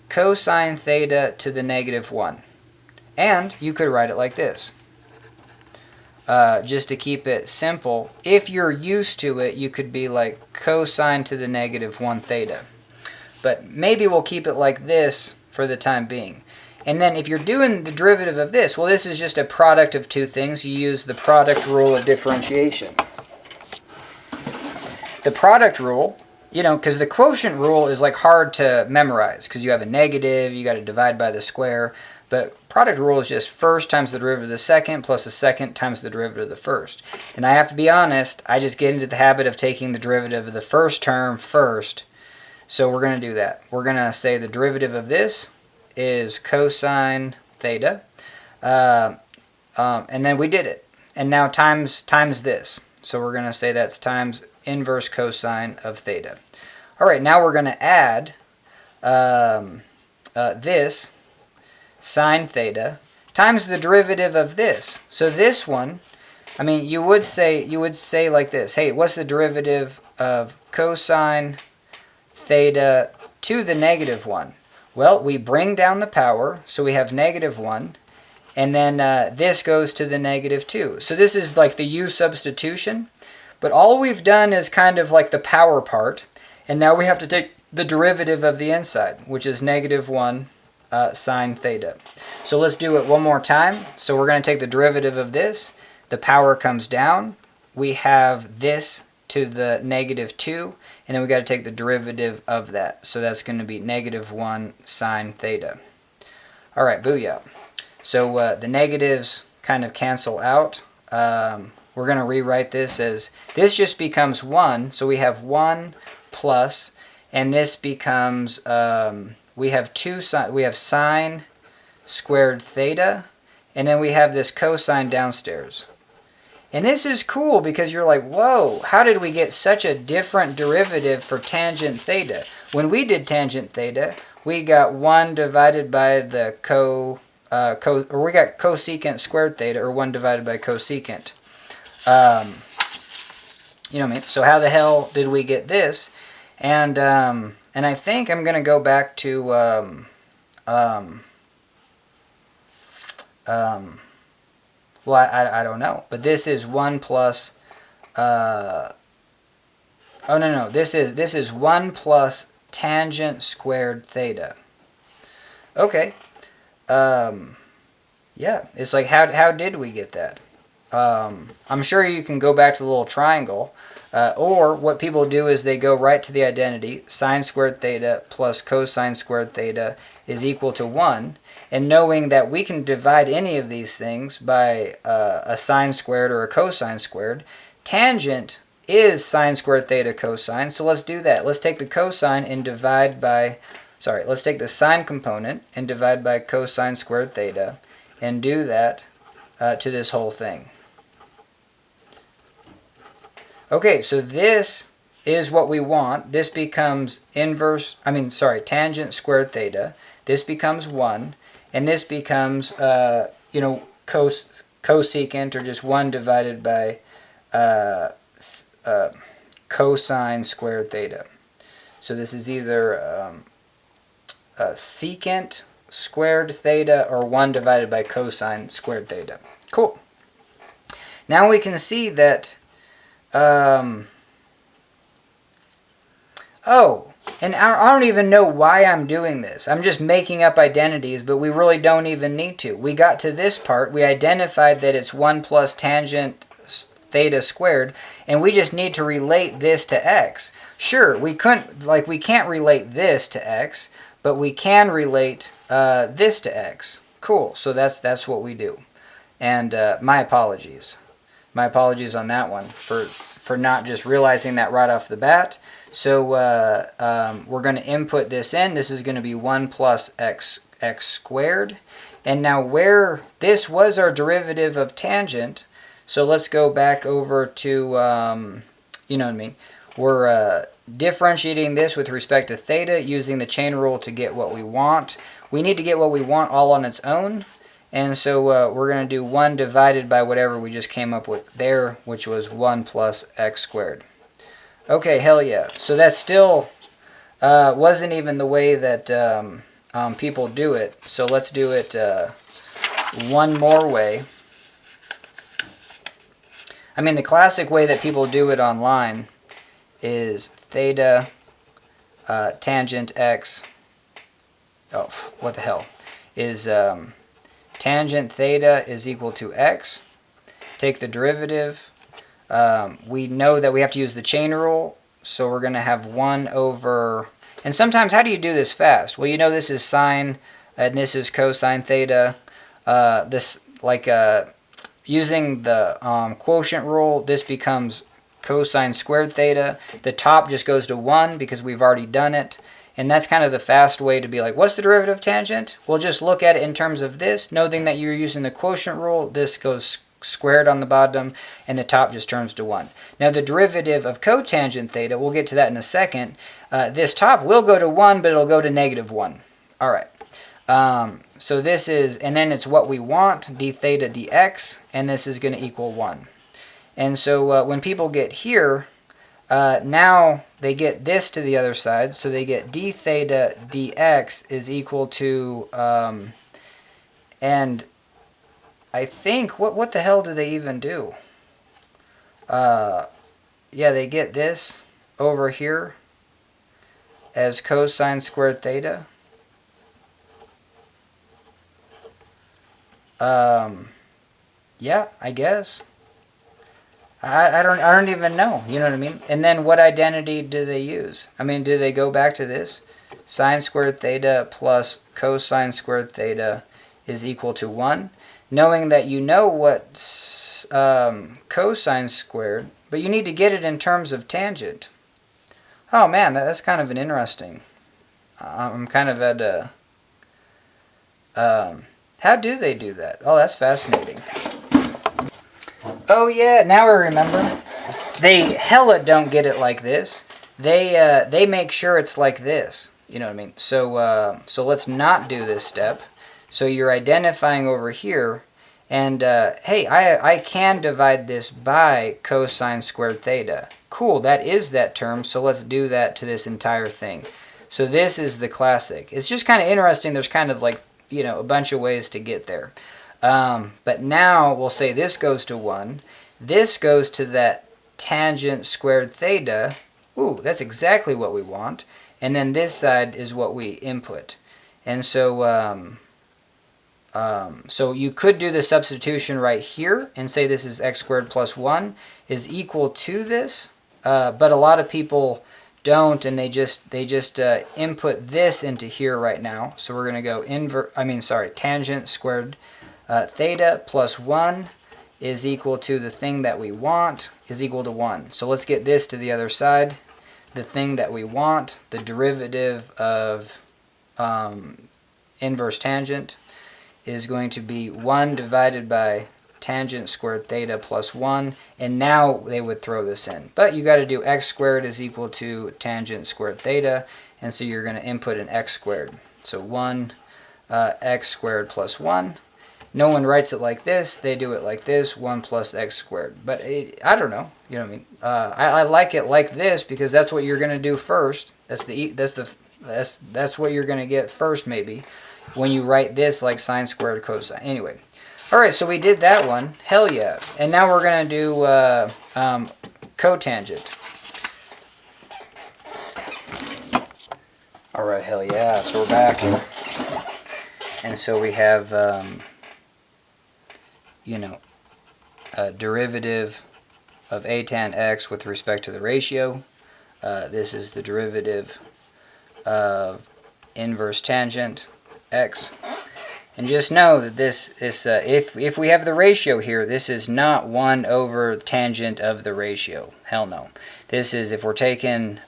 cosine theta to the negative 1. And you could write it like this. Just to keep it simple, if you're used to it, you could be like cosine to the negative 1 theta. But maybe we'll keep it like this for the time being. And then if you're doing the derivative of this, well, this is just a product of two things. You use the product rule of differentiation. The product rule, you know, because the quotient rule is like hard to memorize because you have a negative, you got to divide by the square. But product rule is just first times the derivative of the second plus the second times the derivative of the first. And I have to be honest, I just get into the habit of taking the derivative of the first term first. So we're going to do that. We're going to say the derivative of this is cosine theta. And then we did it. And now times this. So we're going to say that's times inverse cosine of theta. All right, now we're going to add this sine theta times the derivative of this. So this one, I mean, you would say like this. Hey, what's the derivative of cosine theta to the negative 1? Well, we bring down the power, so we have negative 1, and then this goes to the negative 2. So this is like the u substitution, but all we've done is kind of like the power part, and now we have to take the derivative of the inside, which is negative 1 sine theta. So let's do it one more time. So we're going to take the derivative of this. The power comes down. We have this to the negative 2, and then we got to take the derivative of that. So that's going to be negative 1 sine theta. All right, booyah. So the negatives kind of cancel out. We're going to rewrite this as, this just becomes 1, so we have 1 plus, and this becomes, we have sine squared theta, and then we have this cosine downstairs. And this is cool because you're like, whoa, how did we get such a different derivative for tangent theta? When we did tangent theta, we got 1 divided by the or we got cosecant squared theta, or 1 divided by cosecant. You know what I mean? So how the hell did we get this? And I think I'm going to go back to well, I don't know, but this is 1 plus oh no, this is 1 plus tangent squared theta. Okay. Yeah, it's like, how did we get that? I'm sure you can go back to the little triangle, or what people do is they go right to the identity. Sine squared theta plus cosine squared theta is equal to 1, and knowing that we can divide any of these things by a sine squared or a cosine squared, tangent is sine squared theta cosine, so let's do that. Let's take the cosine and divide by, let's take the sine component and divide by cosine squared theta, and do that to this whole thing. Okay, so this is what we want. This becomes tangent squared theta. This becomes 1, and this becomes, cosecant, or just 1 divided by cosine squared theta. So this is either secant squared theta or 1 divided by cosine squared theta. Cool. Now we can see that, and I don't even know why I'm doing this. I'm just making up identities, but we really don't even need to. We got to this part, we identified that it's 1 plus tangent theta squared, and we just need to relate this to x. Sure, we can't relate this to x, but we can relate this to x. Cool, so that's what we do. And my apologies. My apologies on that one for not just realizing that right off the bat. So we're going to input this in. This is going to be 1 plus x squared. And now where this was our derivative of tangent, so let's go back over to, you know what I mean, we're differentiating this with respect to theta using the chain rule to get what we want. We need to get what we want all on its own. And so we're going to do 1 divided by whatever we just came up with there, which was 1 plus x squared. Okay, hell yeah. So that still wasn't even the way that people do it. So let's do it one more way. I mean, the classic way that people do it online is theta tangent x. Oh, what the hell? Is tangent theta is equal to x. Take the derivative. We know that we have to use the chain rule, so we're going to have 1 over... And sometimes, how do you do this fast? Well, you know this is sine, and this is cosine theta. Using the quotient rule, this becomes cosine squared theta. The top just goes to 1 because we've already done it. And that's kind of the fast way to be like, what's the derivative of tangent? We'll just look at it in terms of this, noting that you're using the quotient rule. This goes squared on the bottom, and the top just turns to 1. Now the derivative of cotangent theta, we'll get to that in a second, this top will go to 1, but it'll go to -1. All right. So this is, and then it's what we want, d theta dx, and this is going to equal 1. And so when people get here, now they get this to the other side, so they get d theta dx is equal to, and I think, what the hell do they even do? Yeah, they get this over here as cosine squared theta. Yeah, I guess. I don't even know, you know what I mean? And then what identity do they use? I mean, do they go back to this? Sine squared theta plus cosine squared theta is equal to 1. Knowing that you know what cosine squared, but you need to get it in terms of tangent. Oh man, that's kind of an interesting. I'm kind of at a... how do they do that? Oh, that's fascinating. Oh yeah, now I remember. They hella don't get it like this. They make sure it's like this. You know what I mean? So so let's not do this step. So you're identifying over here, and hey, I can divide this by cosine squared theta. Cool, that is that term, so let's do that to this entire thing. So this is the classic. It's just kind of interesting. There's kind of like, you know, a bunch of ways to get there. But now we'll say this goes to 1. This goes to that tangent squared theta. Ooh, that's exactly what we want. And then this side is what we input. And so, so you could do the substitution right here and say this is x squared plus 1 is equal to this. But a lot of people don't, and they just input this into here right now. So we're going to go tangent squared theta plus 1 is equal to the thing that we want is equal to 1. So let's get this to the other side. The thing that we want, the derivative of inverse tangent, is going to be 1 divided by tangent squared theta plus 1. And now they would throw this in. But you got to do x squared is equal to tangent squared theta. And so you're going to input an x squared. So 1 x squared plus 1. No one writes it like this. They do it like this, 1 plus x squared. But I don't know. You know what I mean? I like it like this because that's what you're going to do first. That's what you're going to get first, maybe, when you write this like sine squared cosine. Anyway, all right. So we did that one. Hell yeah! And now we're going to do cotangent. All right. Hell yeah! So we're back, and so we have. Derivative of a tan x with respect to the ratio. This is the derivative of inverse tangent x. And just know that this if we have the ratio here, this is not 1 over tangent of the ratio. Hell no. This is if we're taking,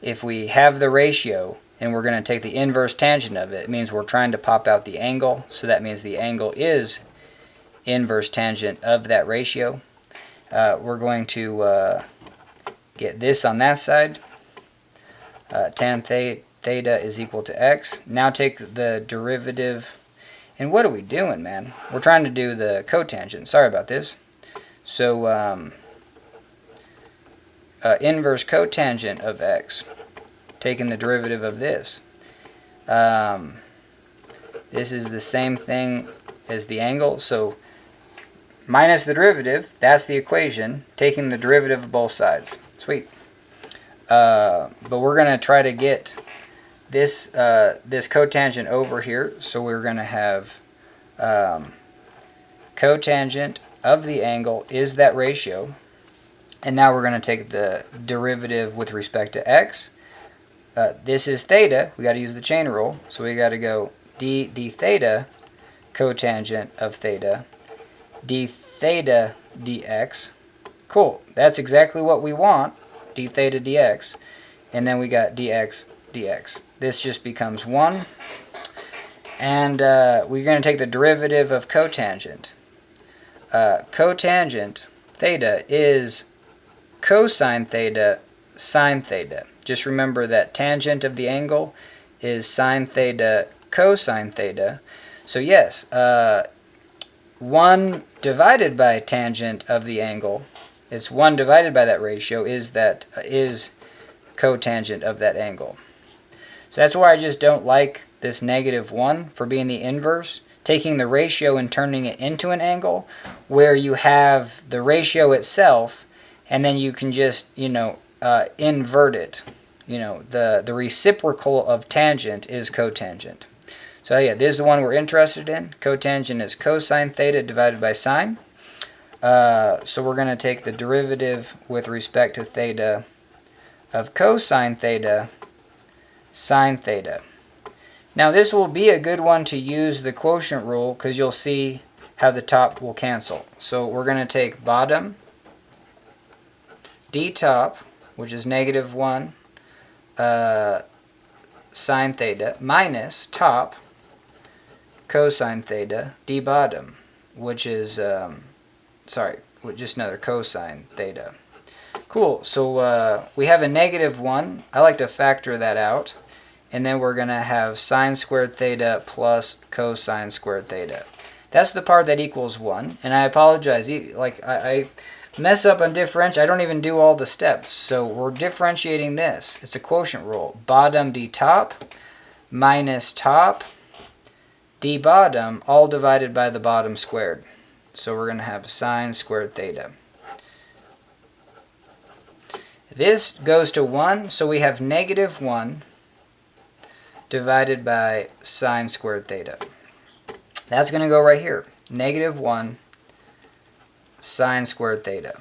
if we have the ratio, and we're going to take the inverse tangent of it. It means we're trying to pop out the angle. So that means the angle is inverse tangent of that ratio. We're going to get this on that side. Tan theta is equal to x. Now take the derivative. And what are we doing, man? We're trying to do the cotangent. Sorry about this. So inverse cotangent of x. Taking the derivative of this. This is the same thing as the angle, so minus the derivative, that's the equation, taking the derivative of both sides. Sweet. But we're going to try to get this, this cotangent over here, so we're going to have cotangent of the angle is that ratio, and now we're going to take the derivative with respect to x. This is theta. We got to use the chain rule. So we got to go d theta cotangent of theta, d theta dx. Cool. That's exactly what we want, d theta dx. And then we got dx dx. This just becomes 1. And we're going to take the derivative of cotangent. cotangent theta is cosine theta sine theta. Just remember that tangent of the angle is sine theta cosine theta. So yes, 1 divided by tangent of the angle, it's 1 divided by that ratio, is cotangent of that angle. So that's why I just don't like this -1 for being the inverse, taking the ratio and turning it into an angle, where you have the ratio itself, and then you can just, invert it. The reciprocal of tangent is cotangent. So yeah, this is the one we're interested in. Cotangent is cosine theta divided by sine. So we're going to take the derivative with respect to theta of cosine theta sine theta. Now this will be a good one to use the quotient rule, because you'll see how the top will cancel. So we're going to take bottom d top, which is -1 sine theta, minus top cosine theta d bottom, which is just another cosine theta. Cool. So we have a -1. I like to factor that out. And then we're going to have sine squared theta plus cosine squared theta. That's the part that equals 1. And I apologize. I mess up on differentiation. I don't even do all the steps. So we're differentiating this. It's a quotient rule. Bottom d top minus top d bottom, all divided by the bottom squared. So we're going to have sine squared theta. This goes to 1, so we have -1 divided by sine squared theta. That's going to go right here. -1 sine squared theta.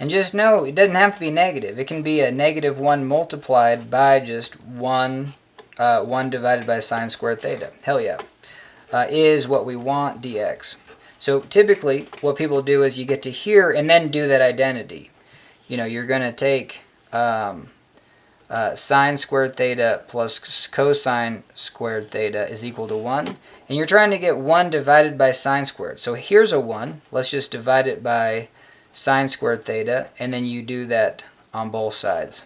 And just know, it doesn't have to be negative. It can be a -1 multiplied by just 1 divided by sine squared theta. Hell yeah. Is what we want dx. So typically what people do is you get to here and then do that identity. You're going to take sine squared theta plus cosine squared theta is equal to 1. And you're trying to get 1 divided by sine squared. So here's a 1. Let's just divide it by sine squared theta. And then you do that on both sides.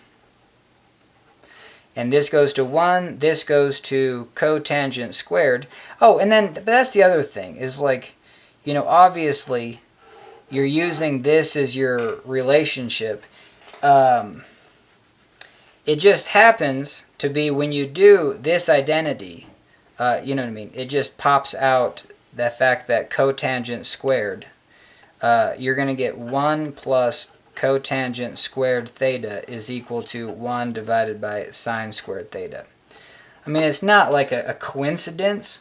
And this goes to 1. This goes to cotangent squared. Oh, and then but that's the other thing. Is obviously you're using this as your relationship. It just happens to be when you do this identity, you know what I mean? It just pops out the fact that cotangent squared, you're going to get 1 plus cotangent squared theta is equal to 1 divided by sine squared theta. I mean, it's not like a coincidence,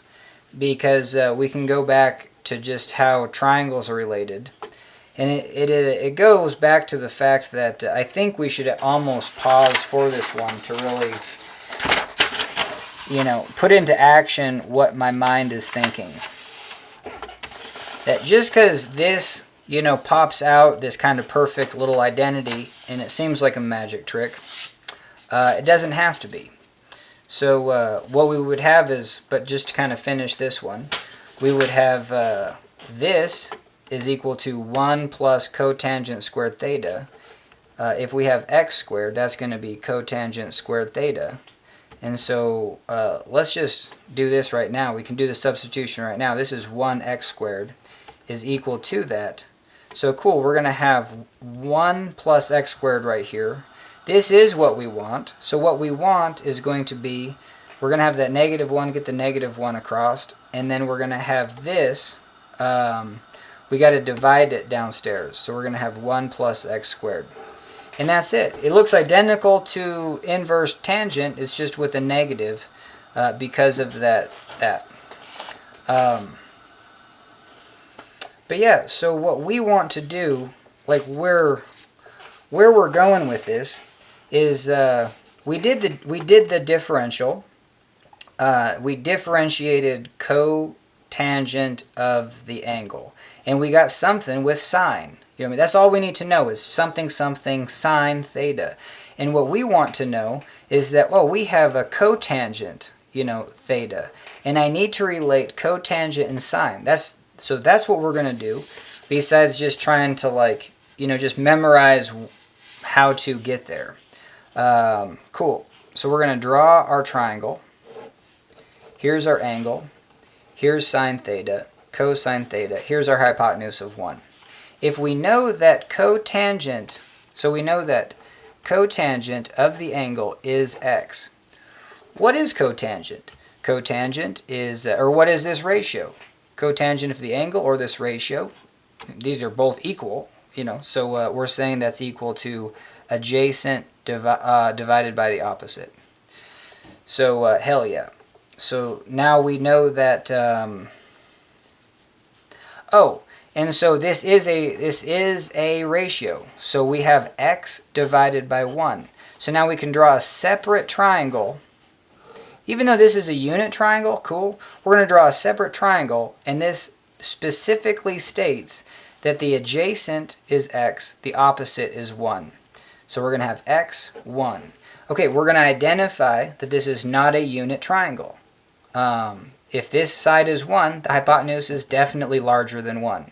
because we can go back to just how triangles are related. And it goes back to the fact that I think we should almost pause for this one to really, put into action what my mind is thinking. That just because this, pops out this kind of perfect little identity, and it seems like a magic trick, it doesn't have to be. So what we would have is, but just to kind of finish this one, we would have this is equal to 1 plus cotangent squared theta. If we have x squared, that's going to be cotangent squared theta. And so let's just do this right now. We can do the substitution right now. This is 1x squared is equal to that. So cool, we're going to have 1 plus x squared right here. This is what we want. So what we want is going to be, we're going to have that -1, get the -1 across, and then we're going to have this, we got to divide it downstairs. So we're going to have 1 plus x squared. And that's it. It looks identical to inverse tangent. It's just with a negative because of that. But yeah, so what we want to do, like where we're going with this, is we did the differential. We differentiated cotangent of the angle. And we got something with sine. You know what I mean? That's all we need to know is something sine theta. And what we want to know is that, we have a cotangent, theta. And I need to relate cotangent and sine. So that's what we're going to do, besides just trying to, like, you know, just memorize how to get there. Cool. So we're going to draw our triangle. Here's our angle. Here's sine theta, cosine theta. Here's our hypotenuse of 1. If we know that cotangent, so we know that cotangent of the angle is x. What is cotangent? Cotangent is, or what is this ratio? Cotangent of the angle or this ratio? These are both equal, you know, so we're saying that's equal to adjacent divided by the opposite. So hell yeah. So now we know that, oh, and so this is a ratio. So we have x divided by 1. So now we can draw a separate triangle. Even though this is a unit triangle, cool, we're going to draw a separate triangle, and this specifically states that the adjacent is x, the opposite is 1. So we're going to have x, 1. Okay, we're going to identify that this is not a unit triangle. If this side is 1, the hypotenuse is definitely larger than 1.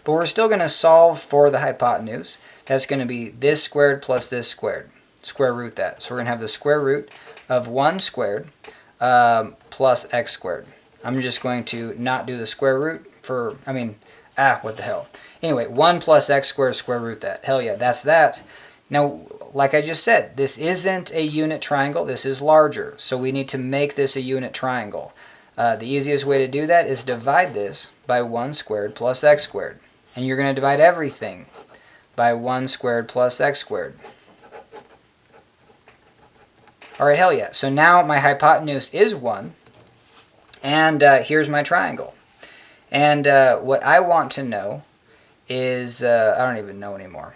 But we're still going to solve for the hypotenuse. That's going to be this squared plus this squared. Square root that. So we're going to have the square root of 1 squared plus x squared. I'm just going to not do the square root for, what the hell. Anyway, 1 plus x squared, square root that. Hell yeah, that's that. Now, like I just said, this isn't a unit triangle. This is larger. So we need to make this a unit triangle. The easiest way to do that is divide this by 1 squared plus x squared. And you're going to divide everything by 1 squared plus x squared. Alright, hell yeah. So now my hypotenuse is 1. And here's my triangle. And what I want to know is, I don't even know anymore.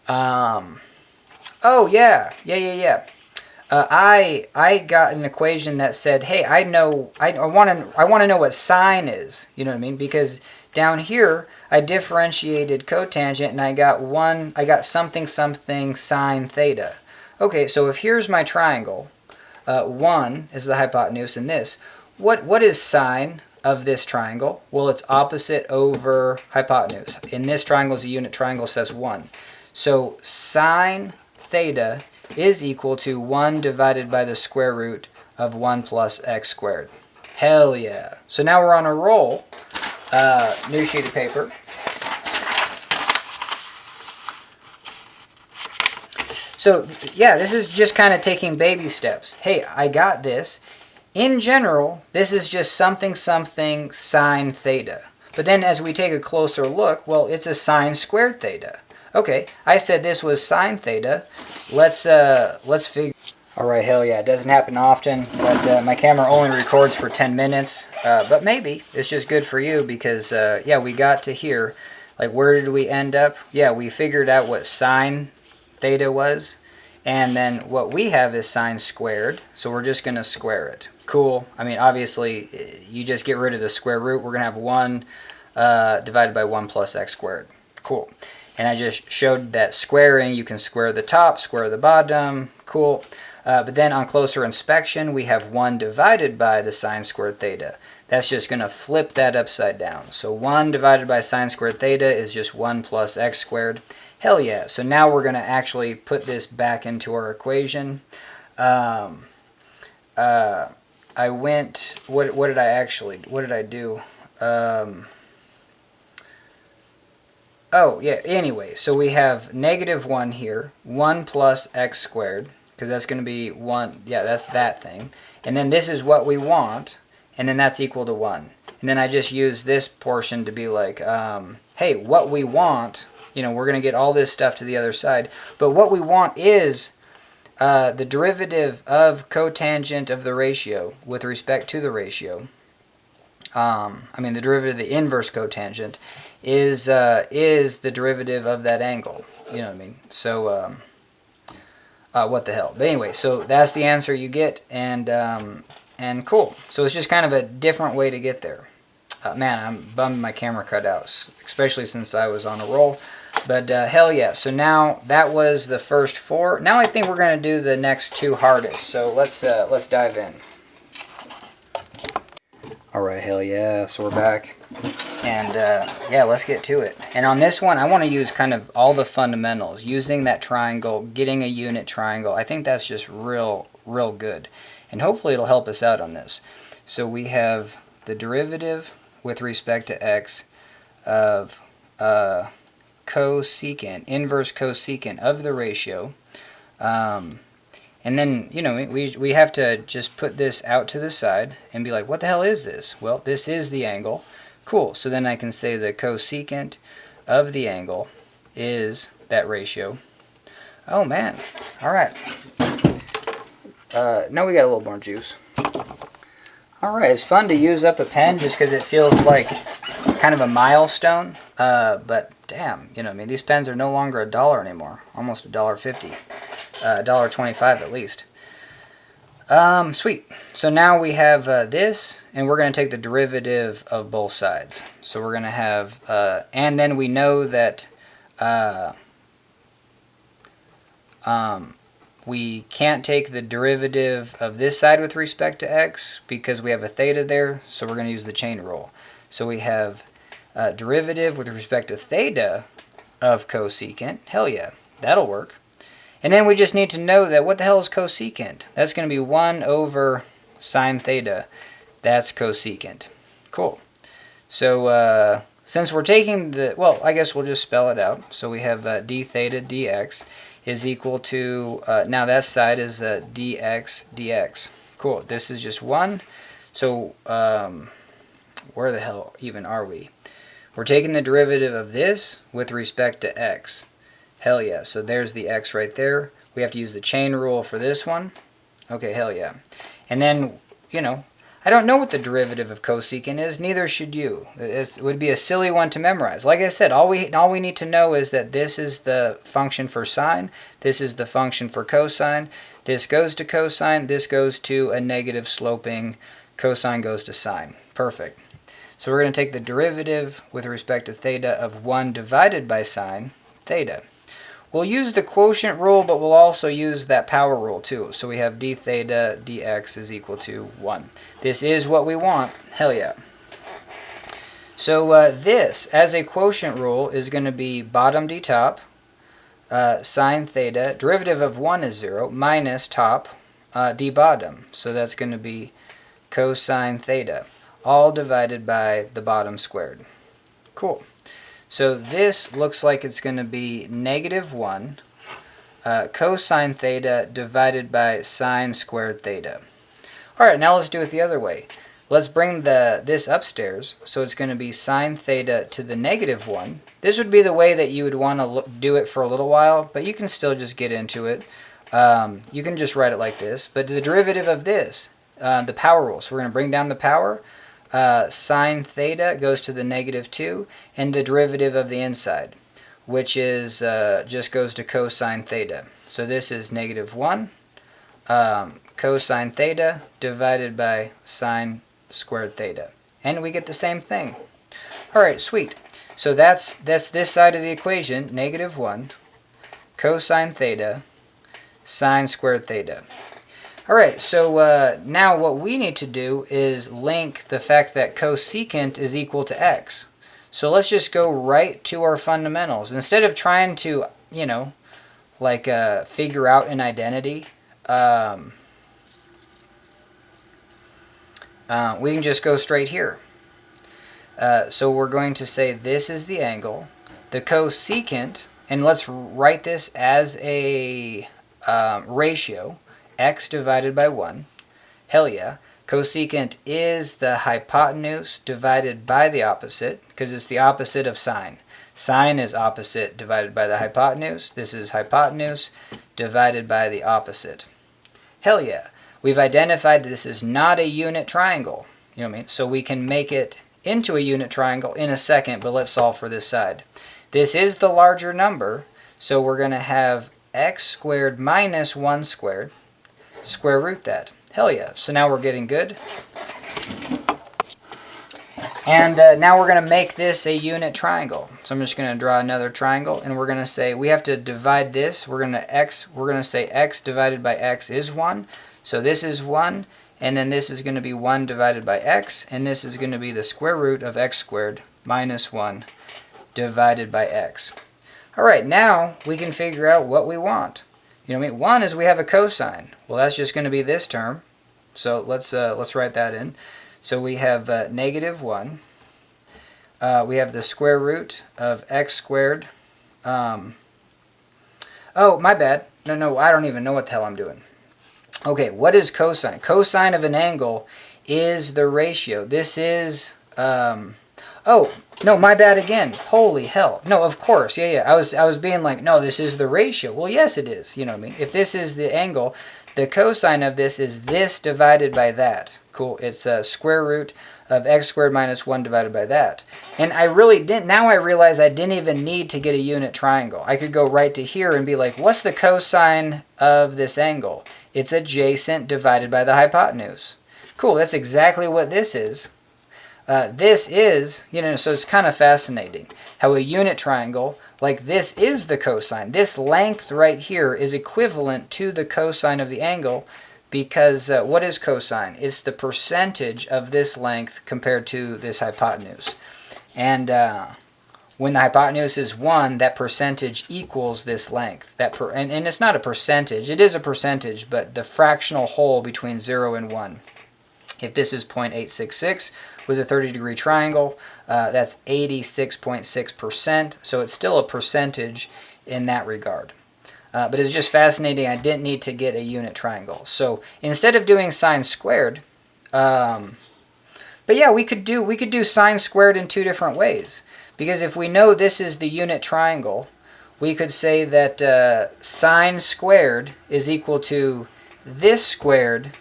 Oh, yeah. I got an equation that said, hey, I want to know what sine is. You know what I mean? Because down here, I differentiated cotangent, and I got something sine theta. Okay, so if here's my triangle, 1 is the hypotenuse in this. What is sine of this triangle? Well, it's opposite over hypotenuse. In this triangle is a unit triangle, so that's 1. So sine theta is equal to 1 divided by the square root of 1 plus x squared. Hell yeah. So now we're on a roll. New sheet of paper. So yeah, this is just kind of taking baby steps. Hey, I got this. In general, this is just something sine theta. But then as we take a closer look, well, it's a sine squared theta. Okay, I said this was sine theta. Let's figure. Alright, hell yeah, it doesn't happen often, but my camera only records for 10 minutes. But maybe it's just good for you because, yeah, we got to here. Like, where did we end up? Yeah, we figured out what sine theta was. And then what we have is sine squared, so we're just going to square it. Cool. I mean, obviously, you just get rid of the square root. We're going to have 1 divided by 1 plus x squared. Cool. And I just showed that squaring, you can square the top, square the bottom. Cool. But then on closer inspection, we have 1 divided by the sine squared theta. That's just going to flip that upside down. So 1 divided by sine squared theta is just 1 plus x squared. Hell yeah. So now we're going to actually put this back into our equation. I went, what did I do? Oh, yeah, anyway, so we have negative 1 here, 1 plus x squared, because that's going to be 1, yeah, that's that thing. And then this is what we want, and then that's equal to 1. And then I just use this portion to be like, hey, what we want, you know, we're going to get all this stuff to the other side, but what we want is the derivative of cotangent of the ratio with respect to the ratio. The derivative of the inverse cotangent is the derivative of that angle. You know what I mean? So, what the hell? But anyway, so that's the answer you get, and cool. So it's just kind of a different way to get there. Man, I'm bummed my camera cut out, especially since I was on a roll. But hell yeah. So now that was the first 4. Now I think we're going to do the next 2 hardest. So let's dive in. All right, hell yeah. So we're back. And yeah, let's get to it. And on this one, I want to use kind of all the fundamentals. Using that triangle, getting a unit triangle. I think that's just real good. And hopefully it'll help us out on this. So we have the derivative with respect to x of cosecant, inverse cosecant of the ratio. And then, you know, we have to just put this out to the side and be like, what the hell is this? Well, this is the angle. Cool. So then I can say the cosecant of the angle is that ratio. Oh, man. All right. Now we got a little more juice. All right. It's fun to use up a pen just because it feels like kind of a milestone. But damn, you know, I mean, these pens are no longer $1 anymore. Almost $1.50. $1.25 at least. Sweet. So now we have this, and we're going to take the derivative of both sides. So we're going to have, and then we know that we can't take the derivative of this side with respect to x because we have a theta there, so we're going to use the chain rule. So we have derivative with respect to theta of cosecant. Hell yeah, that'll work. And then we just need to know that what the hell is cosecant? That's going to be 1 over sine theta. That's cosecant. Cool. So since we're taking the, well, I guess we'll just spell it out. So we have d theta dx is equal to, now that side is dx dx. Cool. This is just 1. So where the hell even are we? We're taking the derivative of this with respect to x. Hell yeah. So there's the x right there. We have to use the chain rule for this one. Okay, hell yeah. And then, you know, I don't know what the derivative of cosecant is. Neither should you. It would be a silly one to memorize. Like I said, all we need to know is that this is the function for sine. This is the function for cosine. This goes to cosine. This goes to a negative sloping. Cosine goes to sine. Perfect. So we're going to take the derivative with respect to theta of 1 divided by sine theta. We'll use the quotient rule, but we'll also use that power rule too. So we have d theta dx is equal to 1. This is what we want. Hell yeah. So this, as a quotient rule, is going to be bottom d top, sine theta, derivative of 1 is 0, minus top d bottom. So that's going to be cosine theta, all divided by the bottom squared. Cool. So this looks like it's going to be negative 1 cosine theta divided by sine squared theta. Alright, now let's do it the other way. Let's bring this upstairs. So it's going to be sine theta to the negative 1. This would be the way that you would want to do it for a little while, but you can still just get into it. You can just write it like this. But the derivative of this, the power rule. So we're going to bring down the power. Sine theta goes to the negative 2, and the derivative of the inside, which is just goes to cosine theta. So this is negative 1 cosine theta divided by sine squared theta. And we get the same thing. Alright, sweet. So that's this side of the equation, negative 1 cosine theta sine squared theta. Alright, so now what we need to do is link the fact that cosecant is equal to x. So let's just go right to our fundamentals. Instead of trying to, you know, like figure out an identity, we can just go straight here. So we're going to say this is the angle. The cosecant, and let's write this as a ratio, x divided by 1. Hell yeah. Cosecant is the hypotenuse divided by the opposite, because it's the opposite of sine. Sine is opposite divided by the hypotenuse. This is hypotenuse divided by the opposite. Hell yeah. We've identified that this is not a unit triangle. You know what I mean? So we can make it into a unit triangle in a second, but let's solve for this side. This is the larger number, so we're going to have x squared minus 1 squared. Square root that. Hell yeah. So now we're getting good. And now we're going to make this a unit triangle. So I'm just going to draw another triangle, and we're going to say we have to divide this. We're going to say x divided by x is 1. So this is 1, and then this is going to be 1 divided by x, and this is going to be the square root of x squared minus 1 divided by x. All right, now we can figure out what we want. You know what I mean? 1 is we have a cosine. Well, that's just going to be this term. So let's write that in. So we have negative 1. We have the square root of x squared. Oh, my bad. No, I don't even know what the hell I'm doing. Okay, what is cosine? Cosine of an angle is the ratio. This is, oh, no, my bad again. Holy hell. No, of course, yeah. I was being like, no, this is the ratio. Well, yes, it is. You know what I mean? If this is the angle, the cosine of this is this divided by that. Cool. It's square root of x squared minus 1 divided by that. And I really didn't, now I realize I didn't even need to get a unit triangle. I could go right to here and be like, what's the cosine of this angle? It's adjacent divided by the hypotenuse. Cool, that's exactly what this is. This is, you know, so it's kind of fascinating how a unit triangle, like this is the cosine. This length right here is equivalent to the cosine of the angle because what is cosine? It's the percentage of this length compared to this hypotenuse. And when the hypotenuse is 1, that percentage equals this length. And it's not a percentage. It is a percentage, but the fractional whole between 0 and 1. If this is 0.866 with a 30-degree triangle, that's 86.6%. So it's still a percentage in that regard. But it's just fascinating. I didn't need to get a unit triangle. So instead of doing sine squared, but yeah, we could do sine squared in two different ways. Because if we know this is the unit triangle, we could say that sine squared is equal to this squared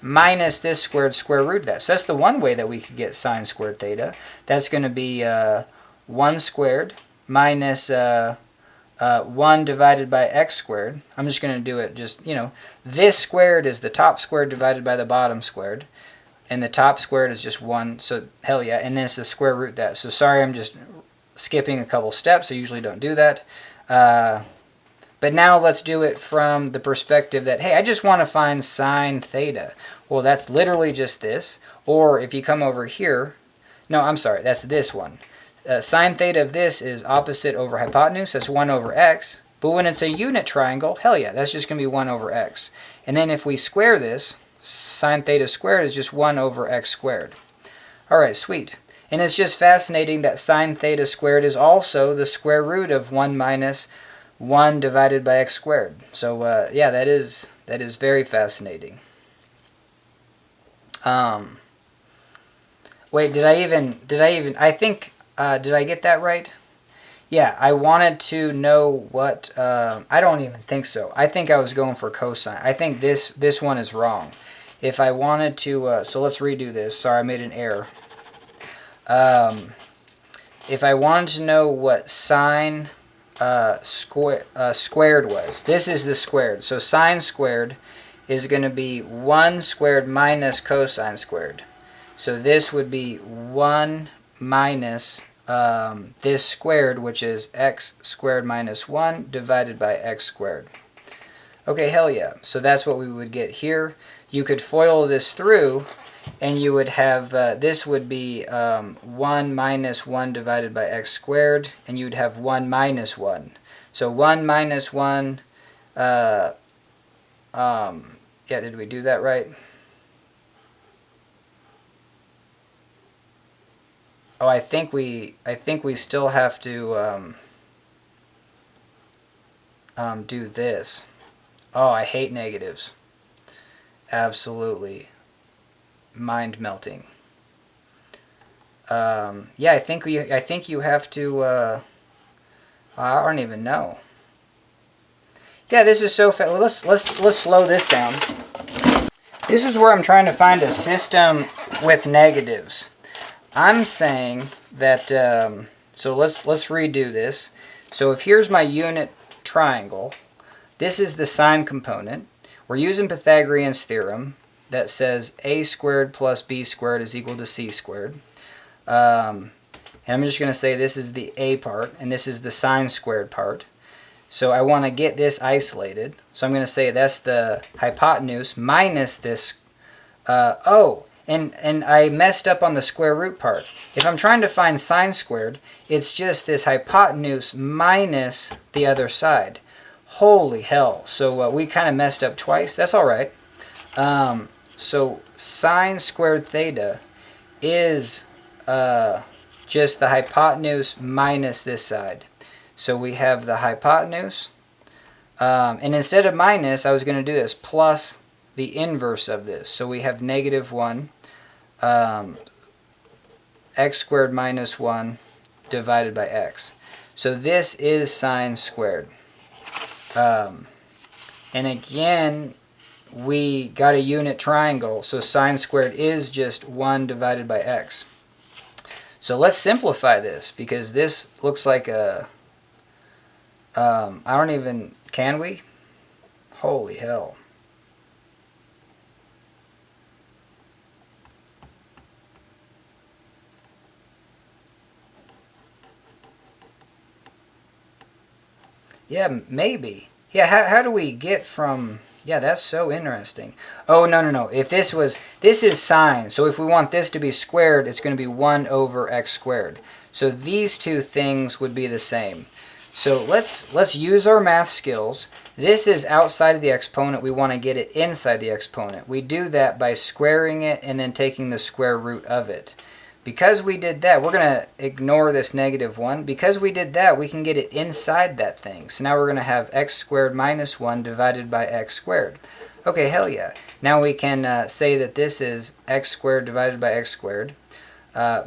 minus this squared square root of that. So that's the one way that we could get sine squared theta. That's going to be 1 squared minus 1 divided by x squared. I'm just going to do it just, you know, this squared is the top squared divided by the bottom squared. And the top squared is just 1, so hell yeah, and then it's the square root of that. So sorry, I'm just skipping a couple steps. I usually don't do that. But now let's do it from the perspective that, hey, I just want to find sine theta. Well, that's literally just this. Or if you come over here, no, I'm sorry, that's this one. Sine theta of this is opposite over hypotenuse. That's 1 over x. But when it's a unit triangle, hell yeah, that's just going to be 1 over x. And then if we square this, sine theta squared is just 1 over x squared. All right, sweet. And it's just fascinating that sine theta squared is also the square root of 1 minus 1 divided by x squared. So yeah, that is very fascinating. Wait, did I get that right? Yeah, I wanted to know what, I don't even think so. I think I was going for cosine. I think this one is wrong. If I wanted to, so let's redo this. Sorry, I made an error. If I wanted to know what sine squared was, this is the squared. So sine squared is going to be 1 squared minus cosine squared. So this would be 1 minus this squared, which is x squared minus 1 divided by x squared. Okay, hell yeah. So that's what we would get here. You could FOIL this through, and you would have, this would be 1 minus 1 divided by x squared, and you'd have 1 minus 1. So 1 minus 1, yeah, did we do that right? Oh, I think we still have to do this. Oh, I hate negatives. Absolutely mind-melting. Yeah, I think you have to. I don't even know. Yeah, this is so fast. Let's slow this down. This is where I'm trying to find a system with negatives. I'm saying that. So let's redo this. So if here's my unit triangle, this is the sine component. We're using Pythagorean's theorem that says a squared plus b squared is equal to c squared. And I'm just going to say this is the a part, and this is the sine squared part. So I want to get this isolated. So I'm going to say that's the hypotenuse minus this. Oh, And I messed up on the square root part. If I'm trying to find sine squared, it's just this hypotenuse minus the other side. Holy hell. So we kind of messed up twice. That's all right. So sine squared theta is just the hypotenuse minus this side. So we have the hypotenuse. And instead of minus, I was going to do this plus the inverse of this. So we have negative 1 x squared minus 1 divided by x. So this is sine squared. And again, we got a unit triangle, so sine squared is just 1 divided by x. So let's simplify this, because this looks like a... I don't even... Can we? Holy hell. Yeah, maybe. Yeah, how do we get from... Yeah, that's so interesting. Oh, no. If this is sine. So if we want this to be squared, it's going to be 1 over x squared. So these two things would be the same. So let's use our math skills. This is outside of the exponent. We want to get it inside the exponent. We do that by squaring it and then taking the square root of it. Because we did that, we're going to ignore this negative 1. Because we did that, we can get it inside that thing. So now we're going to have x squared minus 1 divided by x squared. Okay, hell yeah. Now we can say that this is x squared divided by x squared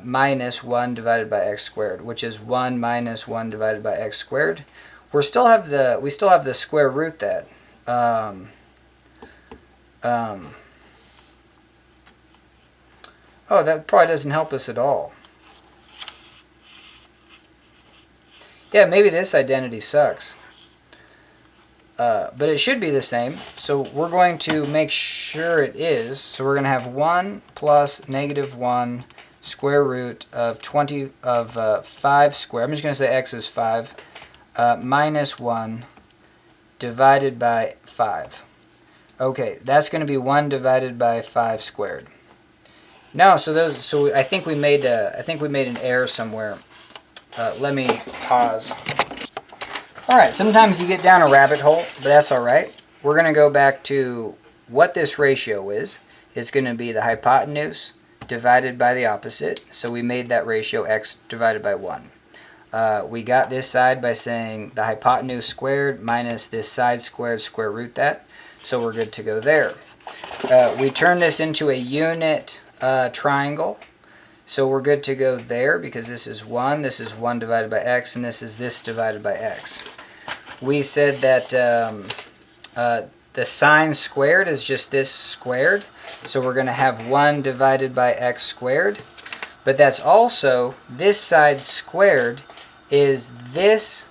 minus 1 divided by x squared, which is 1 minus 1 divided by x squared. We still have the square root that. Oh, that probably doesn't help us at all. Yeah, maybe this identity sucks. But it should be the same. So we're going to make sure it is. So we're going to have 1 plus negative 1 square root of 5 squared. I'm just going to say x is 5 minus 1 divided by 5. Okay, that's going to be 1 divided by 5 squared. No, so I think we made an error somewhere. Let me pause. All right, sometimes you get down a rabbit hole, but that's all right. We're going to go back to what this ratio is. It's going to be the hypotenuse divided by the opposite. So we made that ratio x divided by 1. We got this side by saying the hypotenuse squared minus this side squared, square root that. So we're good to go there. We turn this into a unit triangle. So we're good to go there because this is 1 divided by x, and this is this divided by x. We said that the sine squared is just this squared. So we're going to have 1 divided by x squared. But that's also, this side squared is this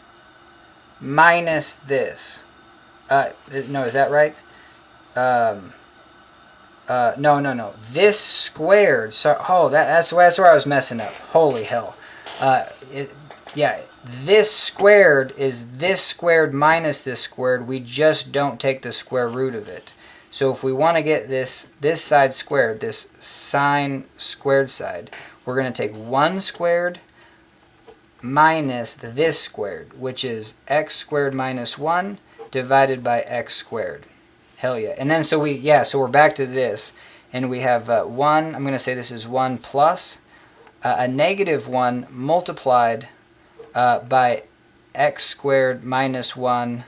minus this. No, is that right? No. This squared. So, that's where I was messing up. Holy hell. Yeah, this squared is this squared minus this squared. We just don't take the square root of it. So if we want to get this side squared, this sine squared side, we're going to take 1 squared minus this squared, which is x squared minus 1 divided by x squared. Hell yeah. And then so we're back to this, and we have 1, I'm going to say this is 1 plus a negative 1 multiplied by x squared minus 1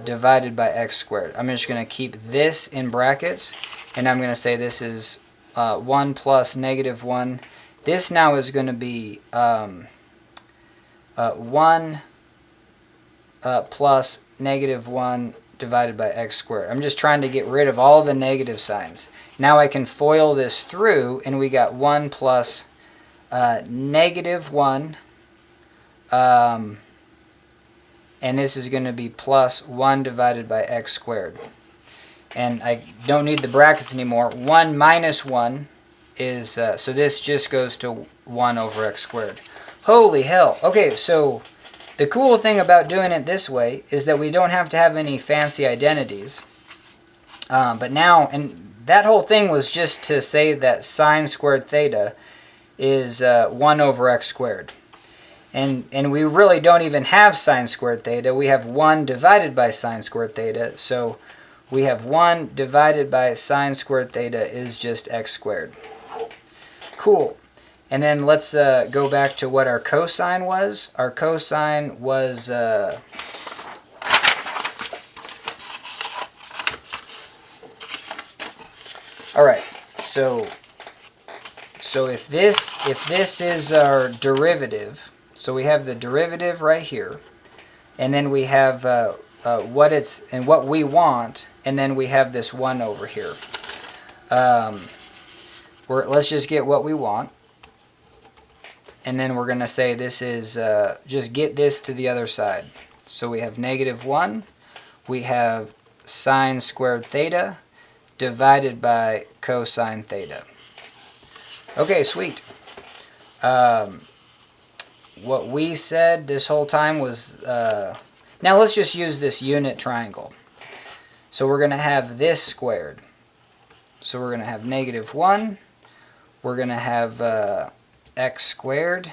divided by x squared. I'm just going to keep this in brackets, and I'm going to say this is 1 plus negative 1. This now is going to be 1 plus negative 1 divided by x squared. I'm just trying to get rid of all the negative signs. Now I can FOIL this through, and we got 1 plus negative 1, and this is going to be plus 1 divided by x squared. And I don't need the brackets anymore. 1 minus 1 is, so this just goes to 1 over x squared. Holy hell. Okay, so the cool thing about doing it this way is that we don't have to have any fancy identities. But that whole thing was just to say that sine squared theta is 1 over x squared. And we really don't even have sine squared theta. We have 1 divided by sine squared theta. So we have 1 divided by sine squared theta is just x squared. Cool. And then let's go back to what our cosine was. Our cosine was... all right, so if this is our derivative, so we have the derivative right here, and then we have what it's and what we want, and then we have this 1 over here. Let's just get what we want, and then we're going to say this is just get this to the other side. So we have -1, we have sine squared theta divided by cosine theta. Okay, sweet. What we said this whole time was, now let's just use this unit triangle. So we're going to have this squared. So we're going to have -1. We're going to have x squared.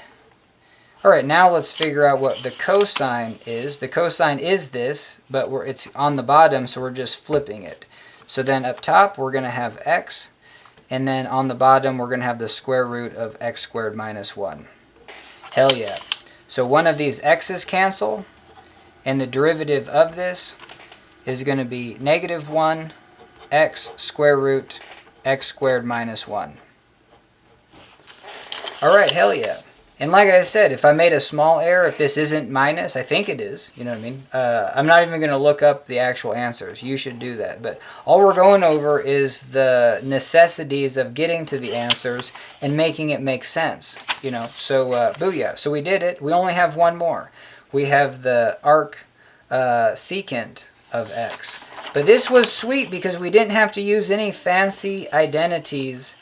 All right, now let's figure out what the cosine is. The cosine is this, but it's on the bottom, so we're just flipping it. So then up top, we're going to have x, and then on the bottom, we're going to have the square root of x squared minus 1. Hell yeah. So one of these x's cancel, and the derivative of this is going to be -1 x square root x squared minus 1. All right, hell yeah. And like I said, if I made a small error, if this isn't minus, I think it is, you know what I mean? I'm not even going to look up the actual answers. You should do that. But all we're going over is the necessities of getting to the answers and making it make sense, you know? So, booyah. So we did it. We only have one more. We have the arc secant of x. But this was sweet because we didn't have to use any fancy identities.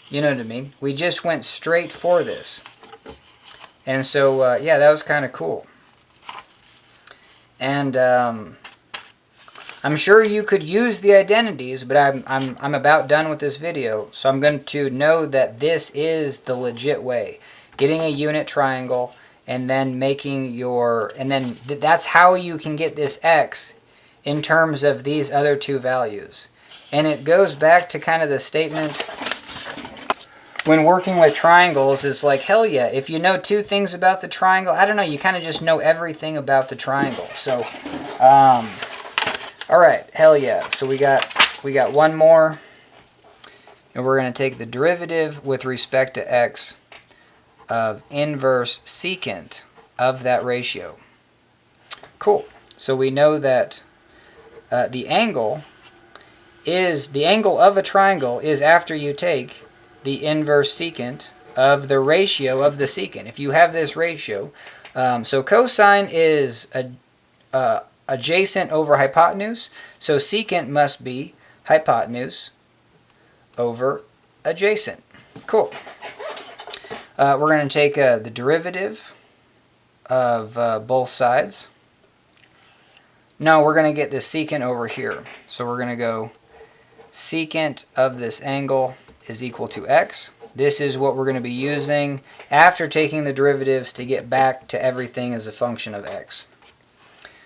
You know what I mean? We just went straight for this. And so, yeah, that was kind of cool. And I'm sure you could use the identities, but I'm about done with this video. So I'm going to know that this is the legit way. Getting a unit triangle and then making your... And then that's how you can get this x in terms of these other two values. And it goes back to kind of the statement... when working with triangles, it's like, hell yeah, if you know two things about the triangle, I don't know, you kind of just know everything about the triangle. So, all right, hell yeah. So we got one more, and we're going to take the derivative with respect to x of inverse secant of that ratio. Cool. So we know that the angle of a triangle is after you take the inverse secant of the ratio of the secant. If you have this ratio, so cosine is adjacent over hypotenuse, so secant must be hypotenuse over adjacent. Cool. We're going to take the derivative of both sides. No, we're going to get the secant over here. So we're going to go secant of this angle is equal to x. This is what we're going to be using after taking the derivatives to get back to everything as a function of x.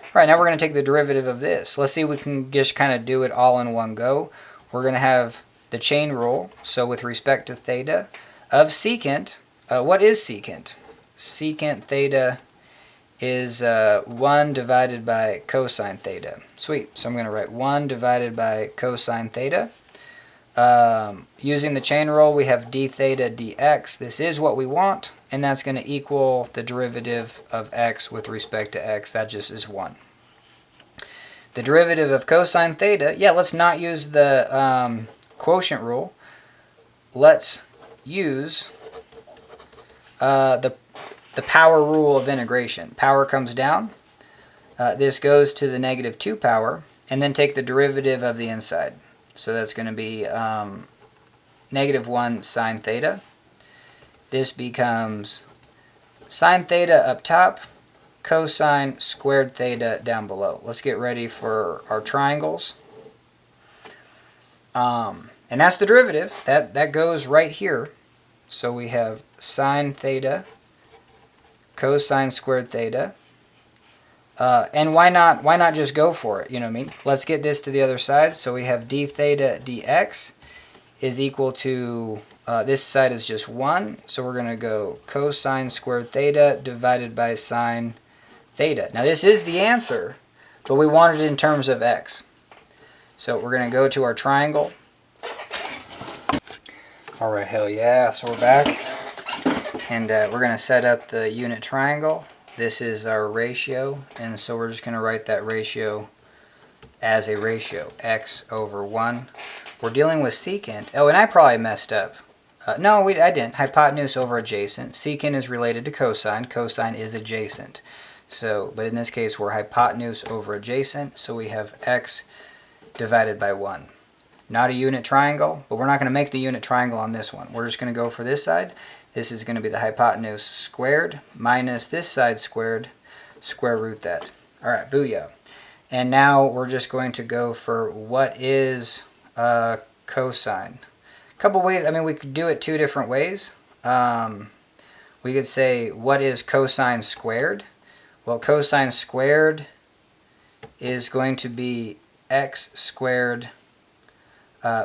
All right, now we're going to take the derivative of this. Let's see if we can just kind of do it all in one go. We're going to have the chain rule. So with respect to theta of secant, what is secant? Secant theta is 1 divided by cosine theta. Sweet. So I'm going to write 1 divided by cosine theta. Using the chain rule, we have d theta dx. This is what we want, and that's going to equal the derivative of x with respect to x. That just is 1. The derivative of cosine theta, yeah, let's not use the quotient rule. Let's use the power rule of integration. Power comes down. This goes to the -2 power, and then take the derivative of the inside. So that's going to be -1 sine theta. This becomes sine theta up top, cosine squared theta down below. Let's get ready for our triangles. And that's the derivative. That goes right here. So we have sine theta, cosine squared theta. And why not just go for it? You know what I mean? Let's get this to the other side. So we have d theta dx is equal to, this side is just 1. So we're going to go cosine squared theta divided by sine theta. Now this is the answer, but we want it in terms of x. So we're going to go to our triangle. All right, hell yeah. So we're back. And we're going to set up the unit triangle. This is our ratio. And so we're just going to write that ratio as a ratio. X over 1. We're dealing with secant. Oh, and I probably messed up. No, I didn't. Hypotenuse over adjacent. Secant is related to cosine. Cosine is adjacent. So, but in this case, we're hypotenuse over adjacent. So we have x divided by 1. Not a unit triangle, but we're not going to make the unit triangle on this one. We're just going to go for this side. This is going to be the hypotenuse squared minus this side squared, square root that. All right, booyah. And now we're just going to go for what is cosine. A couple ways. I mean, we could do it two different ways. We could say, what is cosine squared? Well, cosine squared is going to be x squared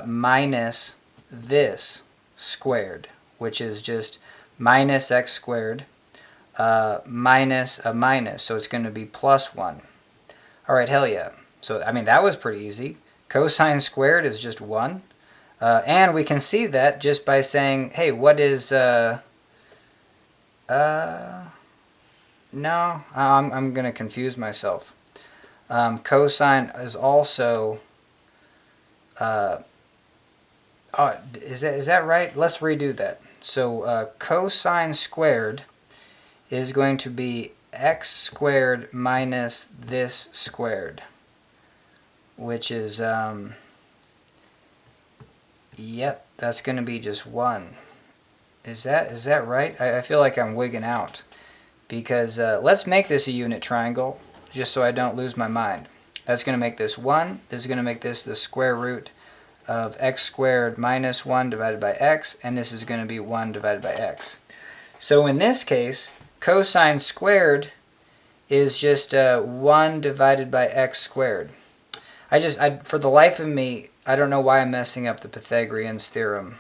minus this squared, which is just minus x squared minus a minus. So it's going to be plus 1. All right, hell yeah. So, I mean, that was pretty easy. Cosine squared is just 1. And we can see that just by saying, hey, what is... no, I'm going to confuse myself. Cosine is also... is that right? Let's redo that. So cosine squared is going to be x squared minus this squared, which is, yep, that's going to be just 1. Is that right? I feel like I'm wigging out. Because let's make this a unit triangle, just so I don't lose my mind. That's going to make this 1. This is going to make this the square root of x squared minus 1 divided by x, and this is going to be 1 divided by x. So in this case, cosine squared is just 1 divided by x squared. For the life of me, I don't know why I'm messing up the Pythagorean's theorem.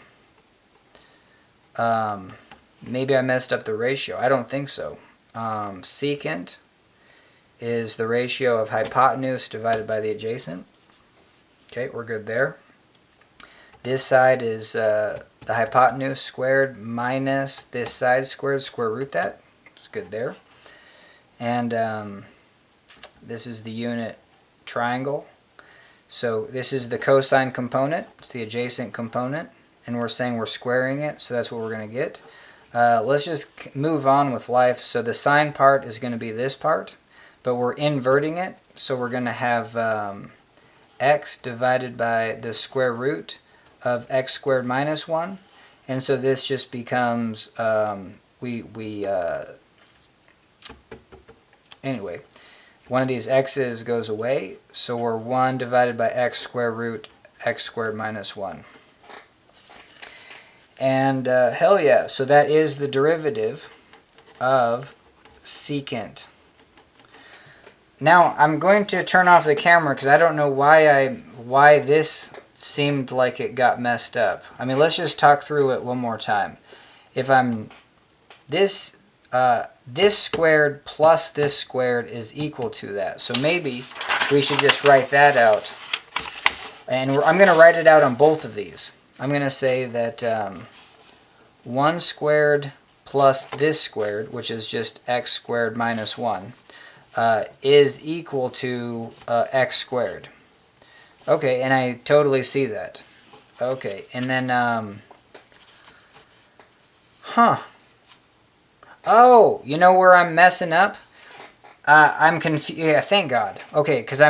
Maybe I messed up the ratio. I don't think so. Secant is the ratio of hypotenuse divided by the adjacent. Okay, we're good there. This side is the hypotenuse squared minus this side squared, square root that. It's good there. And this is the unit triangle. So this is the cosine component. It's the adjacent component. And we're saying we're squaring it, so that's what we're going to get. Let's just move on with life. So the sine part is going to be this part, but we're inverting it. So we're going to have x divided by the square root of x squared minus 1. And so this just becomes, anyway, one of these x's goes away. So we're 1 divided by x square root x squared minus 1. And hell yeah, so that is the derivative of secant. Now I'm going to turn off the camera because I don't know why this seemed like it got messed up. I mean, let's just talk through it one more time. If I'm this squared plus this squared is equal to that. So maybe we should just write that out. And I'm going to write it out on both of these. I'm going to say that 1 squared plus this squared, which is just x squared minus 1, is equal to x squared. Okay, and I totally see that. Okay, and then, oh, you know where I'm messing up? I'm confused. Yeah, thank God. Okay, because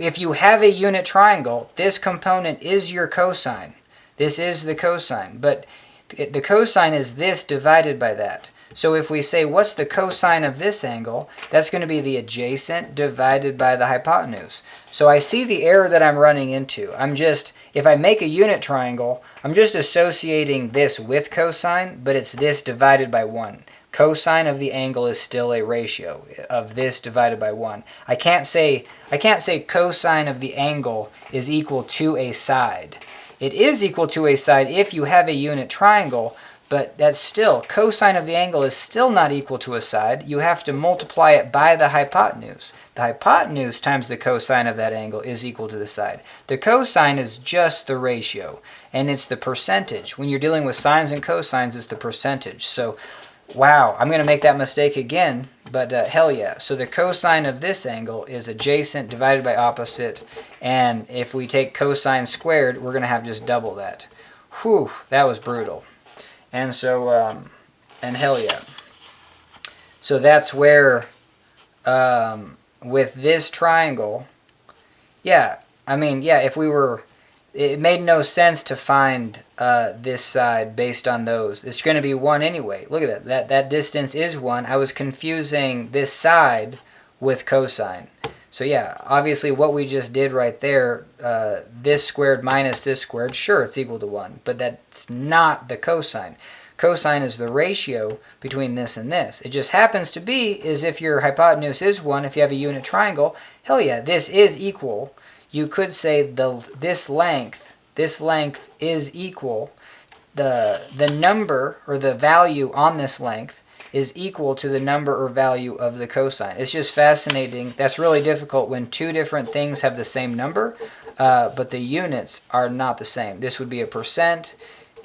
if you have a unit triangle, this component is your cosine. This is the cosine, but the cosine is this divided by that. So if we say, what's the cosine of this angle? That's going to be the adjacent divided by the hypotenuse. So I see the error that I'm running into. If I make a unit triangle, I'm just associating this with cosine, but it's this divided by 1. Cosine of the angle is still a ratio of this divided by 1. I can't say cosine of the angle is equal to a side. It is equal to a side if you have a unit triangle, but that's still, cosine of the angle is still not equal to a side. You have to multiply it by the hypotenuse. The hypotenuse times the cosine of that angle is equal to the side. The cosine is just the ratio, and it's the percentage. When you're dealing with sines and cosines, it's the percentage. So, wow, I'm going to make that mistake again, but hell yeah. So the cosine of this angle is adjacent divided by opposite, and if we take cosine squared, we're going to have just double that. Whew, that was brutal. And so, and hell yeah. So that's where, with this triangle, yeah, I mean, yeah, if we were, it made no sense to find this side based on those. It's going to be 1 anyway. Look at that. That distance is 1. I was confusing this side with cosine. So yeah, obviously what we just did right there, this squared minus this squared, sure, it's equal to 1. But that's not the cosine. Cosine is the ratio between this and this. It just happens to be is if your hypotenuse is 1, if you have a unit triangle, hell yeah, this is equal. You could say this length is equal, the number or the value on this length is equal to the number or value of the cosine. It's just fascinating. That's really difficult when two different things have the same number, but the units are not the same. This would be a percent,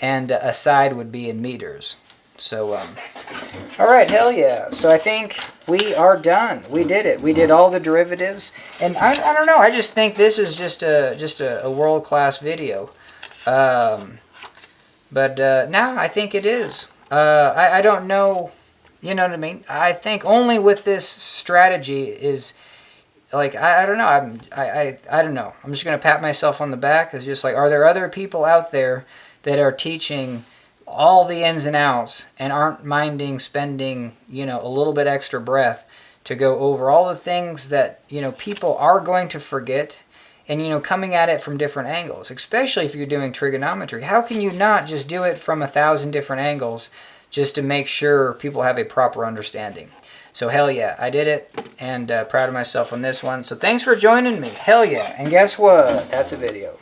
and a side would be in meters. So, all right, hell yeah. So I think we are done. We did it. We did all the derivatives. And I don't know. I just think this is just a world-class video. But now I think it is. I don't know. You know what I mean? I think only with this strategy is, like, I don't know. I don't know. I'm just going to pat myself on the back. It's just like, are there other people out there that are teaching all the ins and outs and aren't minding spending, a little bit extra breath to go over all the things that, people are going to forget and, coming at it from different angles, especially if you're doing trigonometry. How can you not just do it from 1,000 different angles just to make sure people have a proper understanding? So hell yeah, I did it, and proud of myself on this one. So thanks for joining me. Hell yeah. And guess what? That's a video.